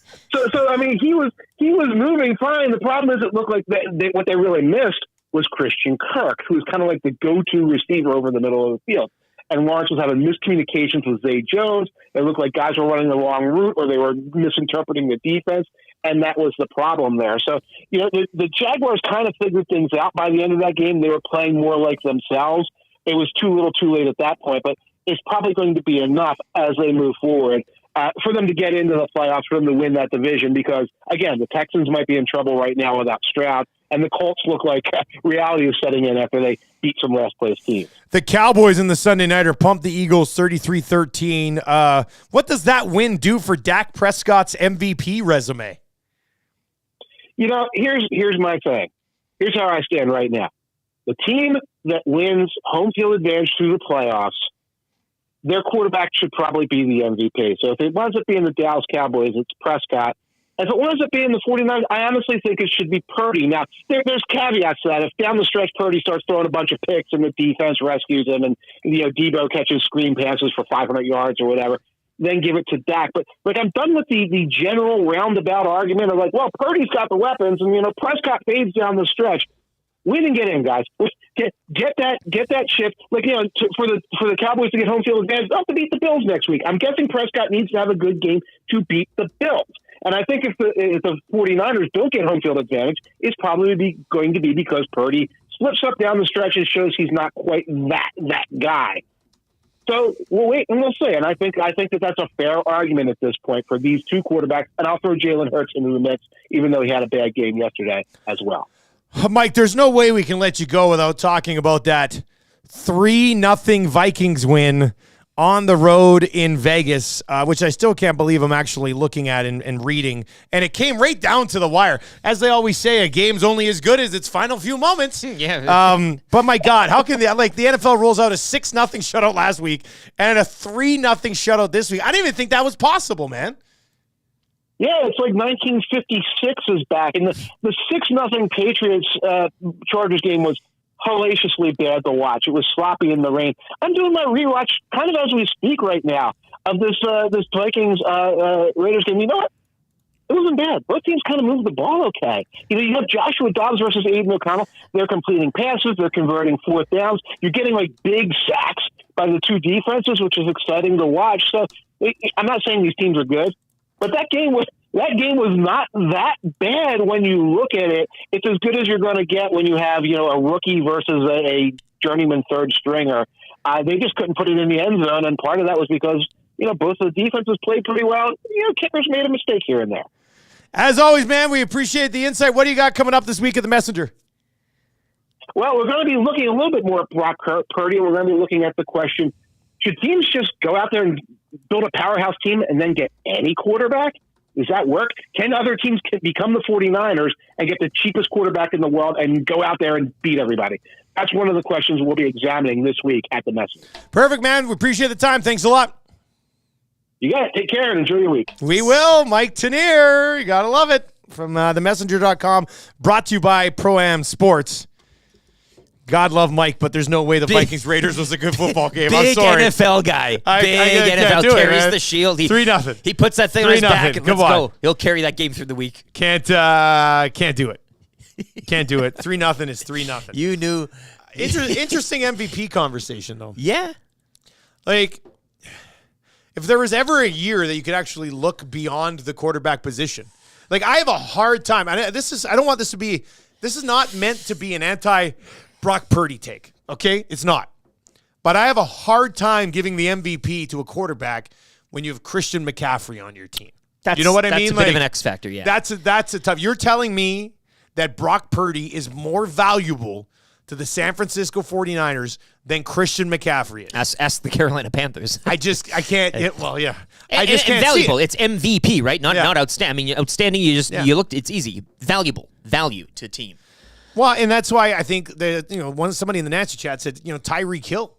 I mean, he was moving fine. The problem is, it looked like what they really missed was Christian Kirk, who was kind of like the go-to receiver over the middle of the field. And Lawrence was having miscommunications with Zay Jones. It looked like guys were running the wrong route, or they were misinterpreting the defense, and that was the problem there. So, the Jaguars kind of figured things out by the end of that game. They were playing more like themselves. It was too little too late at that point, but it's probably going to be enough as they move forward for them to get into the playoffs, for them to win that division, because, again, the Texans might be in trouble right now without Stroud, and the Colts look like reality is setting in after they beat some last-place teams. The Cowboys in the Sunday Nighter pumped the Eagles 33-13. What does that win do for Dak Prescott's MVP resume? Here's my thing. Here's how I stand right now. The team that wins home field advantage through the playoffs, their quarterback should probably be the MVP. So if it winds up being the Dallas Cowboys, it's Prescott. If it winds up being the 49ers, I honestly think it should be Purdy. Now, there's caveats to that. If down the stretch Purdy starts throwing a bunch of picks and the defense rescues him, and Debo catches screen passes for 500 yards or whatever, then give it to Dak. But I'm done with the general roundabout argument of Purdy's got the weapons, and Prescott fades down the stretch. Win and get in, guys. Get that shift. For the Cowboys to get home field advantage, they'll have to beat the Bills next week. I'm guessing Prescott needs to have a good game to beat the Bills. And I think if the 49ers don't get home field advantage, it's probably going to be because Purdy slips up down the stretch and shows he's not quite that guy. So we'll wait and we'll see. And I think that that's a fair argument at this point for these two quarterbacks. And I'll throw Jalen Hurts into the mix, even though he had a bad game yesterday as well. Mike, there's no way we can let you go without talking about that 3-0 Vikings win on the road in Vegas, which I still can't believe I'm actually looking at and reading. And it came right down to the wire. As they always say, a game's only as good as its final few moments. Yeah. But my God, how can the NFL rolls out a 6-0 shutout last week and a 3-0 shutout this week? I didn't even think that was possible, man. Yeah, it's like 1956 is back. And the 6-0 Patriots Chargers game was hellaciously bad to watch. It was sloppy in the rain. I'm doing my rewatch kind of as we speak right now of this Vikings Raiders game. You know what? It wasn't bad. Both teams kind of moved the ball okay. You have Joshua Dobbs versus Aiden O'Connell. They're completing passes. They're converting fourth downs. You're getting like big sacks by the two defenses, which is exciting to watch. So I'm not saying these teams are good, but that game was not that bad when you look at it. It's as good as you're going to get when you have, a rookie versus a journeyman third stringer. They just couldn't put it in the end zone, and part of that was because, both of the defenses played pretty well. Kickers made a mistake here and there. As always, man, we appreciate the insight. What do you got coming up this week at the Messenger? Well, we're going to be looking a little bit more at Brock Purdy. We're going to be looking at the question, should teams just go out there and build a powerhouse team and then get any quarterback? Does that work? Can other teams become the 49ers and get the cheapest quarterback in the world and go out there and beat everybody? That's one of the questions we'll be examining this week at the Messenger. Perfect, man. We appreciate the time. Thanks a lot. You got it. Take care and enjoy your week. We will. Mike Tanier. You got to love it. From themessenger.com. Brought to you by Pro-Am Sports. God love Mike, but there's no way the Vikings-Raiders was a good football game. I'm sorry. NFL guy. Big NFL. Carries the shield. 3-0. He puts that thing on his back and Come let's on. go. He'll carry that game through the week. Can't do it. Can't do it. 3-0 is 3-0. You knew. Interesting MVP conversation, though. Yeah. Like, if there was ever a year that you could actually look beyond the quarterback position, like I have a hard time. I don't want this to be. This is not meant to be an anti-Brock Purdy take. Okay, it's not. But I have a hard time giving the MVP to a quarterback when you have Christian McCaffrey on your team. You know what I mean? That's a bit of an X factor. Yeah. That's a tough. You're telling me that Brock Purdy is more valuable to the San Francisco 49ers than Christian McCaffrey is. Ask the Carolina Panthers. I can't. I just can't valuable. see It's MVP, right? Not outstanding. I mean, outstanding. You looked. It's easy. Valuable value to a team. Well, and that's why I think somebody in the Nancy chat said, Tyreek Hill.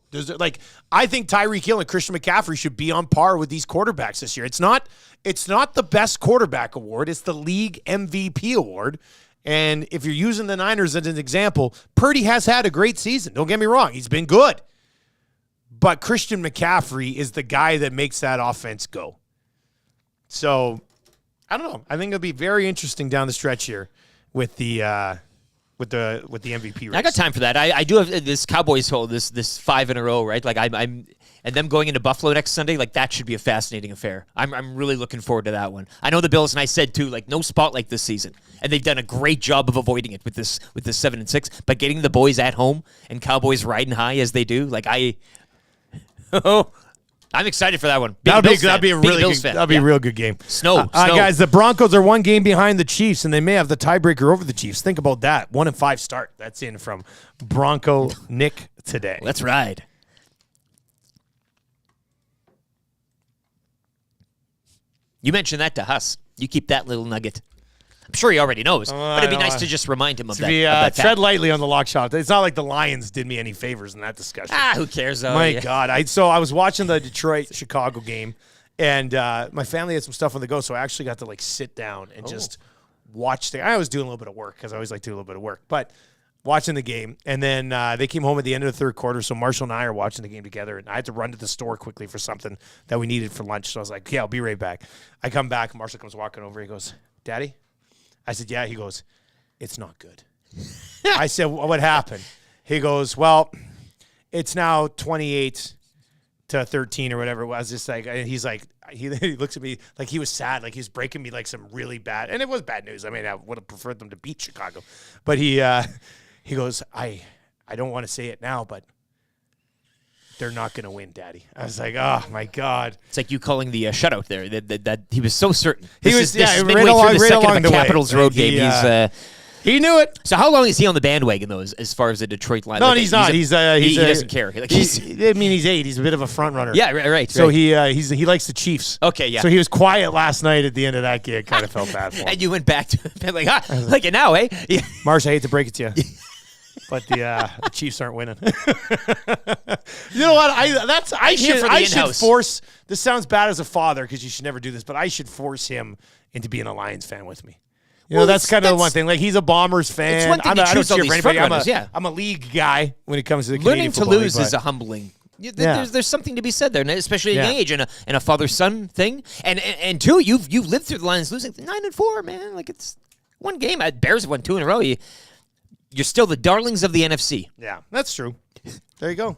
I think Tyreek Hill and Christian McCaffrey should be on par with these quarterbacks this year. It's not the best quarterback award. It's the league MVP award. And if you're using the Niners as an example, Purdy has had a great season. Don't get me wrong. He's been good. But Christian McCaffrey is the guy that makes that offense go. So, I don't know. I think it'll be very interesting down the stretch here with the MVP race. I got time for that. I do have this Cowboys hold, this 5 in a row, right? Like I'm and them going into Buffalo next Sunday, like that should be a fascinating affair. I'm really looking forward to that one. I know the Bills, and I said too, like no spotlight this season, and they've done a great job of avoiding it with this 7-6. But getting the boys at home and Cowboys riding high as they do, like I'm excited for that one. That'd be a real good game. Snow. Guys, the Broncos are one game behind the Chiefs, and they may have the tiebreaker over the Chiefs. Think about that. 1-5 start. That's in from Bronco Nick today. Let's ride. You mentioned that to Huss. You keep that little nugget. I'm sure he already knows, but it'd be nice to just remind him of that. Tread lightly on the lock shop. It's not like the Lions did me any favors in that discussion. Who cares? God. I was watching the Detroit-Chicago game, and my family had some stuff on the go, so I actually got to sit down and just watch the. I was doing a little bit of work because I always like to do a little bit of work, but watching the game, and then they came home at the end of the third quarter, so Marshall and I are watching the game together, and I had to run to the store quickly for something that we needed for lunch, so I was like, I'll be right back. I come back, Marshall comes walking over, he goes, Daddy? I said, yeah. He goes, it's not good. I said, what happened? He goes, well, it's now 28-13 or whatever it was. Just like, and he's like, he looks at me like he was sad, like he was breaking me like some really bad, and it was bad news. I mean, I would have preferred them to beat Chicago, but he goes, I don't want to say it now, but they're not going to win, Daddy. I was like, oh my God. It's like you calling the shutout there. That he was so certain. He was right along the Capitals way. road game. He knew it. So how long is he on the bandwagon though, as far as the Detroit line? No, he's not. He doesn't care. Like he's 8. He's a bit of a front runner. Yeah, right. So he likes the Chiefs. Okay, yeah. So he was quiet last night at the end of that game. Kind of felt bad for him. And you went back to like it now, eh? Yeah. Marsh, I hate to break it to you. But the Chiefs aren't winning. You know what? I should force. This sounds bad as a father because you should never do this, but I should force him into being a Lions fan with me. You know, that's kind of the one thing. Like he's a Bombers fan. I don't cheer for anybody. I'm a league guy when it comes to the Canadian football league. Learning to lose is a humbling. There's something to be said there, especially at a young age, and a father-son thing. And two, you've lived through the Lions losing 9-4, man. Like it's one game. Bears have won 2 in a row. You're still the darlings of the NFC. Yeah, that's true. There you go.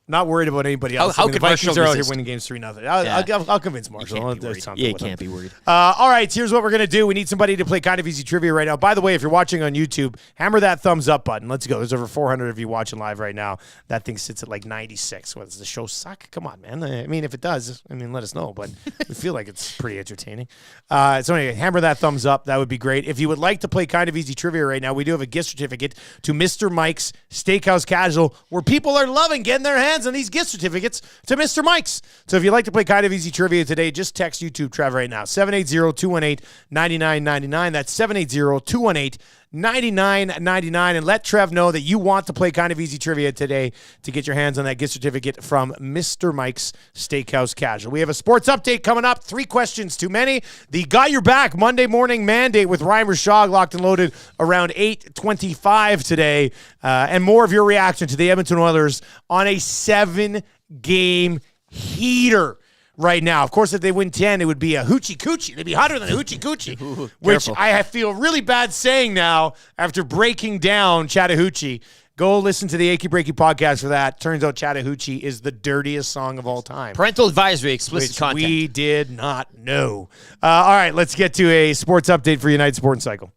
Not worried about anybody else. How the could Vikings Marshall are out here resist? winning games 3-0. I'll convince Marshall. You can't be worried. All right, here's what we're going to do. We need somebody to play Kind of Easy Trivia right now. By the way, if you're watching on YouTube, hammer that thumbs up button. Let's go. There's over 400 of you watching live right now. That thing sits at like 96. What, does the show suck? Come on, man. I mean, if it does, let us know. But we feel like it's pretty entertaining. So anyway, hammer that thumbs up. That would be great. If you would like to play Kind of Easy Trivia right now, we do have a gift certificate to Mr. Mike's Steakhouse Casual, where people are loving getting their hands on these gift certificates to Mr. Mike's. So if you'd like to play Kind of Easy Trivia today, just text YouTube Trev right now. 780-218-9999. That's 780-218-9999. And let Trev know that you want to play Kind of Easy Trivia today to get your hands on that gift certificate from Mr. Mike's Steakhouse Casual. We have a sports update coming up. 3 questions too many. The Got Your Back Monday morning mandate with Ryan Rishaug locked and loaded around 8:25 today. And more of your reaction to the Edmonton Oilers on a 7-game heater right now. Of course, if they win 10, it would be a hoochie coochie. They'd be hotter than a hoochie coochie, which I feel really bad saying now after breaking down Chattahoochee. Go listen to the Achy Breaky podcast for that. Turns out Chattahoochee is the dirtiest song of all time. Parental advisory, explicit which content. We did not know. All right, let's get to a sports update for United Sport and Cycle.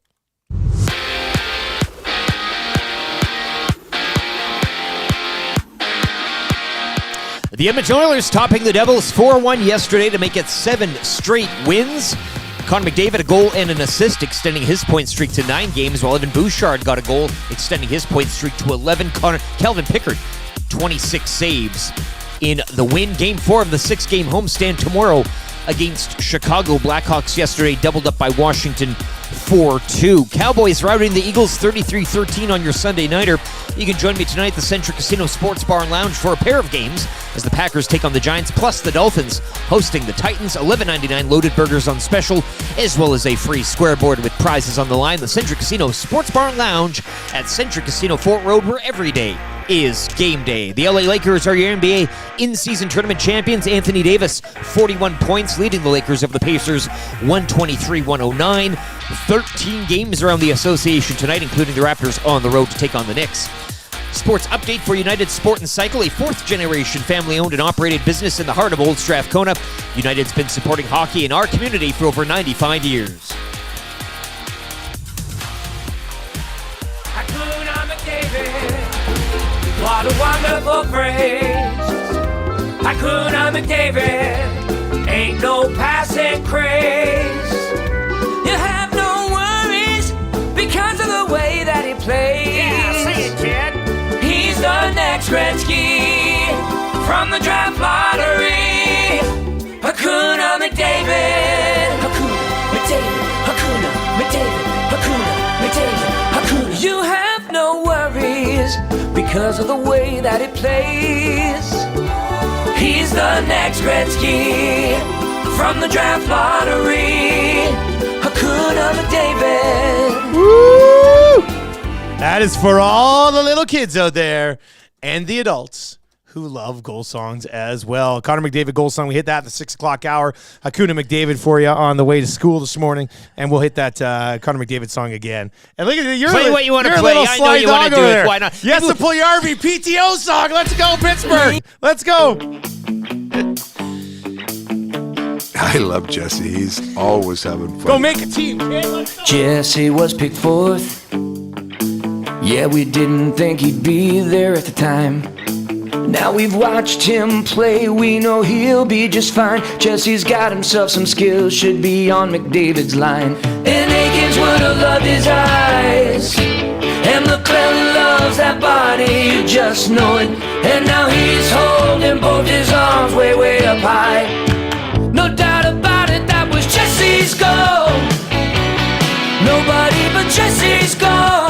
The Edmonton Oilers topping the Devils 4-1 yesterday to make it 7 straight wins. Conor McDavid a goal and an assist, extending his point streak to 9 games, while Evan Bouchard got a goal, extending his point streak to 11. Calvin Pickard, 26 saves in the win. Game 4 of the 6-game homestand tomorrow against Chicago. Blackhawks yesterday doubled up by Washington 4-2. Cowboys routing the Eagles 33-13 on your Sunday nighter. You can join me tonight at the Centric Casino Sports Bar and Lounge for a pair of games as the Packers take on the Giants, plus the Dolphins hosting the Titans. $11.99 loaded burgers on special, as well as a free square board with prizes on the line. The Centric Casino Sports Bar and Lounge at Centric Casino Fort Road, where every day is game day. The LA Lakers are your NBA in-season tournament champions. Anthony Davis, 41 points, leading the Lakers over the Pacers, 123-109. 13 games around the association tonight, including the Raptors on the road to take on the Knicks. Sports update for United Sport and Cycle, a 4th-generation family-owned and operated business in the heart of Old Strathcona. United's been supporting hockey in our community for over 95 years. Hakuna McDavid, what a wonderful phrase. Hakuna McDavid, ain't no passing craze. You have no worries because of the way that he plays. Yeah, say it, kid. He's the next Gretzky from the draft lottery. Hakuna McDavid. Hakuna McDavid. Hakuna McDavid. Hakuna McDavid. Hakuna. You have no worries because of the way that he plays. He's the next Gretzky from the draft lottery. Hakuna McDavid. Woo! That is for all the little kids out there and the adults who love goal songs as well. Conor McDavid goal song. We hit that at the 6 o'clock hour. Hakuna McDavid for you on the way to school this morning, and we'll hit that Conor McDavid song again. And look at it. Play what you want to play. I know you want to do it. Why not? Yes, the Puljujarvi PTO song. Let's go, Pittsburgh. Let's go. I love Jesse. He's always having fun. Go make a team, kid. Jesse was picked 4th. Yeah, we didn't think he'd be there at the time. Now we've watched him play, we know he'll be just fine. Jesse's got himself some skills, should be on McDavid's line. And Aikens would have loved his eyes, and McClellan loves that body, you just know it. And now he's holding both his arms way, way up high. No doubt about it, that was Jesse's goal. Nobody but Jesse's goal.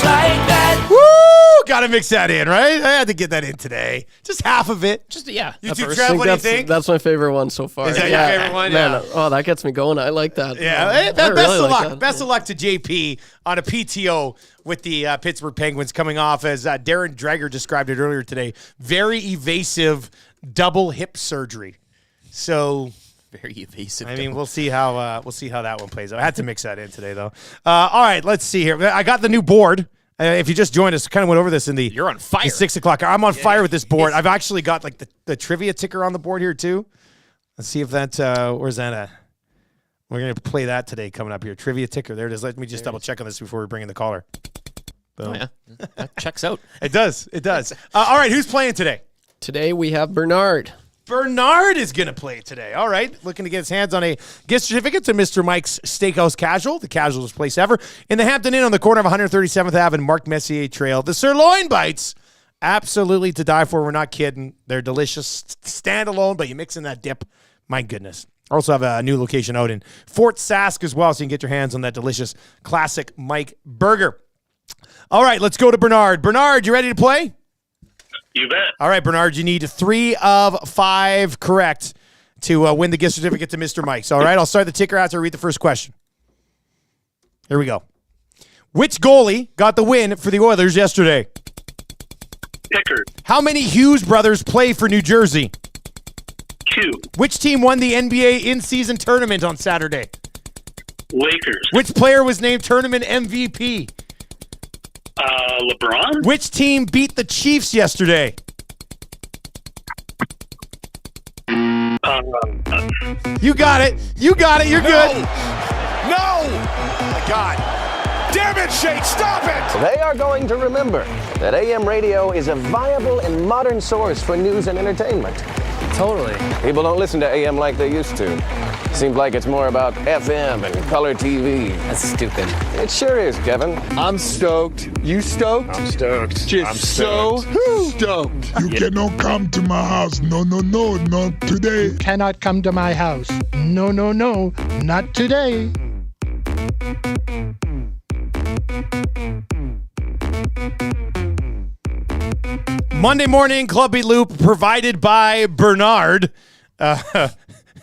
Like that. Woo! Gotta mix that in, right? I had to get that in today. Just half of it. Just, yeah. YouTube Trev, what do you think? That's my favorite one so far. Is that your favorite one? Man, Yeah. oh, that gets me going. I like that. Yeah. Best Best of luck. Best of luck to JP on a PTO with the Pittsburgh Penguins coming off, as Darren Dreger described it earlier today, very evasive double hip surgery. So... very evasive. I mean, we'll see how that one plays out. I had to mix that in today, though. All right, let's see here. I got the new board. If you just joined us, kind of went over this in the You're on fire. 6 o'clock. I'm on fire with this board. I've actually got like the trivia ticker on the board here too. Let's see if that where's that at? We're gonna play that today coming up here. Trivia ticker. There it is. Let me just double check on this before we bring in the caller. Boom. Oh, yeah. That checks out. It does. It does. All right, who's playing today? Today we have Bernard. Bernard is going to play today. All right. Looking to get his hands on a gift certificate to Mr. Mike's Steakhouse Casual, the casualest place ever, in the Hampton Inn on the corner of 137th Ave and Mark Messier Trail. The sirloin bites, absolutely to die for. We're not kidding. They're delicious. Standalone, but you mix in that dip. My goodness. Also have a new location out in Fort Sask as well, so you can get your hands on that delicious classic Mike burger. All right, let's go to Bernard. Bernard, you ready to play? You bet. All right, Bernard, you need 3 of 5 correct to win the gift certificate to Mr. Mike's. All right, I'll start the ticker after I read the first question. Here we go. Which goalie got the win for the Oilers yesterday? Pickard. How many Hughes brothers play for New Jersey? 2. Which team won the NBA in-season tournament on Saturday? Lakers. Which player was named tournament MVP? LeBron. Which team beat the Chiefs yesterday? You got it. You got it. You're good. No! Oh my God. Damn it, Shake, stop it! They are going to remember that AM radio is a viable and modern source for news and entertainment. Totally. People don't listen to AM like they used to. Seems like it's more about FM and color TV. That's stupid. It sure is, Kevin. I'm stoked. You stoked? I'm stoked. Just I'm so stoked. You cannot come to my house. No, no, no, not today. Cannot come to my house. No, no, no, not today. Monday morning Clubby Loop provided by Bernard.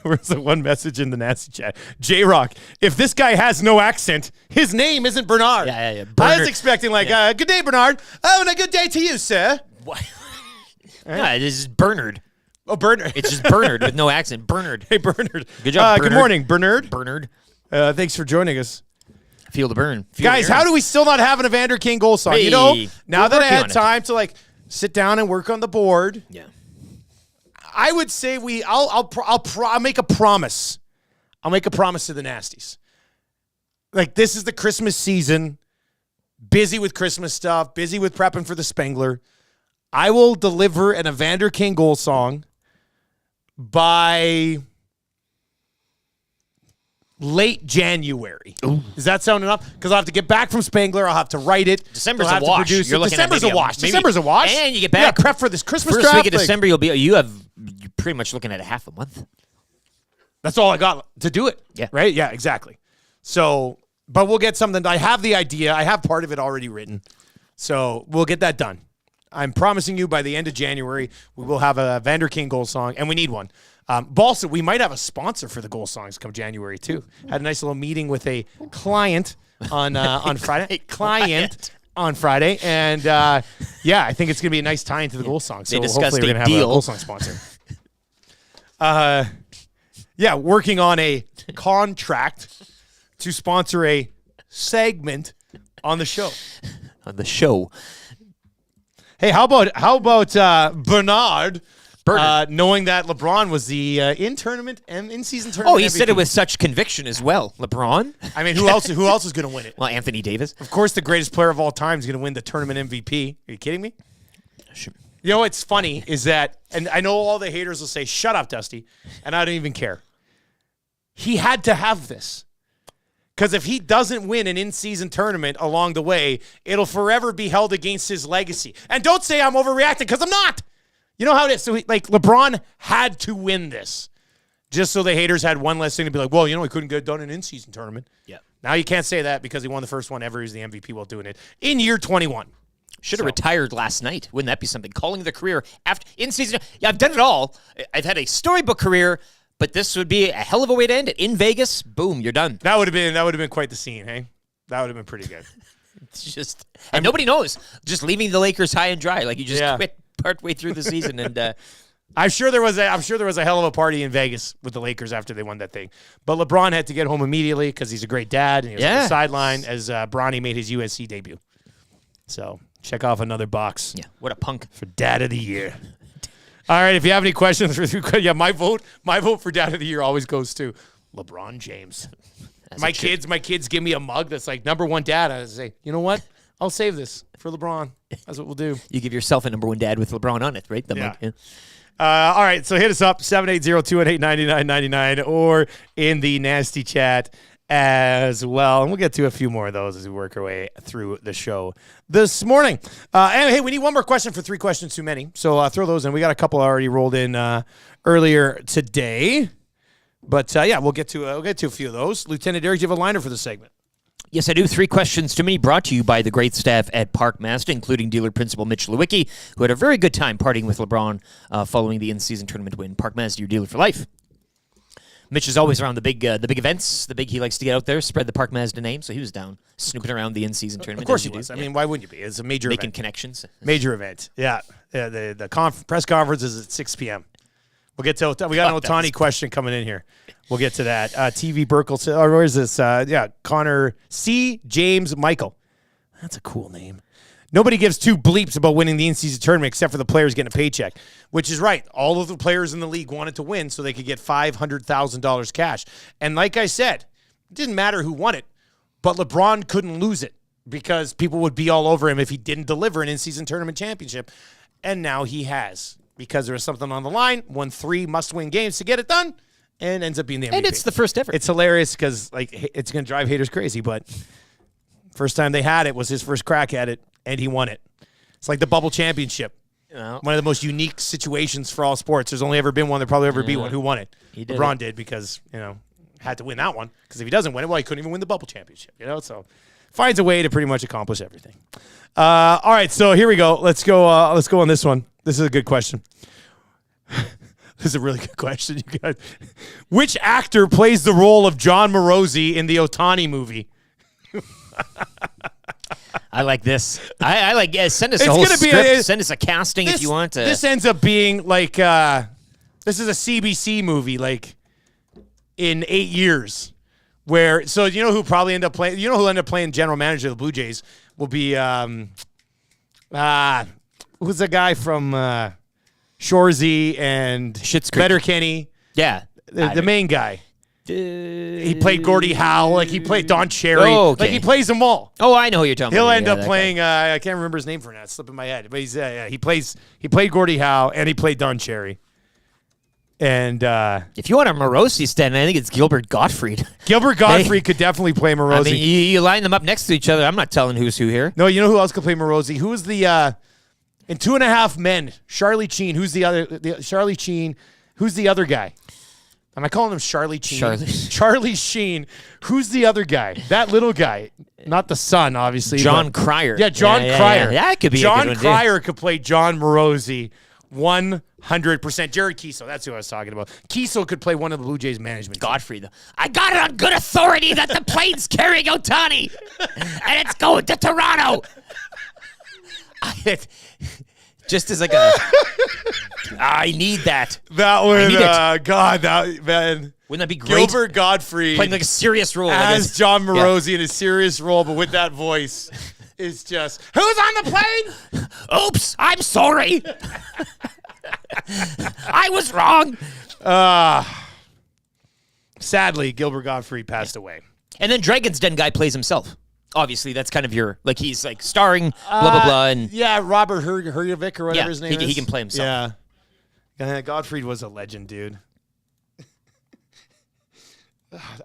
Where's the one message in the nasty chat? J-Rock, if this guy has no accent, his name isn't Bernard. Yeah. I was expecting good day, Bernard. Oh, and a good day to you, sir. What? No, this is Bernard. Oh, Bernard. It's just Bernard with no accent. Bernard. Hey, Bernard. Good job, Bernard. Good morning, Bernard. Bernard. Thanks for joining us. Feel the burn. Guys, how do we still not have an Evander King goal song? Hey, you know, now that I working had on it. time to sit down and work on the board. Yeah. I would say I'll make a promise. I'll make a promise to the Nasties. This is the Christmas season. Busy with Christmas stuff. Busy with prepping for the Spengler. I will deliver an Evander King goal song by late January. Ooh. Does that sound enough? Because I'll have to get back from Spengler. I'll have to write it. December's a wash. You're looking December's a wash. December's a wash. And you get back. Prep for this Christmas first draft. Week of December, you're pretty much looking at a half a month. That's all I got to do it. Yeah. Right? Yeah, exactly. So, but we'll get something. I have the idea. I have part of it already written. So we'll get that done. I'm promising you by the end of January, we will have a Evander King goal song, and we need one. Also, we might have a sponsor for the goal songs come January, too. Had a nice little meeting with a client on Friday. On Friday. And, I think it's going to be a nice tie into the goal song. So hopefully we're going to have a goal song sponsor. Working on a contract to sponsor a segment on the show. On the show. Hey, how about Bernard? Knowing that LeBron was the in-season tournament. Oh, he MVP. said it with such conviction as well. LeBron? I mean, who else is going to win it? Well, Anthony Davis. Of course, the greatest player of all time is going to win the tournament MVP. Are you kidding me? Sure. You know what's funny is that, and I know all the haters will say, shut up, Dusty, and I don't even care. He had to have this. Because if he doesn't win an in-season tournament along the way, it'll forever be held against his legacy. And don't say I'm overreacting, because I'm not. You know how it is. So, LeBron had to win this just so the haters had one less thing to be like, well, he couldn't get done in an in-season tournament. Yeah. Now you can't say that because he won the first one ever. He's the MVP while doing it in year 21. Should have retired last night. Wouldn't that be something? Calling the career after in-season. Yeah, I've done it all. I've had a storybook career, but this would be a hell of a way to end it. In Vegas, boom, you're done. That would have been quite the scene, hey? That would have been pretty good. It's just, and nobody knows. Just leaving the Lakers high and dry. You just quit partway through the season, and I'm sure there was a hell of a party in Vegas with the Lakers after they won that thing. But LeBron had to get home immediately because he's a great dad, and he was on the sideline as Bronny made his USC debut. So check off another box. Yeah, what a punk. For Dad of the Year. All right, if you have any questions, my vote for Dad of the Year always goes to LeBron James. My kids give me a mug that's like #1 dad. I say, you know what? I'll save this for LeBron. That's what we'll do. You give yourself a #1 dad with LeBron on it, right? Yeah. All right, so hit us up, 780-218-9999, or in the nasty chat as well. And we'll get to a few more of those as we work our way through the show this morning. And hey, we need one more question for 3 questions too many. So throw those in. We got a couple already rolled in earlier today. But yeah, we'll get to a few of those. Lieutenant Derek, do you have a liner for the segment? Yes, I do. 3 questions too many, brought to you by the great staff at Park Mazda, including dealer principal Mitch Lewicki, who had a very good time partying with LeBron following the in-season tournament win. Park Mazda, your dealer for life. Mitch is always around the big events. He likes to get out there, spread the Park Mazda name, so he was down snooping around the in-season tournament. Of course he was. I mean, why wouldn't you be? It's a major Making event. connections. Major event. Yeah. The press conference is at 6 p.m. We'll get to we got an Ohtani question coming in here. We'll get to that. TV Burkle, or where is this? Connor C. James Michael. That's a cool name. Nobody gives 2 bleeps about winning the in-season tournament except for the players getting a paycheck, which is right. All of the players in the league wanted to win so they could get $500,000 cash. And like I said, it didn't matter who won it, but LeBron couldn't lose it because people would be all over him if he didn't deliver an in-season tournament championship. And now he has, because there was something on the line, won 3 must-win games to get it done, and ends up being the MVP. And it's the first ever. It's hilarious because it's going to drive haters crazy, but first time they had it was his first crack at it, and he won it. It's like the bubble championship. One of the most unique situations for all sports. There's only ever been one. There probably ever be one. Who won it? LeBron did because, had to win that one. Because if he doesn't win it, well, he couldn't even win the bubble championship. So finds a way to pretty much accomplish everything. All right, so here we go. Let's go on this one. This is a good question. This is a really good question, you guys. Which actor plays the role of John Morosi in the Ohtani movie? I like this. I like. Send us a whole script. Send us a casting if you want. This ends up being like this is a CBC movie, like in 8 years. Where you know who probably end up playing? You know who end up playing general manager of the Blue Jays will be who's the guy from Shoresy and Letterkenny? Yeah, the main guy. He played Gordie Howe, like he played Don Cherry. Oh, okay. Like he plays them all. Oh, I know who you're talking He'll about. end up playing. I can't remember his name for now. It's slipping my head. But he's he played Gordie Howe and he played Don Cherry. And if you want a Morosi stand, I think it's Gilbert Gottfried. Gilbert Gottfried could definitely play Morosi. I mean, you line them up next to each other. I'm not telling who's who here. No, you know who else could play Morosi? Who is the in 2.5 Men? Charlie Sheen. Who's the other? Charlie Sheen. Who's the other guy? Am I calling him Charlie Sheen? Charlie Sheen. Who's the other guy? That little guy. Not the son, obviously. John Cryer. Yeah, John Cryer. Yeah, that could be John a good one, Cryer could play John Morosi 100%. Jared Kiesel. That's who I was talking about. Kiesel could play one of the Blue Jays management. Gottfried. I got it on good authority that the plane's carrying Ohtani, and it's going to Toronto. Just as like a, I need that. That would, God, man. Wouldn't that be great? Gilbert Gottfried playing like a serious role as John Morosi in a serious role, but with that voice, is just who's on the plane? Oops, I'm sorry. I was wrong. Sadly, Gilbert Gottfried passed away. And then Dragon's Den guy plays himself. Obviously, that's kind of your, like, he's like starring, blah, blah, blah. And yeah, Robert Herjavec or whatever his name is. He can play himself. Yeah. Gottfried was a legend, dude.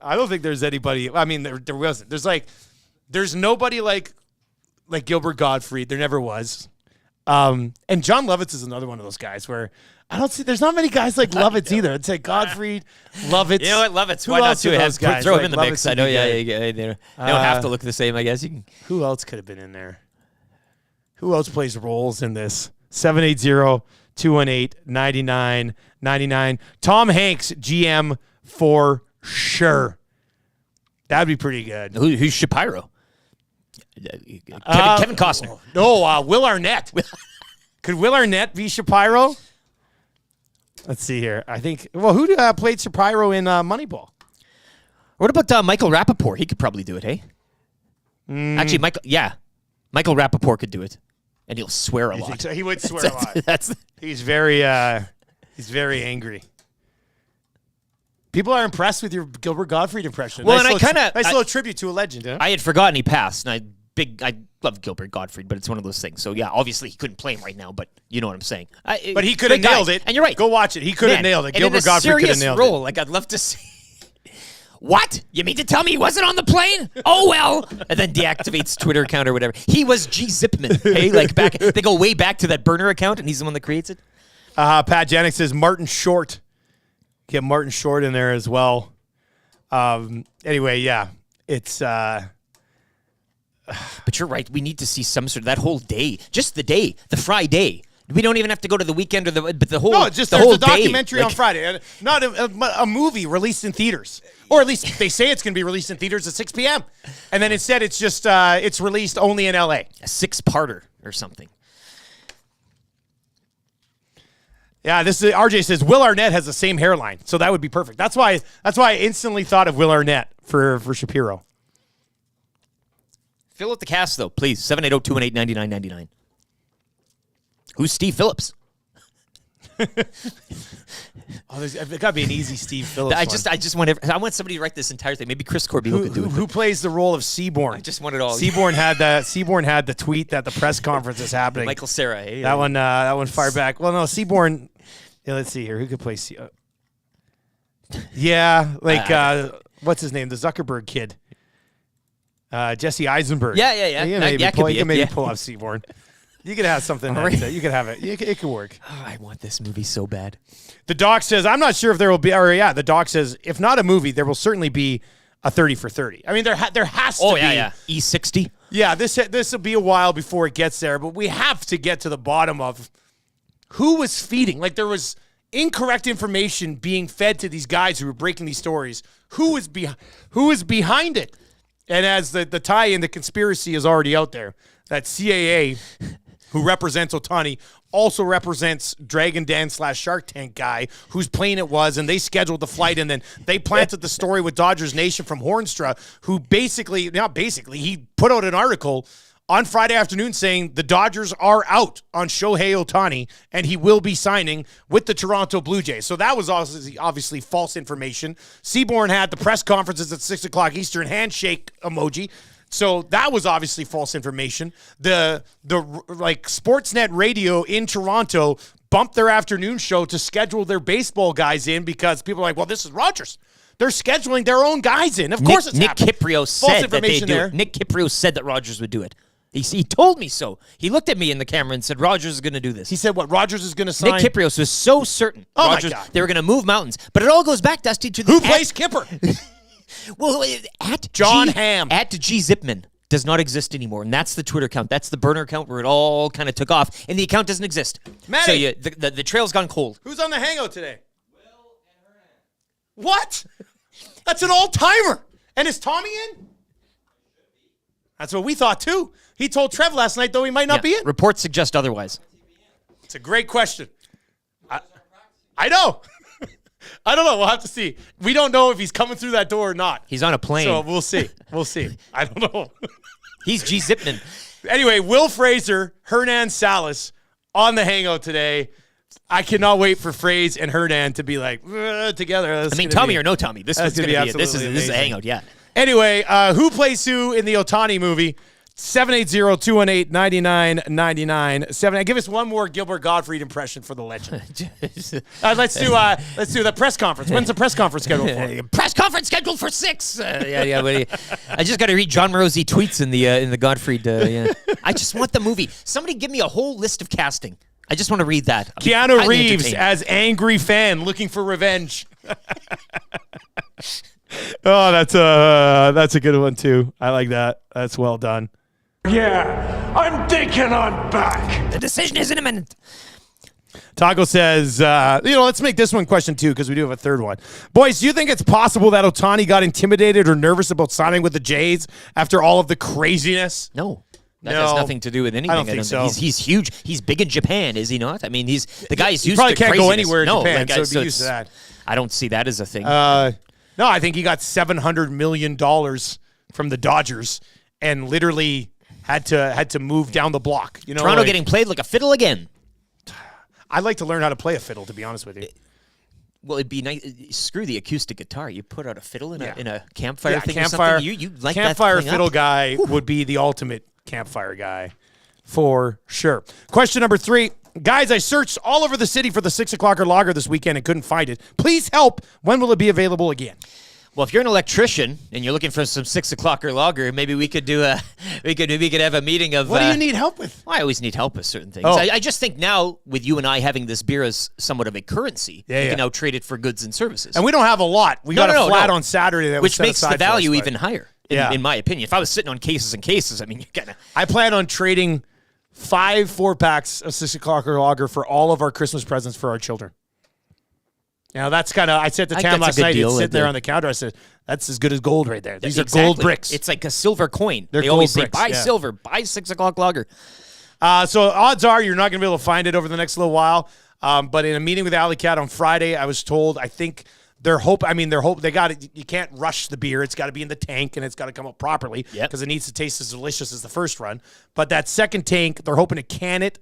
I don't think there's anybody. I mean, there wasn't. There's nobody like Gilbert Gottfried. There never was. And John Lovitz is another one of those guys where I don't see. There's not many guys like Lovitz either. I'd say Gottfried, Lovitz. You know what, Lovitz? Why not throw him in the mix? I know. Yeah, they don't have to look the same. I guess you can. Who else could have been in there? Who else plays roles in this? 780-218-9999. Tom Hanks, GM for sure. That'd be pretty good. Who's Shapiro? Kevin Costner. No, Will Arnett. Could Will Arnett be Shapiro? Let's see here. I think. Well, who played Shapiro in Moneyball? What about Michael Rappaport? He could probably do it. Hey, actually, Michael. Yeah, Michael Rappaport could do it, and he'll swear a lot. He would swear a lot. He's very angry. People are impressed with your Gilbert Gottfried impression. Well, nice and nice little tribute to a legend. Huh? I had forgotten he passed, and I love Gilbert Gottfried, but it's one of those things. So yeah, obviously he couldn't play him right now, but you know what I'm saying. But he could have nailed it. And you're right. Go watch it. He could have nailed it. Gilbert Gottfried could have nailed role, it. Like I'd love to see. What? You mean to tell me he wasn't on the plane? Oh well. And then deactivates Twitter account or whatever. He was G Zipman. Hey, like back. They go way back to that burner account, and he's the one that creates it. Pat Janik says Martin Short. Get Martin Short in there as well. Anyway, yeah, it's. But you're right. We need to see some sort of that whole day, just the day, the Friday. We don't even have to go to the weekend or the whole. No, just there's a documentary on Friday, not a movie released in theaters, or at least they say it's going to be released in theaters at 6 p.m. And then instead, it's just it's released only in LA. A 6-parter or something. Yeah, this is RJ says Will Arnett has the same hairline, so that would be perfect. That's why I instantly thought of Will Arnett for Shapiro. Fill out the cast though, please. 780-218-9999. Who's Steve Phillips? There's got to be an easy Steve Phillips. I want somebody to write this entire thing. Maybe Chris Corbino could do it. Who plays the role of Seaborn? I just want it all. Seaborn had the tweet that the press conference is happening. Michael Cera. Hey, that one fired back. Well, no, Seaborn. Yeah, let's see here. Who could play Seaborn? What's his name? The Zuckerberg kid. Jesse Eisenberg. Yeah. You can maybe pull off Seaborn. You could have something. You could have it. It could work. Oh, I want this movie so bad. The doc says, I'm not sure if there will be, the doc says, if not a movie, there will certainly be a 30 for 30. I mean, there has to be. Yeah. E60. Yeah, this will be a while before it gets there, but we have to get to the bottom of who was feeding. Like, there was incorrect information being fed to these guys who were breaking these stories. Who is behind it? And as the tie-in, the conspiracy is already out there, that CAA, who represents Ohtani, also represents Dragon Dan / Shark Tank guy whose plane it was, and they scheduled the flight, and then they planted the story with Dodgers Nation from Hornstra, who he put out an article on Friday afternoon saying the Dodgers are out on Shohei Ohtani, and he will be signing with the Toronto Blue Jays. So that was obviously false information. Seaborn had the press conferences at 6 o'clock Eastern, handshake emoji. So that was obviously false information. The Sportsnet radio in Toronto bumped their afternoon show to schedule their baseball guys in because people are like, well, this is Rogers. They're scheduling their own guys in. Of course it's happening. Nick Kiprio said that they do it. Nick Kiprio said that Rogers would do it. He told me so. He looked at me in the camera and said, Rogers is going to do this. He said what? Rogers is going to sign? Nick Kiprio was so certain Rogers, my God. They were going to move mountains. But it all goes back, Dusty, to the... Who plays Kipper? Well, at John Hamm. At G Zipman does not exist anymore, and that's the Twitter account. That's the burner account where it all kind of took off, and the account doesn't exist. Matty. So the trail's gone cold. Who's on the Hangout today? Will and Hernan. What? That's an all-timer. And is Tommy in? That's what we thought, too. He told Trev last night, though, he might not be in. Reports suggest otherwise. It's a great question. I know. I don't know. We'll have to see. We don't know if he's coming through that door or not. He's on a plane. So we'll see. I don't know. He's G Zipman. Anyway, Will Fraser, Hernan Salas on the Hangout today. I cannot wait for Fraze and Hernan to be like together. Tommy or no Tommy. This is going to be this is a Hangout, yeah. Anyway, who plays who in the Ohtani movie? 780-218-9999. Give us one more Gilbert Gottfried impression for the legend. Let's do the press conference. When's the press conference scheduled for? Press conference scheduled for 6. I just got to read John Morosi tweets in the Gottfried. I just want the movie. Somebody give me a whole list of casting. I just want to read that. Keanu Reeves as angry fan looking for revenge. Oh, that's a good one too. I like that. That's well done. Yeah, I'm thinking I'm back. The decision isn't imminent. Taco says, let's make this one question two because we do have a third one. Boys, do you think it's possible that Ohtani got intimidated or nervous about signing with the Jays after all of the craziness? No. That has nothing to do with anything. I don't think so. He's huge. He's big in Japan, is he not? I mean, the guy's used to probably can't craziness. go anywhere in Japan, so be used to that. I don't see that as a thing. No, I think he got $700 million from the Dodgers and literally had to move down the block. You know, Toronto getting played like a fiddle again. I'd like to learn how to play a fiddle, to be honest with you. Well, it'd be nice. Screw the acoustic guitar. You put out a fiddle in a campfire thing campfire, or something. You like campfire that thing fiddle up? guy would be the ultimate campfire guy for sure. Question number 3. Guys, I searched all over the city for the 6 o'clocker lager this weekend and couldn't find it. Please help. When will it be available again? Well, if you're an electrician and you're looking for some 6 o'clocker lager, maybe we could do we could have a meeting of. What do you need help with? Well, I always need help with certain things. Oh. I just think now with you and I having this beer as somewhat of a currency, we can now trade it for goods and services. And we don't have a lot. We got a flat on Saturday that was which set makes the aside for us, value but- even higher. In my opinion, if I was sitting on cases and cases, I mean, you're gonna. I plan on trading 5 4-packs of 6 o'clocker lager for all of our Christmas presents for our children. Now that's kind of. I said to Tam last night, it's sitting there on the counter. I said, "That's as good as gold right there. These are gold bricks. It's like a silver coin. They're they gold always say, bricks, buy yeah. silver, buy 6 o'clock lager." So odds are you're not going to be able to find it over the next little while. But in a meeting with Alley Cat on Friday, I was told, I think they got it. You can't rush the beer. It's got to be in the tank and it's got to come up properly because it needs to taste as delicious as the first run. But that second tank, they're hoping to can it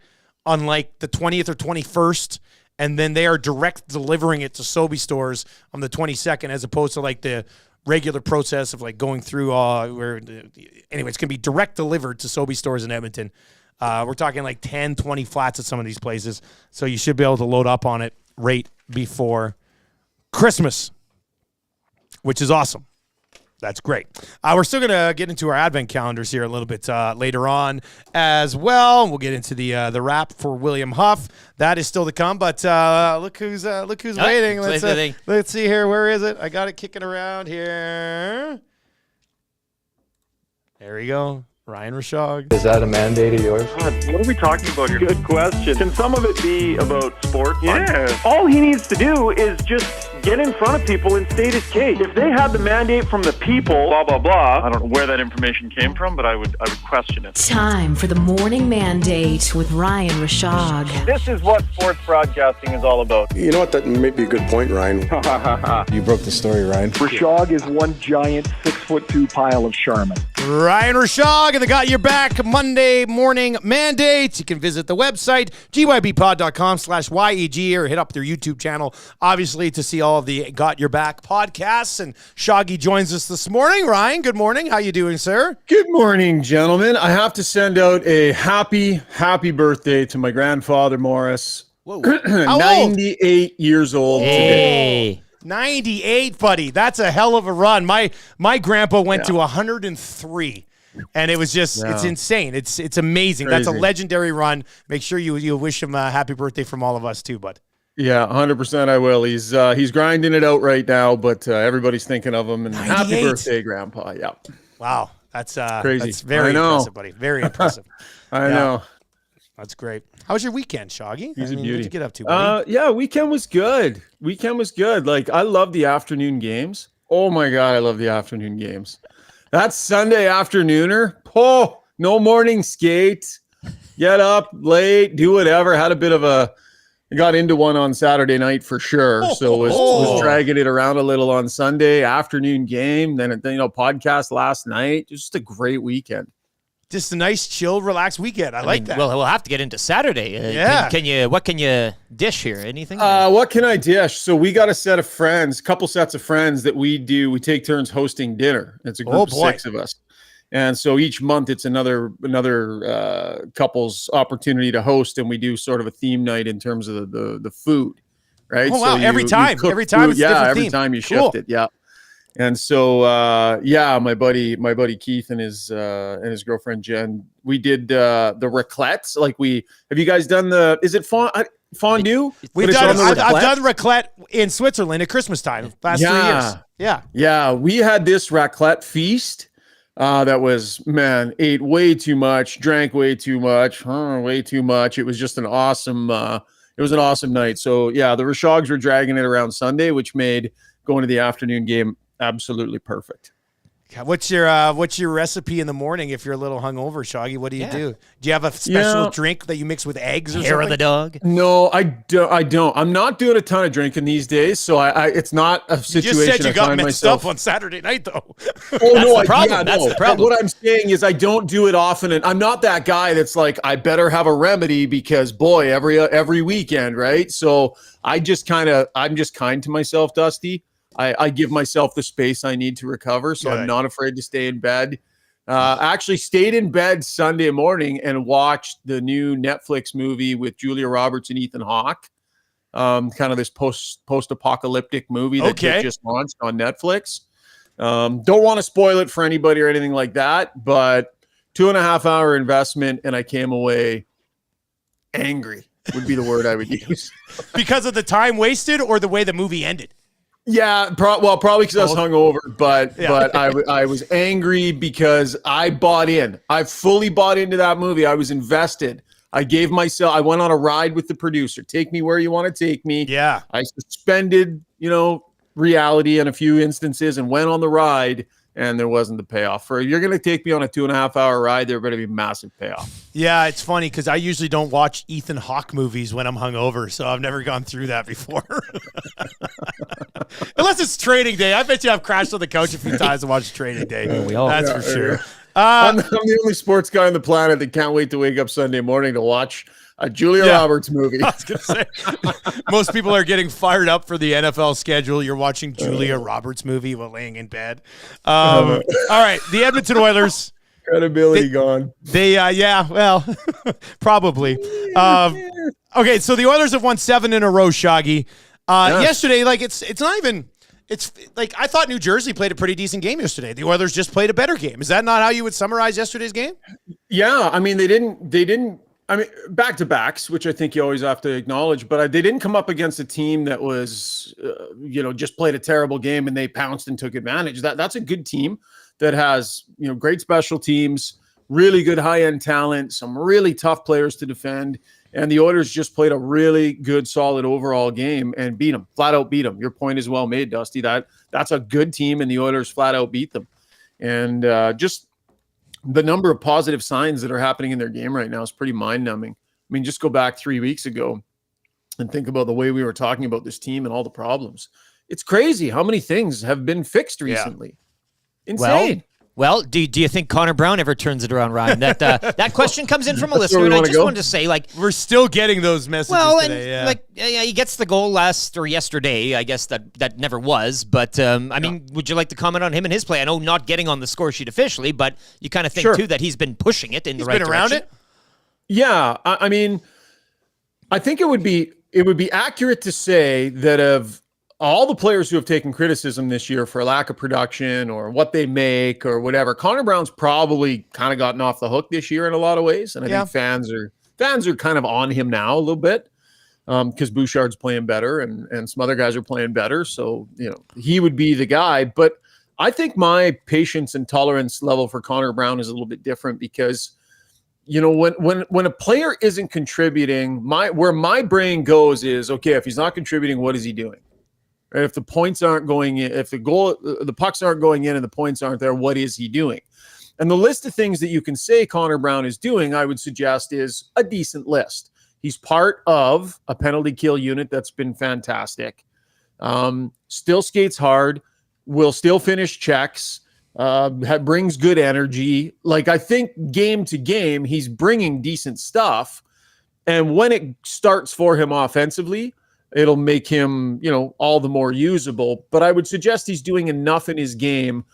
on like the 20th or 21st. And then they are direct delivering it to Sobe stores on the 22nd, as opposed to like the regular process of like going through anyway, it's going to be direct delivered to Sobe stores in Edmonton. We're talking like 10, 20 flats at some of these places. So you should be able to load up on it right before Christmas, which is awesome. That's great. We're still going to get into our advent calendars here a little bit later on as well. We'll get into the wrap for William Huff. That is still to come, but look who's waiting. Let's see here. Where is it? I got it kicking around here. There we go. Ryan Rishaug. Is that a mandate of yours? What are we talking about here? Good question. Can some of it be about sport? Yeah. All he needs to do is just get in front of people and state his case. If they had the mandate from the people, blah, blah, blah, I don't know where that information came from, but I would question it. Time for the morning mandate with Ryan Rishaug. This is what sports broadcasting is all about. You know what? That might be a good point, Ryan. You broke the story, Ryan. Rishaug is one giant 6'2" pile of Charmin. Ryan Rishaug and the Got Your Back Monday morning mandate. You can visit the website, gybpod.com/YEG, or hit up their YouTube channel, obviously, to see all of the Got Your Back podcasts. And Shoggy joins us this morning. Ryan, good morning. How you doing, sir? Good morning, gentlemen. I have to send out a happy birthday to my grandfather, Morris. Whoa. 98 years old today. 98, buddy. That's a hell of a run. My grandpa went to 103. And it was just, it's insane. It's amazing. Crazy. That's a legendary run. Make sure you wish him a happy birthday from all of us too, bud. Yeah, 100% I will. He's grinding it out right now, but everybody's thinking of him. And 98. happy birthday, Grandpa. Yeah. Wow. That's crazy. That's very impressive, buddy. Very impressive. I know. That's great. How was your weekend, Shoggy? He's a beauty. What did you get up to, buddy? Yeah, weekend was good. Like, I love the afternoon games. Oh, my God, I love the afternoon games. That Sunday afternooner, no morning skate. Get up late, do whatever. I got into one on Saturday night for sure. So was dragging it around a little on Sunday afternoon game. Then podcast last night. Just a great weekend. Just a nice, chill, relaxed weekend. I like that. Well, we'll have to get into Saturday. What can you dish here? Anything? What can I dish? So we got a couple sets of friends that we do. We take turns hosting dinner. It's a group of 6 of us. And so each month it's another couple's opportunity to host, and we do sort of a theme night in terms of the food, right? Oh, wow. So every time it's a different every theme. time you shift it. Yeah. And so, my buddy Keith and his girlfriend Jen, we did the raclettes. Have you guys done is it fondue? I've done raclette in Switzerland at Christmas time last 3 years. Yeah. Yeah. We had this raclette feast. That was, ate way too much, drank way too much, way too much. It was just an awesome night. So yeah, the Rishaugs were dragging it around Sunday, which made going to the afternoon game absolutely perfect. What's your recipe in the morning if you're a little hungover, Shoggy? What do you do? Do you have a special drink that you mix with eggs or Hair something? of the dog? No, I don't. I'm not doing a ton of drinking these days, so it's not a situation. You just said you got mixed myself up on Saturday night, though. Oh, That's the problem. What I'm saying is I don't do it often, and I'm not that guy that's like, I better have a remedy because, boy, every weekend, right? So I'm just kind to myself, Dusty. I give myself the space I need to recover, so I'm not afraid to stay in bed. Actually stayed in bed Sunday morning and watched the new Netflix movie with Julia Roberts and Ethan Hawke, kind of this post-apocalyptic movie that just launched on Netflix. Don't want to spoil it for anybody or anything like that, but 2.5 hour investment, and I came away angry would be the word I would use. Because of the time wasted or the way the movie ended? Yeah, probably because I was hungover, but I was angry because I bought in. I fully bought into that movie. I was invested. I went on a ride with the producer. Take me where you want to take me. Yeah. I suspended, reality in a few instances and went on the ride, and there wasn't the payoff. You're going to take me on a 2.5 hour ride, there better be massive payoff. Yeah, it's funny because I usually don't watch Ethan Hawke movies when I'm hungover, so I've never gone through that before. Unless it's Trading Day. I bet you I've crashed on the couch a few times to watch Trading Day. That's for sure. I'm the only sports guy on the planet that can't wait to wake up Sunday morning to watch a Julia Roberts movie. I was going to say, most people are getting fired up for the NFL schedule. You're watching Julia Roberts movie while laying in bed. All right, the Edmonton Oilers. Credibility gone. Probably. Okay, so the Oilers have won 7 in a row, Shoggy. Yesterday, it's not even... It's like I thought New Jersey played a pretty decent game yesterday. The Oilers just played a better game. Is that not how you would summarize yesterday's game? Yeah, I mean they didn't. I mean back-to-backs, which I think you always have to acknowledge, but they didn't come up against a team that was, just played a terrible game and they pounced and took advantage. That's a good team that has great special teams, really good high-end talent, some really tough players to defend. And the Oilers just played a really good, solid overall game and beat them, flat out beat them. Your point is well made, Dusty. That's a good team, and the Oilers flat out beat them. And just the number of positive signs that are happening in their game right now is pretty mind-numbing. I mean, just go back 3 weeks ago and think about the way we were talking about this team and all the problems. It's crazy how many things have been fixed recently. Insane. Well, do you think Connor Brown ever turns it around, Ryan? That question comes in from a listener, and I just wanted to say, we're still getting those messages today. He gets the goal yesterday. I guess that never was. But would you like to comment on him and his play? I know not getting on the score sheet officially, but you kind of think too that he's been pushing it in the right direction. He's been around it. Yeah, I mean, I think it would be accurate to say that of all the players who have taken criticism this year for lack of production or what they make or whatever, Connor Brown's probably kind of gotten off the hook this year in a lot of ways. And I think fans are kind of on him now a little bit because Bouchard's playing better and some other guys are playing better. So, he would be the guy. But I think my patience and tolerance level for Connor Brown is a little bit different because, when a player isn't contributing, where my brain goes is, okay, if he's not contributing, what is he doing? Right? If the points aren't going in, if the pucks aren't going in and the points aren't there, what is he doing? And the list of things that you can say Connor Brown is doing, I would suggest, is a decent list. He's part of a penalty kill unit that's been fantastic. Still skates hard, will still finish checks, brings good energy. I think game to game, he's bringing decent stuff. And when it starts for him offensively, it'll make him, all the more usable. But I would suggest he's doing enough in his game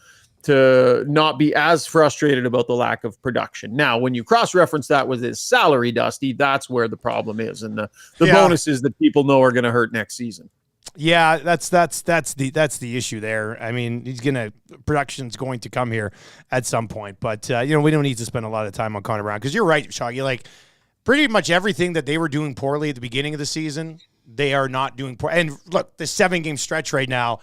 to not be as frustrated about the lack of production. Now, when you cross-reference that with his salary, Dusty, that's where the problem is. And the bonuses that people know are going to hurt next season. Yeah, that's the issue there. I mean, production's going to come here at some point. But, we don't need to spend a lot of time on Connor Brown. Because you're right, Shoggy. Pretty much everything that they were doing poorly at the beginning of the season, they are not doing poor. And look, the 7-game stretch right now,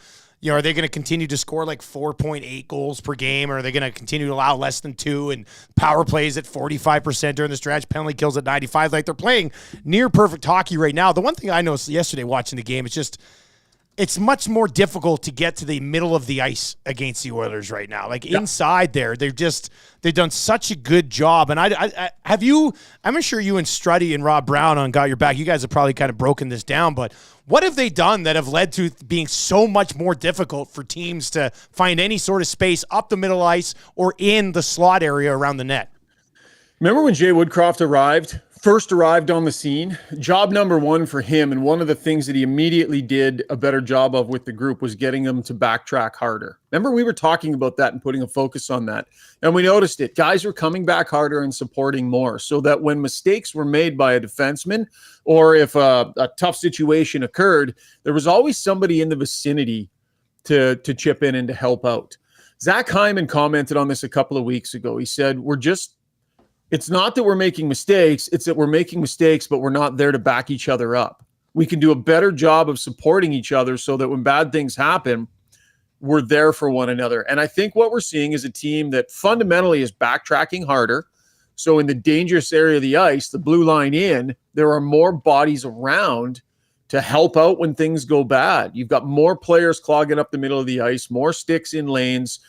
are they going to continue to score 4.8 goals per game? Or are they going to continue to allow less than 2 and power plays at 45% during the stretch, penalty kills at 95%? They're playing near perfect hockey right now. The one thing I noticed yesterday watching the game is just it's much more difficult to get to the middle of the ice against the Oilers right now. Like inside there, they've done such a good job. And I'm sure you and Struddy and Rob Brown on Got Your Back, you guys have probably kind of broken this down, but what have they done that have led to being so much more difficult for teams to find any sort of space up the middle ice or in the slot area around the net? Remember when Jay Woodcroft first arrived on the scene? Job number one for him, and one of the things that he immediately did a better job of with the group was getting them to backtrack harder. Remember, we were talking about that and putting a focus on that. And we noticed it. Guys were coming back harder and supporting more, so that when mistakes were made by a defenseman or if a tough situation occurred, there was always somebody in the vicinity to chip in and to help out. Zach Hyman commented on this a couple of weeks ago. He said, it's not that we're making mistakes, it's that we're making mistakes, but we're not there to back each other up. We can do a better job of supporting each other so that when bad things happen, we're there for one another. And I think what we're seeing is a team that fundamentally is backtracking harder. So in the dangerous area of the ice, the blue line in, there are more bodies around to help out when things go bad. You've got more players clogging up the middle of the ice, more sticks in lanes.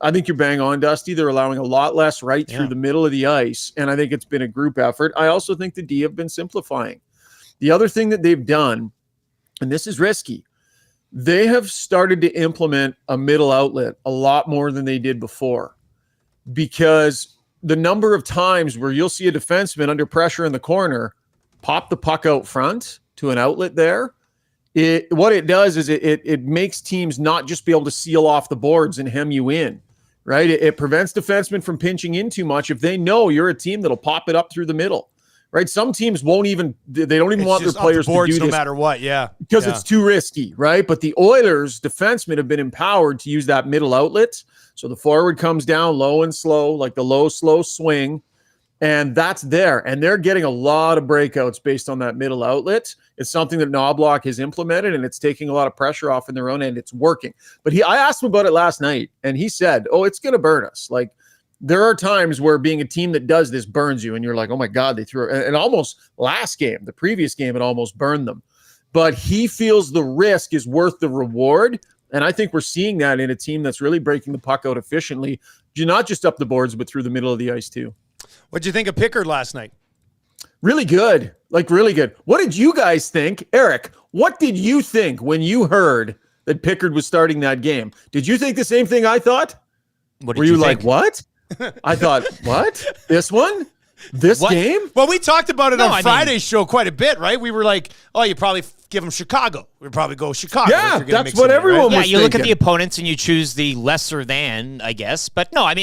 I think you're bang on, Dusty. They're allowing a lot less through the middle of the ice, and I think it's been a group effort. I also think the D have been simplifying. The other thing that they've done, and this is risky, they have started to implement a middle outlet a lot more than they did before, because the number of times where you'll see a defenseman under pressure in the corner pop the puck out front to an outlet there, what it does is it makes teams not just be able to seal off the boards and hem you in. Right? It prevents defensemen from pinching in too much if they know you're a team that'll pop it up through the middle. Right? Some teams don't even want their players to do this. No matter what, because it's too risky, right? But the Oilers defensemen have been empowered to use that middle outlet. So the forward comes down low and slow, like the low, slow swing. And that's there. And they're getting a lot of breakouts based on that middle outlet. It's something that Knobloch has implemented, and it's taking a lot of pressure off in their own end. It's working. But I asked him about it last night, and he said, it's going to burn us. Like, there are times where being a team that does this burns you, and you're like, oh, my God, they threw it. And almost the previous game, it almost burned them. But he feels the risk is worth the reward, and I think we're seeing that in a team that's really breaking the puck out efficiently, not just up the boards, but through the middle of the ice, too. What'd you think of Pickard last night? Really good. Really good. What did you guys think? Eric, what did you think when you heard that Pickard was starting that game? Did you think the same thing I thought? Were you like, what? I thought, what? This one? This game? Well, we talked about it on Friday's show quite a bit, right? We were like, you probably give them Chicago. We'd probably go Chicago. Yeah, that's what everyone was thinking. You look at the opponents and you choose the lesser than, I guess. But no,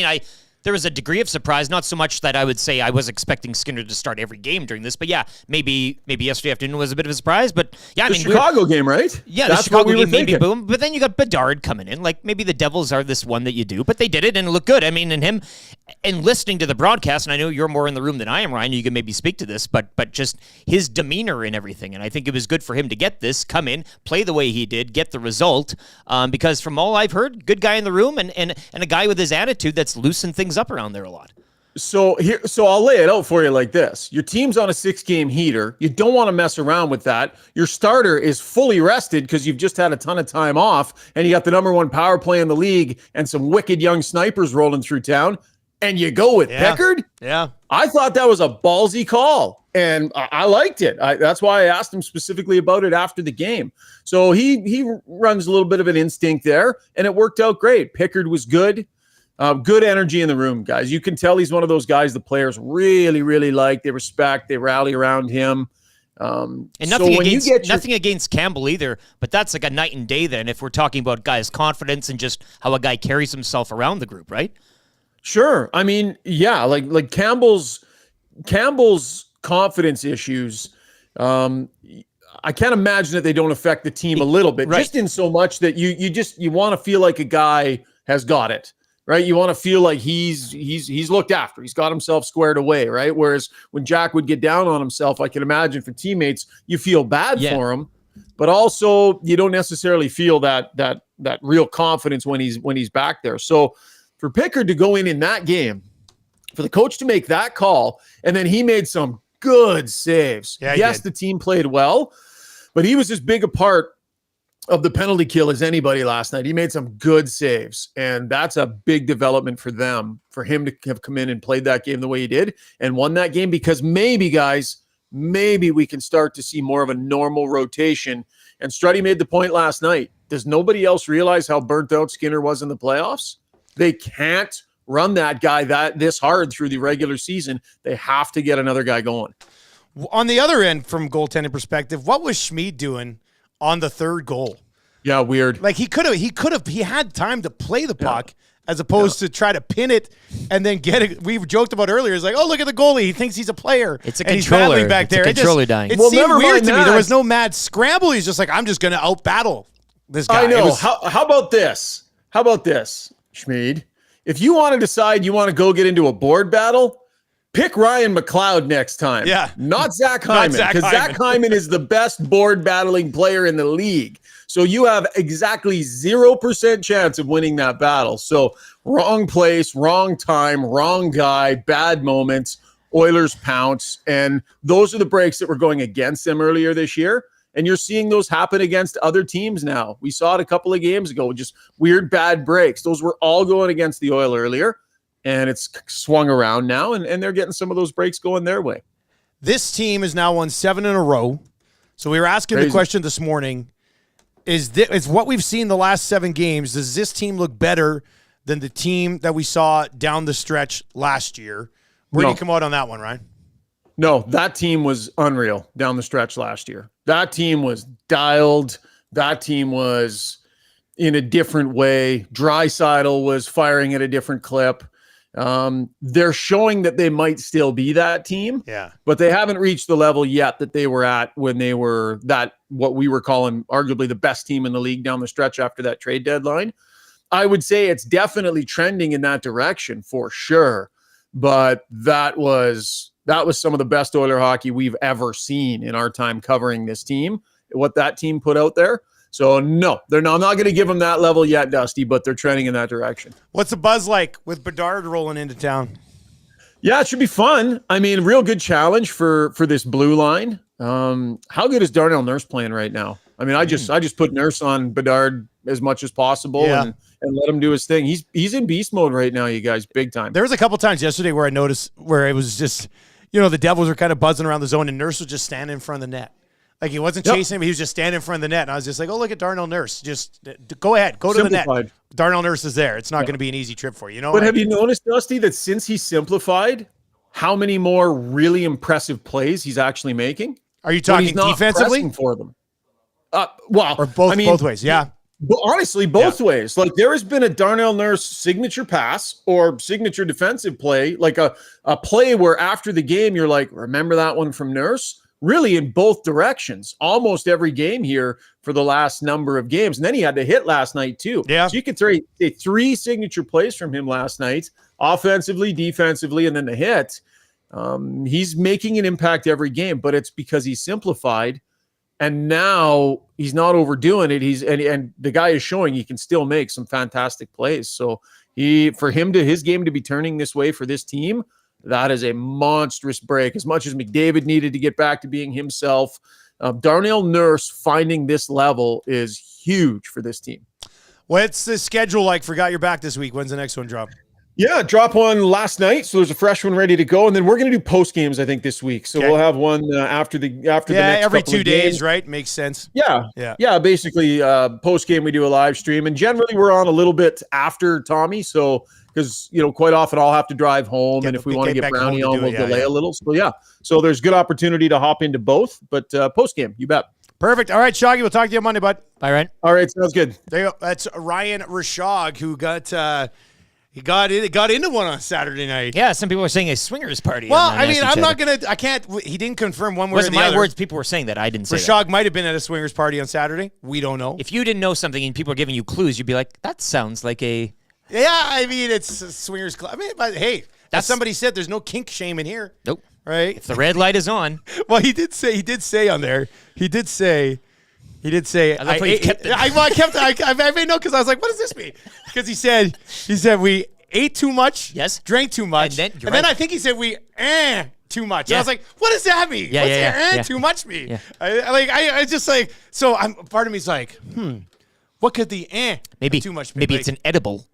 there was a degree of surprise, not so much that I would say I was expecting Skinner to start every game during this, but maybe yesterday afternoon was a bit of a surprise, but the Chicago game, right? Yeah, that's the Chicago game, maybe boom, but then you got Bedard coming in, like maybe the Devils are this one that you do, but they did it and it looked good. And him, and listening to the broadcast, and I know you're more in the room than I am, Ryan, you can maybe speak to this, but just his demeanor and everything, and I think it was good for him to get this, come in, play the way he did, get the result, because from all I've heard, good guy in the room, and a guy with his attitude that's loosened things up around there a lot. So I'll lay it out for you like this. Your team's on a 6-game heater. You don't want to mess around with that. Your starter is fully rested because you've just had a ton of time off, and you got the number one power play in the league and some wicked young snipers rolling through town, and you go with Pickard? Yeah. I thought that was a ballsy call, and I liked it. That's why I asked him specifically about it after the game. So he runs a little bit of an instinct there, and it worked out great. Pickard was good. Good energy in the room, guys. You can tell he's one of those guys the players really, really like. They respect. They rally around him. And nothing against Campbell either, but that's like a night and day then if we're talking about guys' confidence and just how a guy carries himself around the group, right? Sure. Like Campbell's confidence issues, I can't imagine that they don't affect the team a little bit, right. Just in so much that you want to feel like a guy has got it. Right, you want to feel like he's looked after. He's got himself squared away, right? Whereas when Jack would get down on himself, I can imagine for teammates, you feel bad for him, but also you don't necessarily feel that real confidence when he's back there. So for Pickard to go in that game, for the coach to make that call, and then he made some good saves. Yeah, yes, the team played well, but he was as big a part of the penalty kill as anybody last night. He made some good saves, and that's a big development for them, for him to have come in and played that game the way he did and won that game, because maybe, guys, maybe we can start to see more of a normal rotation. And Struddy made the point last night. Does nobody else realize how burnt out Skinner was in the playoffs? They can't run that guy this hard through the regular season. They have to get another guy going. On the other end, from goaltending perspective, what was Schmid doing on the third goal? Yeah, weird. Like he had time to play the puck as opposed to try to pin it and then get it. We joked about earlier. It's like, oh, look at the goalie. He thinks he's a player. It's a and controller. He's battling back there. It's a controller dying. It seemed weird to me. There was no mad scramble. He's just like, I'm just going to out-battle this guy. I know. How about this? How about this, Schmid? If you want to decide you want to go get into a board battle, pick Ryan McLeod next time. Yeah. Not Zach Hyman, because Zach Hyman is the best board battling player in the league. So you have exactly 0% chance of winning that battle. So wrong place, wrong time, wrong guy, bad moments, Oilers pounce. And those are the breaks that were going against them earlier this year. And you're seeing those happen against other teams now. We saw it a couple of games ago, just weird bad breaks. Those were all going against the Oilers earlier. And it's swung around now, and they're getting some of those breaks going their way. This team has now won 7 in a row. So we were asking the question this morning, is what we've seen the last 7 games, does this team look better than the team that we saw down the stretch last year? Where do you come out on that one, Ryan? No, that team was unreal down the stretch last year. That team was dialed. That team was in a different way. Draisaitl was firing at a different clip. They're showing that they might still be that team, but they haven't reached the level yet that they were at when they were what we were calling arguably the best team in the league down the stretch after that trade deadline. I would say it's definitely trending in that direction for sure, but that was some of the best Oiler hockey we've ever seen in our time covering this team, what that team put out there. So, no, I'm not going to give them that level yet, Dusty, but they're trending in that direction. What's the buzz like with Bedard rolling into town? Yeah, it should be fun. I mean, real good challenge for this blue line. How good is Darnell Nurse playing right now? I mean, I just put Nurse on Bedard as much as possible and let him do his thing. He's in beast mode right now, you guys, big time. There was a couple times yesterday where I noticed where it was just, the Devils were kind of buzzing around the zone and Nurse was just standing in front of the net. Like he wasn't chasing him, he was just standing in front of the net. And I was just like, oh, look at Darnell Nurse. Just go ahead, go to the net. Darnell Nurse is there. It's not going to be an easy trip for you. But have you noticed, Dusty, that since he simplified, how many more really impressive plays he's actually making? Are you talking defensively? For them. Or both ways, yeah. But honestly, both ways. Like there has been a Darnell Nurse signature pass or signature defensive play, like a play where after the game you're like, remember that one from Nurse? Really in both directions, almost every game here for the last number of games. And then he had to hit last night too. Yeah. So you could say 3 signature plays from him last night, offensively, defensively, and then the hit. He's making an impact every game, but it's because he's simplified. And now he's not overdoing it. And the guy is showing he can still make some fantastic plays. So his game to be turning this way for this team, that is a monstrous break. As much as McDavid needed to get back to being himself, Darnell Nurse finding this level is huge for this team. What's the schedule like for Got Your Back this week? When's the next one drop? Yeah, drop one last night, so there's a fresh one ready to go, and then we're going to do post games, I think, this week. So we'll have one after the next every couple 2 of days, games. right? Makes sense. Yeah. Basically, post game we do a live stream, and generally we're on a little bit after Tommy, so because quite often I'll have to drive home, and if we want to get Brownie on, we'll delay a little. So there's good opportunity to hop into both, but post game, you bet. Perfect. All right, Shoggy, we'll talk to you on Monday, bud. Bye, Ryan. All right, sounds good. There you go. That's Ryan Rishaug, who got into one on Saturday night. Yeah, some people were saying a swingers party. Well, I mean, I can't. He didn't confirm one way or the other. Wasn't my words. People were saying that. I didn't say Rishaug might have been at a swingers party on Saturday. We don't know. If you didn't know something and people are giving you clues, you'd be like, that sounds like a... Yeah, I mean, it's a swingers club. I mean, but hey, as somebody said, there's no kink shame in here. Nope. Right? If the red light is on. Well, he did say on there, I made note because I was like, what does this mean? Because he said we ate too much, yes, drank too much, and then I think he said we too much. I was like, what does that mean? What's too much mean? Yeah. I just like, so part of me's like, what could the maybe too much mean? Maybe like, it's an edible.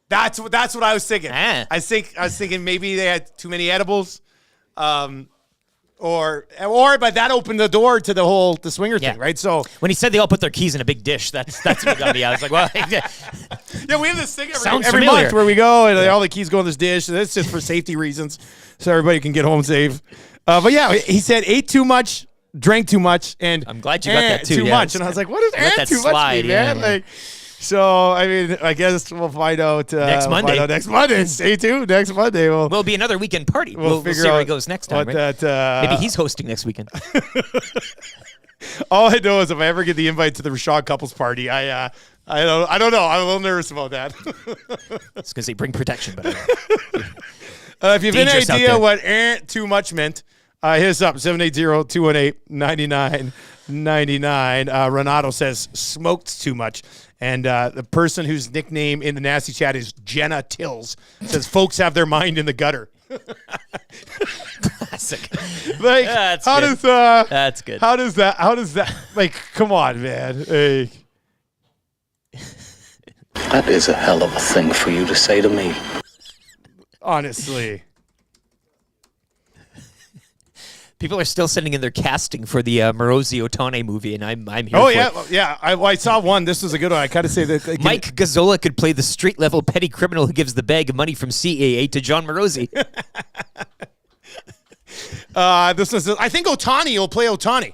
That's what I was thinking. I was thinking maybe they had too many edibles. Or but that opened the door to the swinger thing, right? So when he said they all put their keys in a big dish, that's what got me. I was like, well, we have this thing every familiar. month where we go and all the keys go in this dish, and it's just for safety reasons, so everybody can get home safe. But yeah, he said ate too much, drank too much, and I'm glad you got that too. Too much, and I was like, what is too much mean, man? Like. So, I mean, I guess we'll find out next Monday. Next Monday. Stay tuned. Next Monday. We'll be another weekend party. We'll see where he goes next time. Right? Maybe he's hosting next weekend. All I know is if I ever get the invite to the Rishaug couples party, I don't know. I'm a little nervous about that. It's because they bring protection. But if you have any idea what too much meant, hit us up, 780-218-9999. Renato says, smoked too much. And the person whose nickname in the nasty chat is Jenna Tills says, folks have their mind in the gutter. Classic. Like, that's good. How does that, like, come on, man. Hey. That is a hell of a thing for you to say to me. Honestly. People are still sending in their casting for the Morosi Ohtani movie, and I'm here. Oh, for yeah. it. Yeah. I saw one. This was a good one. I kind of say that. Mike Gazzola could play the street-level petty criminal who gives the bag of money from CAA to John Morosi. I think Ohtani will play Ohtani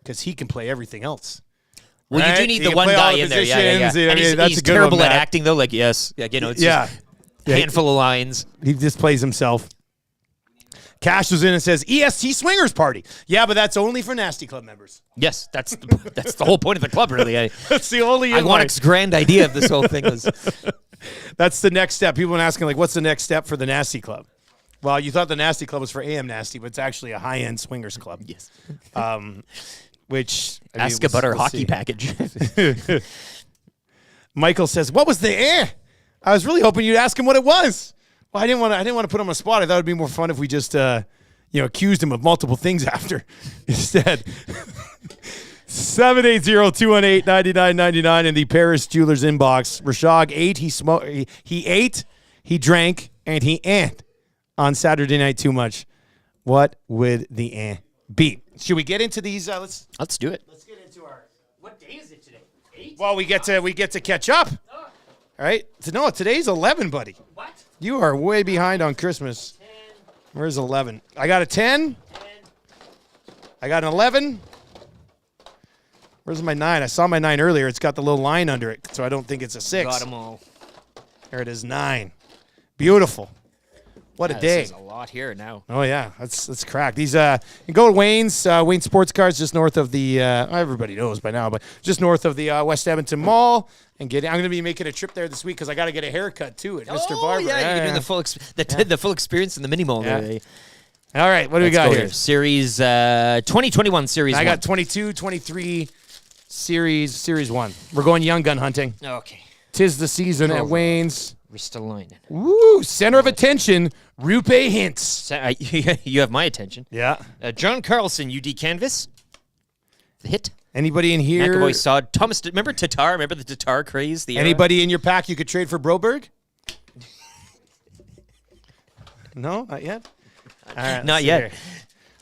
because he can play everything else. Well, right? you do need he the one guy in there. Yeah. And he's terrible at acting, though. Like, it's just a handful of lines. He just plays himself. Cash was in and says, EST Swingers Party. Yeah, but that's only for Nasty Club members. Yes, that's the whole point of the club, really. That's the only Iwanik's grand idea of this whole thing was. That's the next step. People are asking, like, what's the next step for the Nasty Club? Well, you thought the Nasty Club was for AM Nasty, but it's actually a high-end swingers club. Yes. Which ask about our hockey package. Michael says, what was the I was really hoping you'd ask him what it was. Well, I didn't want to put him on the spot. I thought it'd be more fun if we just accused him of multiple things after instead. 780-218-9999 in the Paris Jewelers inbox. Rishaug ate, he ate, he drank, and he on Saturday night too much. What would the be? Should we get into these? Let's do it. Let's get into our. What day is it today? 8? Well, we get to catch up. All right. No, today's 11, buddy. What? You are way behind on Christmas. 10. Where's 11? I got a 10. 10. I got an 11. Where's my 9? I saw my 9 earlier. It's got the little line under it, so I don't think it's a 6. Got them all. There it is, 9. Beautiful. What a day. There's a lot here now. Oh, yeah. Let's crack. These, you can go to Wayne's. Wayne Sports Cars, just north of the, everybody knows by now, but just north of the West Edmonton Mall. I'm going to be making a trip there this week because I got to get a haircut, too, at Mr. Barber. Yeah, you're doing the full experience in the mini mall there. All right, what do we got here? Series 2021 Series 1. I got 22, 23, Series 1. We're going young gun hunting. Okay. 'Tis the season at Wayne's. Ristolainen. Woo! Center of attention, Rupe Hintz. You have my attention. Yeah. John Carlson, UD Canvas. The hit. Anybody in here? McAvoy saw Thomas. Remember Tatar? Remember the Tatar craze? Anybody in your pack you could trade for Broberg? No, not yet. All right, not yet. Here.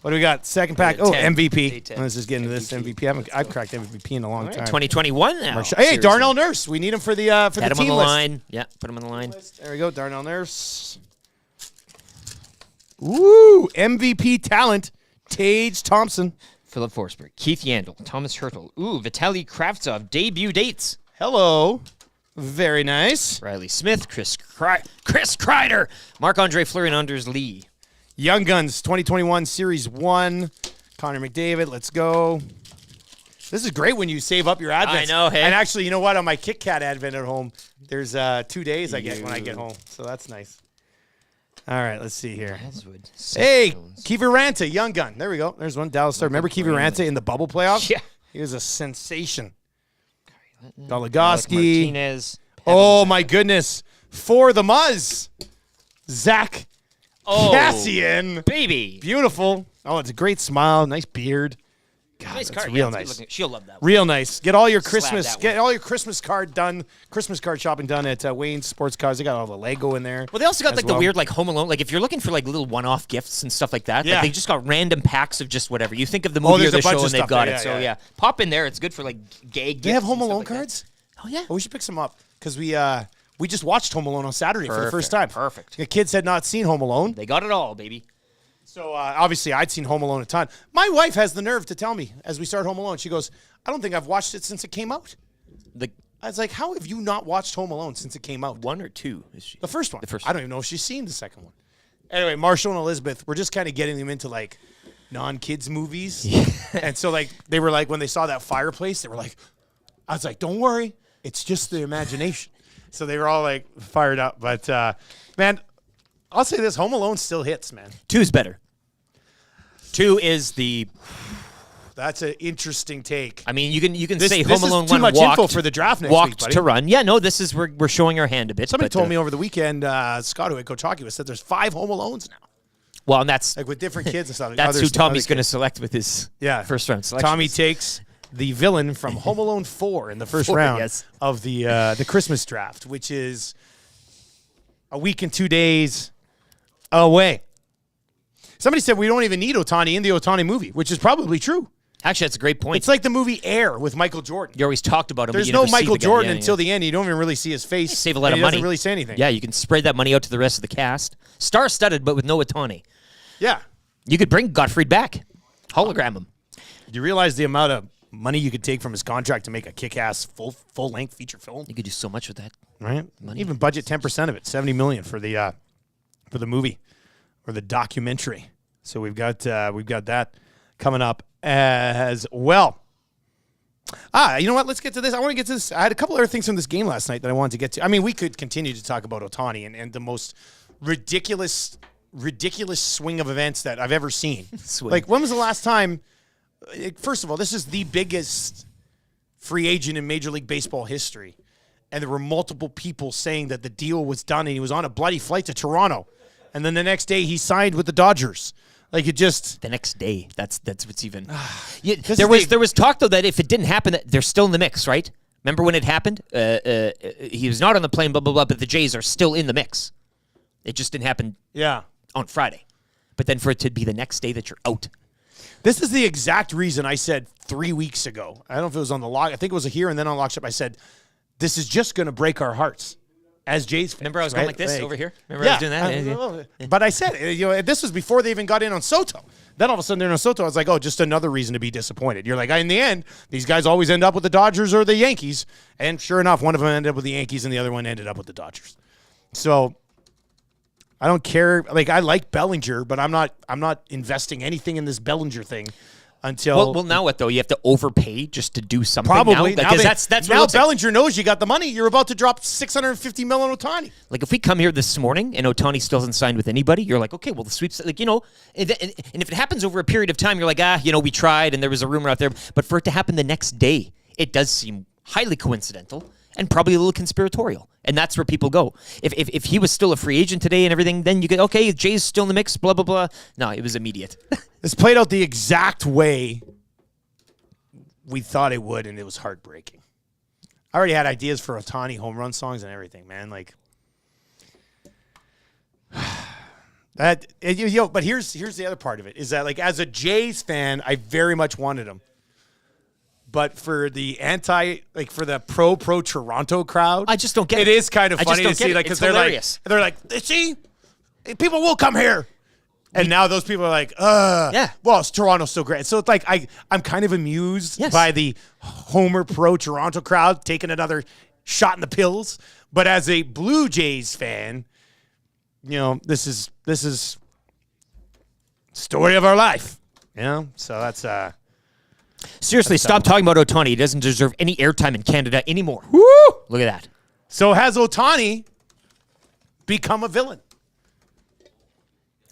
What do we got? Second pack. Oh, 10. MVP. Let's just get into this MVP. I've cracked MVP in a long time. 2021 now. Hey, Darnell Nurse. We need him for the team list. Had him on the line. Yeah, put him on the line. There we go, Darnell Nurse. Ooh, MVP talent, Tage Thompson. Philip Forsberg, Keith Yandel, Thomas Hertel. Ooh, Vitaly Kravtsov, debut dates. Hello. Very nice. Riley Smith, Chris Kreider, Marc-Andre Fleury, and Anders Lee. Young Guns 2021 Series 1. Conor McDavid, let's go. This is great when you save up your advents. I know, hey. And actually, you know what? On my Kit Kat advent at home, there's 2 days I get when I get home. So that's nice. All right, let's see here. Hey, Kiva Ranta, Young Gun. There we go. There's one Dallas Star. Remember Kiva Ranta in the bubble playoffs? Yeah. He was a sensation. Goligoski. Martinez. Oh, my goodness. For the Muzz, Zach Oh, Cassian. baby. Beautiful. Oh, it's a great smile. Nice beard. God, Nice that's card. real Yeah, nice. She'll love that one. Real nice. Get all your Slap Christmas that one. Christmas card shopping done at Wayne's Sports Cards. They got all the Lego in there. Well, they also got as like well. the weird like Home Alone. Like if you're looking for like little one-off gifts and stuff like that, Yeah. like they just got random packs of just whatever. You think of the movie or there's the a bunch show of and they've stuff got there. it. Yeah, So yeah. pop in there. It's good for like gay gifts. Do they have and Home stuff Alone like that. cards? Oh yeah. We should pick some up because we just watched Home Alone on Saturday for the first time. Perfect. The kids had not seen Home Alone. They got it all, baby. So obviously I'd seen Home Alone a ton. My wife has the nerve to tell me as we start Home Alone, she goes, I don't think I've watched it since it came out. I was like, how have you not watched Home Alone since it came out? 1 or 2 is she? The first one. The first I don't even know if she's seen the second one. Anyway, Marshall and Elizabeth, we're just kind of getting them into like non-kids movies. And so like they were like, when they saw that fireplace, they were like, I was like, don't worry, it's just the imagination. So they were all like fired up. But man, I'll say this, Home Alone still hits, man. 2 is better. 2 is the. That's an interesting take. I mean, you can This- say this Home is Alone too 1 much walked, info for the draft next walked week, buddy. to run. Yeah, no, this is we're showing our hand a bit. Somebody but, told me over the weekend, Scott, who at Coach Hockey was, said there's 5 Home Alones now. Well, and that's like with different kids and stuff. That's Other- who Tommy's other going to kids. select with his first round selection. Tommy takes the villain from Home Alone 4 in the first 4, round yes. of the Christmas draft, which is a week and 2 days away. Somebody said we don't even need Ohtani in the Ohtani movie, which is probably true. Actually, that's a great point. It's like the movie Air with Michael Jordan. You always talked about him. There's but you no never see Michael the guy. Jordan Yeah, until yeah. the end. You don't even really see his face. Save a lot and of he money. doesn't really say anything. Yeah, you can spread that money out to the rest of the cast. Star-studded, but with no Ohtani. Yeah. You could bring Gottfried back. Hologram him. Do you realize the amount of money you could take from his contract to make a kick-ass full-length feature film? You could do so much with that. Right? Money. Even budget 10% of it, $70 million for the movie or the documentary. So we've got that coming up as well. You know what? Let's get to this. I want to get to this. I had a couple other things from this game last night that I wanted to get to. I mean, we could continue to talk about Ohtani and the most ridiculous swing of events that I've ever seen. Like, when was the last time? First of all, this is the biggest free agent in Major League Baseball history. And there were multiple people saying that the deal was done and he was on a bloody flight to Toronto. And then the next day he signed with the Dodgers. Like, it just... The next day. That's what's even... there was talk, though, that if it didn't happen, that they're still in the mix, right? Remember when it happened? He was not on the plane, blah, blah, blah, but the Jays are still in the mix. It just didn't happen on Friday. But then for it to be the next day that you're out. This is the exact reason I said 3 weeks ago. I don't know if it was on the log. I think it was here and then on Lockship. I said, this is just going to break our hearts as Jays fans. Remember I was going like this over here? Remember I was doing that? But I said, this was before they even got in on Soto. Then all of a sudden they're on Soto. I was like, oh, just another reason to be disappointed. You're like, in the end, these guys always end up with the Dodgers or the Yankees. And sure enough, one of them ended up with the Yankees and the other one ended up with the Dodgers. So I don't care. Like, I like Bellinger, but I'm not investing anything in this Bellinger thing until. Well, now what though? You have to overpay just to do something. Probably now? Because that's now what Bellinger knows you got the money. You're about to drop $650 million on Ohtani. Like if we come here this morning and Ohtani still hasn't signed with anybody, you're like, okay, well the sweeps, like and if it happens over a period of time, you're like, we tried and there was a rumor out there. But for it to happen the next day, it does seem highly coincidental and probably a little conspiratorial. And that's where people go. If he was still a free agent today and everything, then you get, okay, Jay's still in the mix, blah, blah, blah. No, it was immediate. This played out the exact way we thought it would, and it was heartbreaking. I already had ideas for Ohtani home run songs and everything, man. Like, but here's the other part of it, is that, like, as a Jays fan, I very much wanted him. But for the for the pro Toronto crowd, I just don't get it. It is kind of funny to see, like, because they're hilarious. like, see, people will come here. And now those people are like, well, it's Toronto's so great. So it's like I'm kind of amused by the Homer pro Toronto crowd taking another shot in the pills. But as a Blue Jays fan, this is story of our life. So that's seriously, stop talking about Ohtani. He doesn't deserve any airtime in Canada anymore. Woo! Look at that. So has Ohtani become a villain?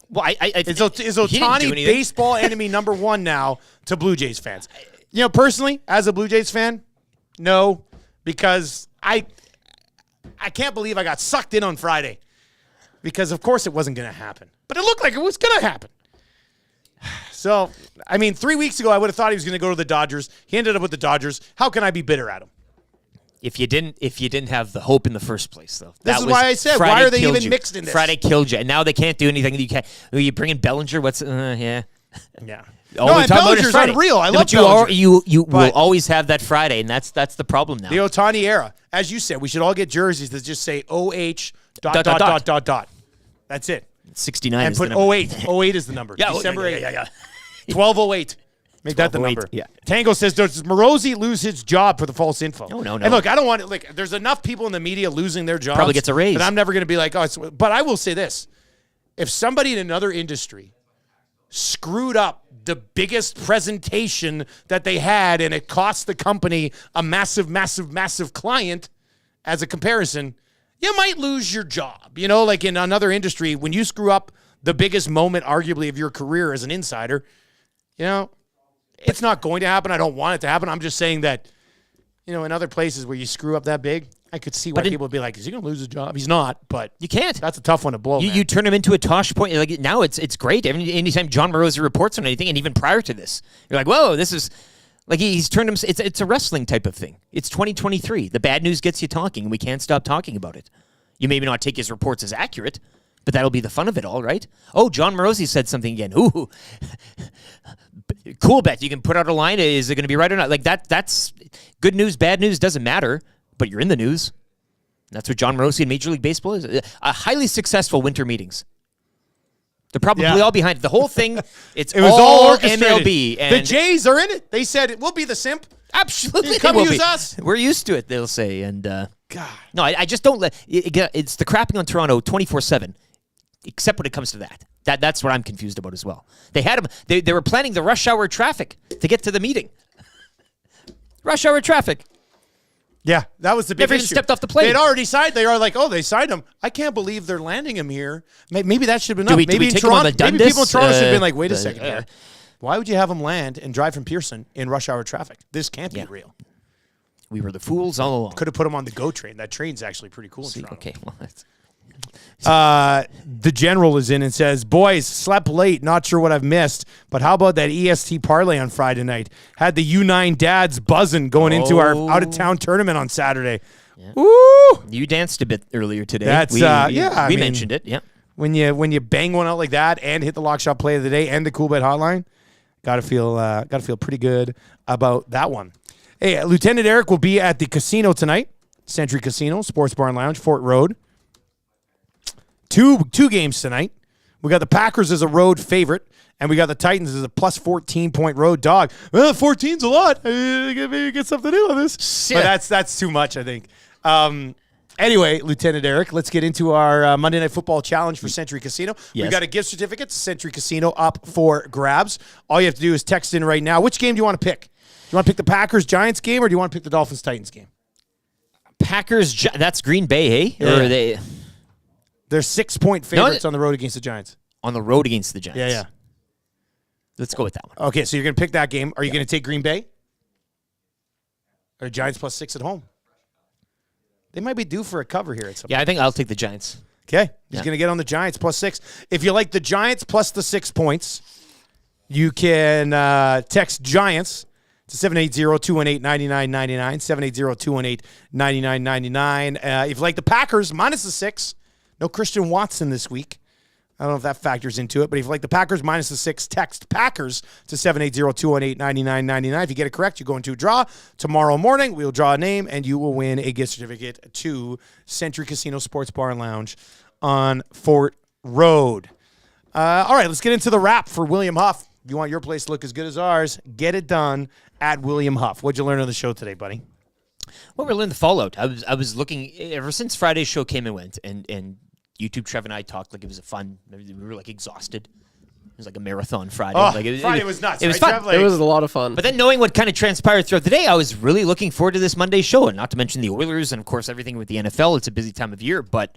Well, is Ohtani baseball enemy number one now to Blue Jays fans? Personally, as a Blue Jays fan, no, because I can't believe I got sucked in on Friday because, of course, it wasn't going to happen. But it looked like it was going to happen. So, I mean, 3 weeks ago, I would have thought he was going to go to the Dodgers. He ended up with the Dodgers. How can I be bitter at him? If you didn't have the hope in the first place, though. This is why I said, why are they even mixed in this? Friday killed you, and now they can't do anything. You bring in Bellinger. Yeah. No, and Bellinger's unreal. I love Bellinger. You will always have that Friday, and that's the problem now. The Ohtani era. As you said, we should all get jerseys that just say OH ... That's it. 69 and is put the number. 08. 08 is the number. Yeah, December 8th. Yeah. 1208. Make that the number. Yeah. Tango says, does Morosi lose his job for the false info? No. And look, I don't want it. Like, there's enough people in the media losing their jobs. Probably gets a raise. But I'm never going to be like, but I will say this. If somebody in another industry screwed up the biggest presentation that they had and it cost the company a massive, massive, massive client as a comparison, you might lose your job. You know, like in another industry, when you screw up the biggest moment, arguably, of your career as an insider, you know, it's not going to happen. I don't want it to happen. I'm just saying that, you know, in other places where you screw up that big, I could see why people would be like, is he going to lose his job? He's not, but you can't. That's a tough one to blow. You turn him into a tosh point. Like now it's great. Anytime John Morosi reports on anything, and even prior to this, you're like, whoa, this is like he's turned him. It's a wrestling type of thing. It's 2023. The bad news gets you talking, and we can't stop talking about it. You maybe not take his reports as accurate, but that'll be the fun of it all, right? Oh, John Morosi said something again. Ooh, cool bet. You can put out a line. Is it going to be right or not? Like that's good news, bad news, doesn't matter, but you're in the news. That's what John Morosi in Major League Baseball is. Highly successful winter meetings. They're probably all behind it. The whole thing, it was all orchestrated. MLB. And the Jays are in it. They said, we'll be the simp. Absolutely. Come use us. We're used to it, they'll say. And God. No, I just don't let it's the crapping on Toronto 24/7, except when it comes to that. That's what I'm confused about as well. They had them. They were planning the rush hour traffic to get to the meeting. Rush hour traffic. Yeah, that was the big Never issue. even stepped off the plane. They'd already signed. They are like, oh, they signed him. I can't believe they're landing him here. Maybe that should have been enough. Maybe take him on the maybe people in Toronto should have been like, wait a Dundas, second here. Why would you have him land and drive from Pearson in rush hour traffic? This can't be real. We were the fools all along. Could have put him on the GO train. That train's actually pretty cool in Toronto. Okay, well, that's... The general is in and says, boys, slept late, not sure what I've missed, but how about that EST parlay on Friday night? Had the U9 dads buzzing going into our out-of-town tournament on Saturday. Yeah. Woo! You danced a bit earlier today. That's, we mentioned it, yeah. When you bang one out like that and hit the lock shot play of the day and the cool bet hotline, gotta feel pretty good about that one. Hey, Lieutenant Eric will be at the casino tonight, Century Casino, Sports Bar and Lounge, Fort Road. Two games tonight. We got the Packers as a road favorite, and we got the Titans as a plus 14-point road dog. Well, 14's a lot. Maybe get something in on this. Yeah. But that's too much, I think. Anyway, Lieutenant Eric, let's get into our Monday Night Football challenge for Century Casino. Yes. We got a gift certificate to Century Casino up for grabs. All you have to do is text in right now. Which game do you want to pick? Do you want to pick the Packers-Giants game, or do you want to pick the Dolphins-Titans game? Packers, that's Green Bay, hey? Yeah. Or are they... They're 6-point favorites on the road against the Giants. On the road against the Giants. Yeah. Let's go with that one. Okay, so you're going to pick that game. Are you going to take Green Bay? Or Giants plus 6 at home? They might be due for a cover here at some point. I think I'll take the Giants. Okay, he's going to get on the Giants plus 6. If you like the Giants plus the 6 points, you can text Giants to 780-218-9999, 780-218-9999. If you like the Packers, minus the 6, no Christian Watson this week. I don't know if that factors into it, but if you like the Packers, minus the 6, text Packers to 780-218-9999. If you get it correct, you go into a draw. Tomorrow morning, we'll draw a name, and you will win a gift certificate to Century Casino Sports Bar and Lounge on Fort Road. All right, let's get into the wrap for William Huff. If you want your place to look as good as ours, get it done at William Huff. What'd you learn on the show today, buddy? Well, we learned the fallout. I was looking, ever since Friday's show came and went, and YouTube, Trev and I talked like it was a fun. We were like exhausted. It was like a marathon Friday. Friday was nuts. It was fun. It was a lot of fun. But then knowing what kind of transpired throughout the day, I was really looking forward to this Monday show. And not to mention the Oilers and, of course, everything with the NFL. It's a busy time of year. But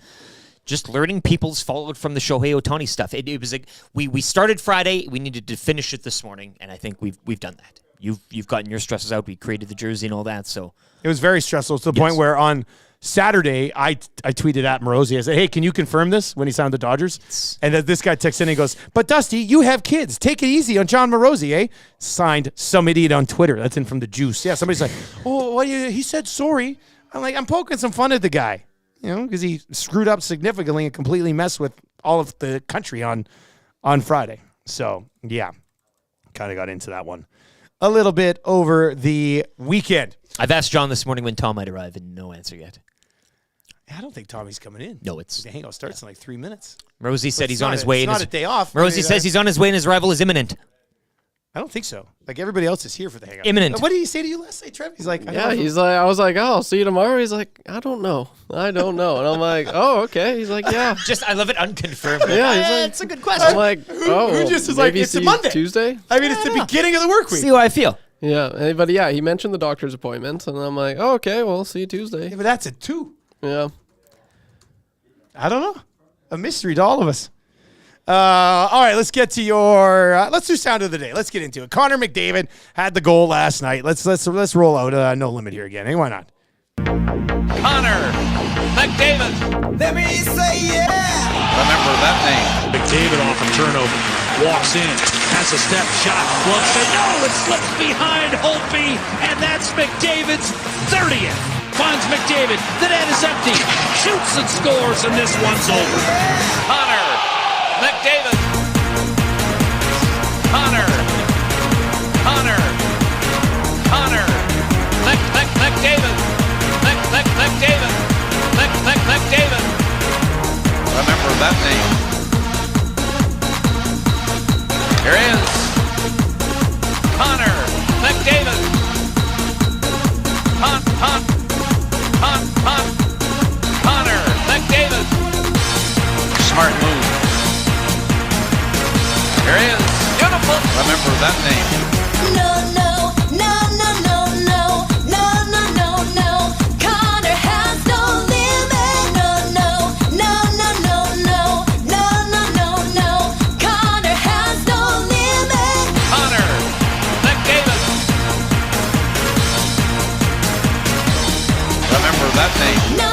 just learning people's fallout from the Shohei Ohtani stuff. It was like we started Friday. We needed to finish it this morning. And I think we've done that. You've gotten your stresses out. We created the jersey and all that. So it was very stressful to the point where on Saturday, I tweeted at Morosi. I said, hey, can you confirm this when he signed the Dodgers? And this guy texts in and goes, but Dusty, you have kids. Take it easy on John Morosi, eh? Signed some idiot on Twitter. That's in from the Juice. Yeah, somebody's like, oh, he said sorry. I'm like, I'm poking some fun at the guy, because he screwed up significantly and completely messed with all of the country on Friday. So, yeah, kind of got into that one a little bit over the weekend. I've asked John this morning when Tom might arrive, and no answer yet. I don't think Tommy's coming in. No, it's... The hangout starts in like 3 minutes. Rosie said he's on his way. It's not a day off. Rosie says he's on his way and his arrival is imminent. I don't think so. Like, everybody else is here for the hangout. Imminent. What did he say to you last night, Trev? He's like, I was like, oh, I'll see you tomorrow. He's like, I don't know. And I'm like, oh, okay. He's like, yeah. I love it unconfirmed. Yeah, he's like, it's a good question. I'm like, oh, who just is like, it's a Monday. Tuesday? I mean, it's the beginning of the work week. See how I feel. Yeah, but yeah, he mentioned the doctor's appointment, and I'm like, oh, okay, well, see you Tuesday. Yeah, but that's at 2. Yeah. I don't know. A mystery to all of us. All right, let's get to your. Let's do sound of the day. Let's get into it. Conor McDavid had the goal last night. Let's roll out. No limit here again. Hey, why not? Conor McDavid. Let me say yeah. Remember that name. McDavid off a turnover. Walks in. Has a step shot. Glove save. No, it slips behind Holtby. And that's McDavid's 30th. Finds McDavid. The net is empty. Shoots and scores, and this one's over. Conor McDavid. Conor McDavid. McDavid. Remember that name. Here is Conor McDavid. Conor McDavid. Smart move. Here is beautiful. Remember that name. No. Conor has no limit. No. Conor has no limit. Conor McDavid. Remember that name. No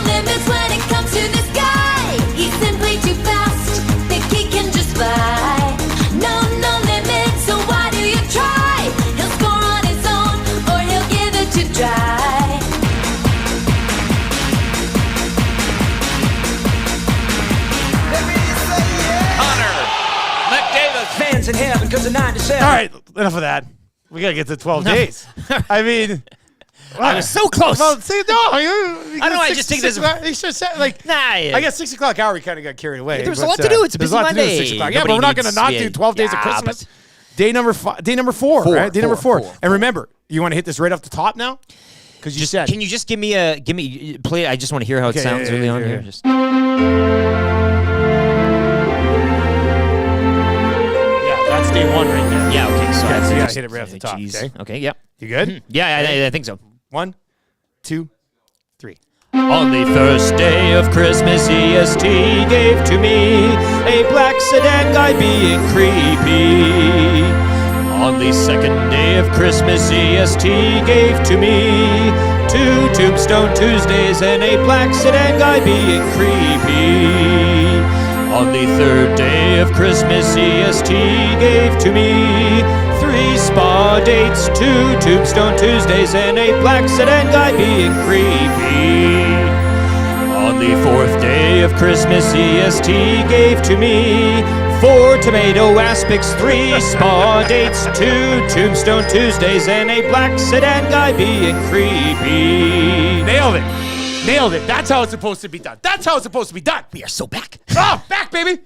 limits when it comes to this guy. He's simply too fast. Think he can just fly. No limits, so why do you try? He'll score on his own, or he'll give it to dry. Conor McDavid. Fans in heaven because of 9 to 7. All right, enough of that. We gotta get to 12 days. I mean, I was so close. Well, see, no, I don't know. I just think this. You should say like, I guess 6 o'clock hour. We kind of got carried away. There was a lot to do. It's a busy Monday. Yeah, but we're not gonna not do 12 days of Christmas. Day number 4, right? Day number 4. And remember, you want to hit this right off the top now, because you said. Can you just give me play? I just want to hear how it sounds early on here. Just. That's day 1 right there. Yeah, okay. So you gotta hit it right off the top. Okay, yep. You good? Mm-hmm. Yeah, I think so. 1, 2, 3. On the first day of Christmas, EST gave to me a black sedan guy being creepy. On the second day of Christmas, EST gave to me 2 Tombstone Tuesdays and a black sedan guy being creepy. On the third day of Christmas, EST gave to me 3 spa dates, 2 Tombstone Tuesdays, and a black sedan guy being creepy. On the fourth day of Christmas, EST gave to me 4 tomato aspics, 3 spa dates, 2 Tombstone Tuesdays, and a black sedan guy being creepy. Nailed it. That's how it's supposed to be done. We are so back. Oh, back, baby.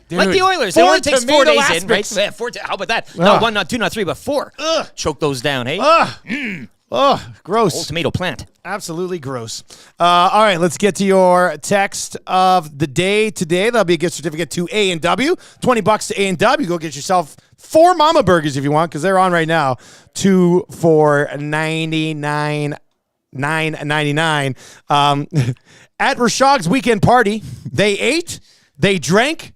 Dude, like the Oilers. It only takes 4 days in, right? Yeah, 4. How about that? Not 1, not 2, not 3, but 4. Choke those down, hey? Gross. Old tomato plant. Absolutely gross. All right, let's get to your text of the day today. That'll be a gift certificate to A&W. $20 to A&W. Go get yourself 4 Mama Burgers if you want, because they're on right now. 2 for $9.99. At Rishaug's weekend party, they ate, they drank,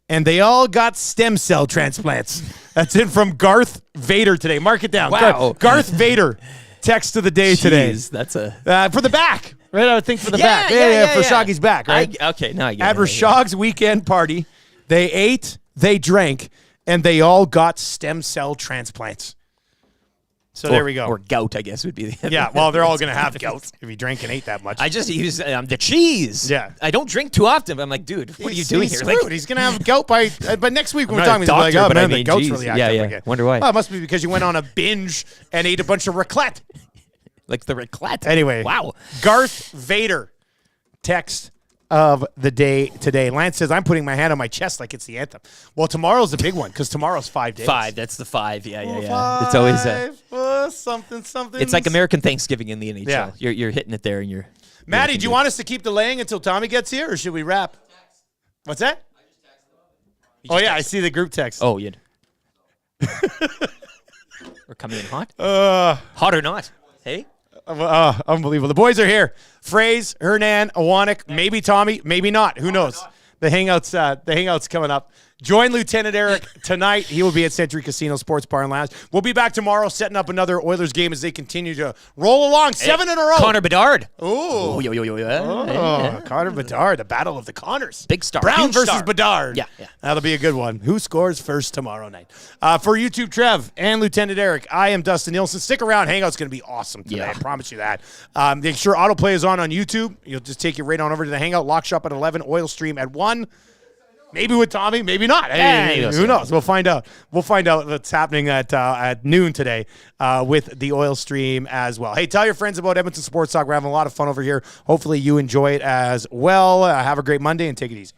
and they all got stem cell transplants. That's it from Garth Vader today. Mark it down. Wow. Garth Vader. Text of the day today. That's a... for the back. Right, I would think for the back. Yeah, for Shoggy's back, right? Okay, now I get At it. Rishaug's weekend party, they ate, they drank, and they all got stem cell transplants. So there we go. Or gout, I guess, would be the Yeah, well, they're all going to have gout if you drank and ate that much. I just use the cheese. Yeah. I don't drink too often, but I'm like, dude, what are you doing here? Screwed. He's going to have gout by next week when we're I'm talking. not a He's doctor, like, oh, but man, I mean, the gout's geez. really active again. Wonder why. Well, it must be because you went on a binge and ate a bunch of raclette. Like the raclette. Anyway. Wow. Garth Vader, text of the day today. Lance says, I'm putting my hand on my chest like it's the anthem. Well, tomorrow's the big one because tomorrow's 5 days. 5. That's the 5. Yeah. It's always something. It's like American Thanksgiving in the NHL. Yeah. You're hitting it there, and you're. Maddie, do you want us to keep delaying until Tommy gets here, or should we wrap? What's that? Oh yeah, I see the group text. Oh, yeah. We're coming in hot. Hot or not? Hey. Unbelievable. The boys are here. Phrase, Hernan, Awanik, maybe Tommy, maybe not. Who knows? The hangout's coming up. Join Lieutenant Eric tonight. He will be at Century Casino Sports Bar and Lounge. We'll be back tomorrow setting up another Oilers game as they continue to roll along. 7 in a row. Connor Bedard. Ooh. Connor Bedard, the battle of the Connors. Big star. Brown Huge versus star. Bedard. Yeah. That'll be a good one. Who scores first tomorrow night? For YouTube Trev and Lieutenant Eric, I am Dustin Nielson. Stick around. Hangout's going to be awesome today. Yeah. I promise you that. Make sure autoplay is on YouTube. You'll just take you right on over to the Hangout. Lock Shop at 11. Oil Stream at 1. Maybe with Tommy, maybe not. Hey, who knows? We'll find out. We'll find out what's happening at noon today with the Oil Stream as well. Hey, tell your friends about Edmonton Sports Talk. We're having a lot of fun over here. Hopefully you enjoy it as well. Have a great Monday and take it easy.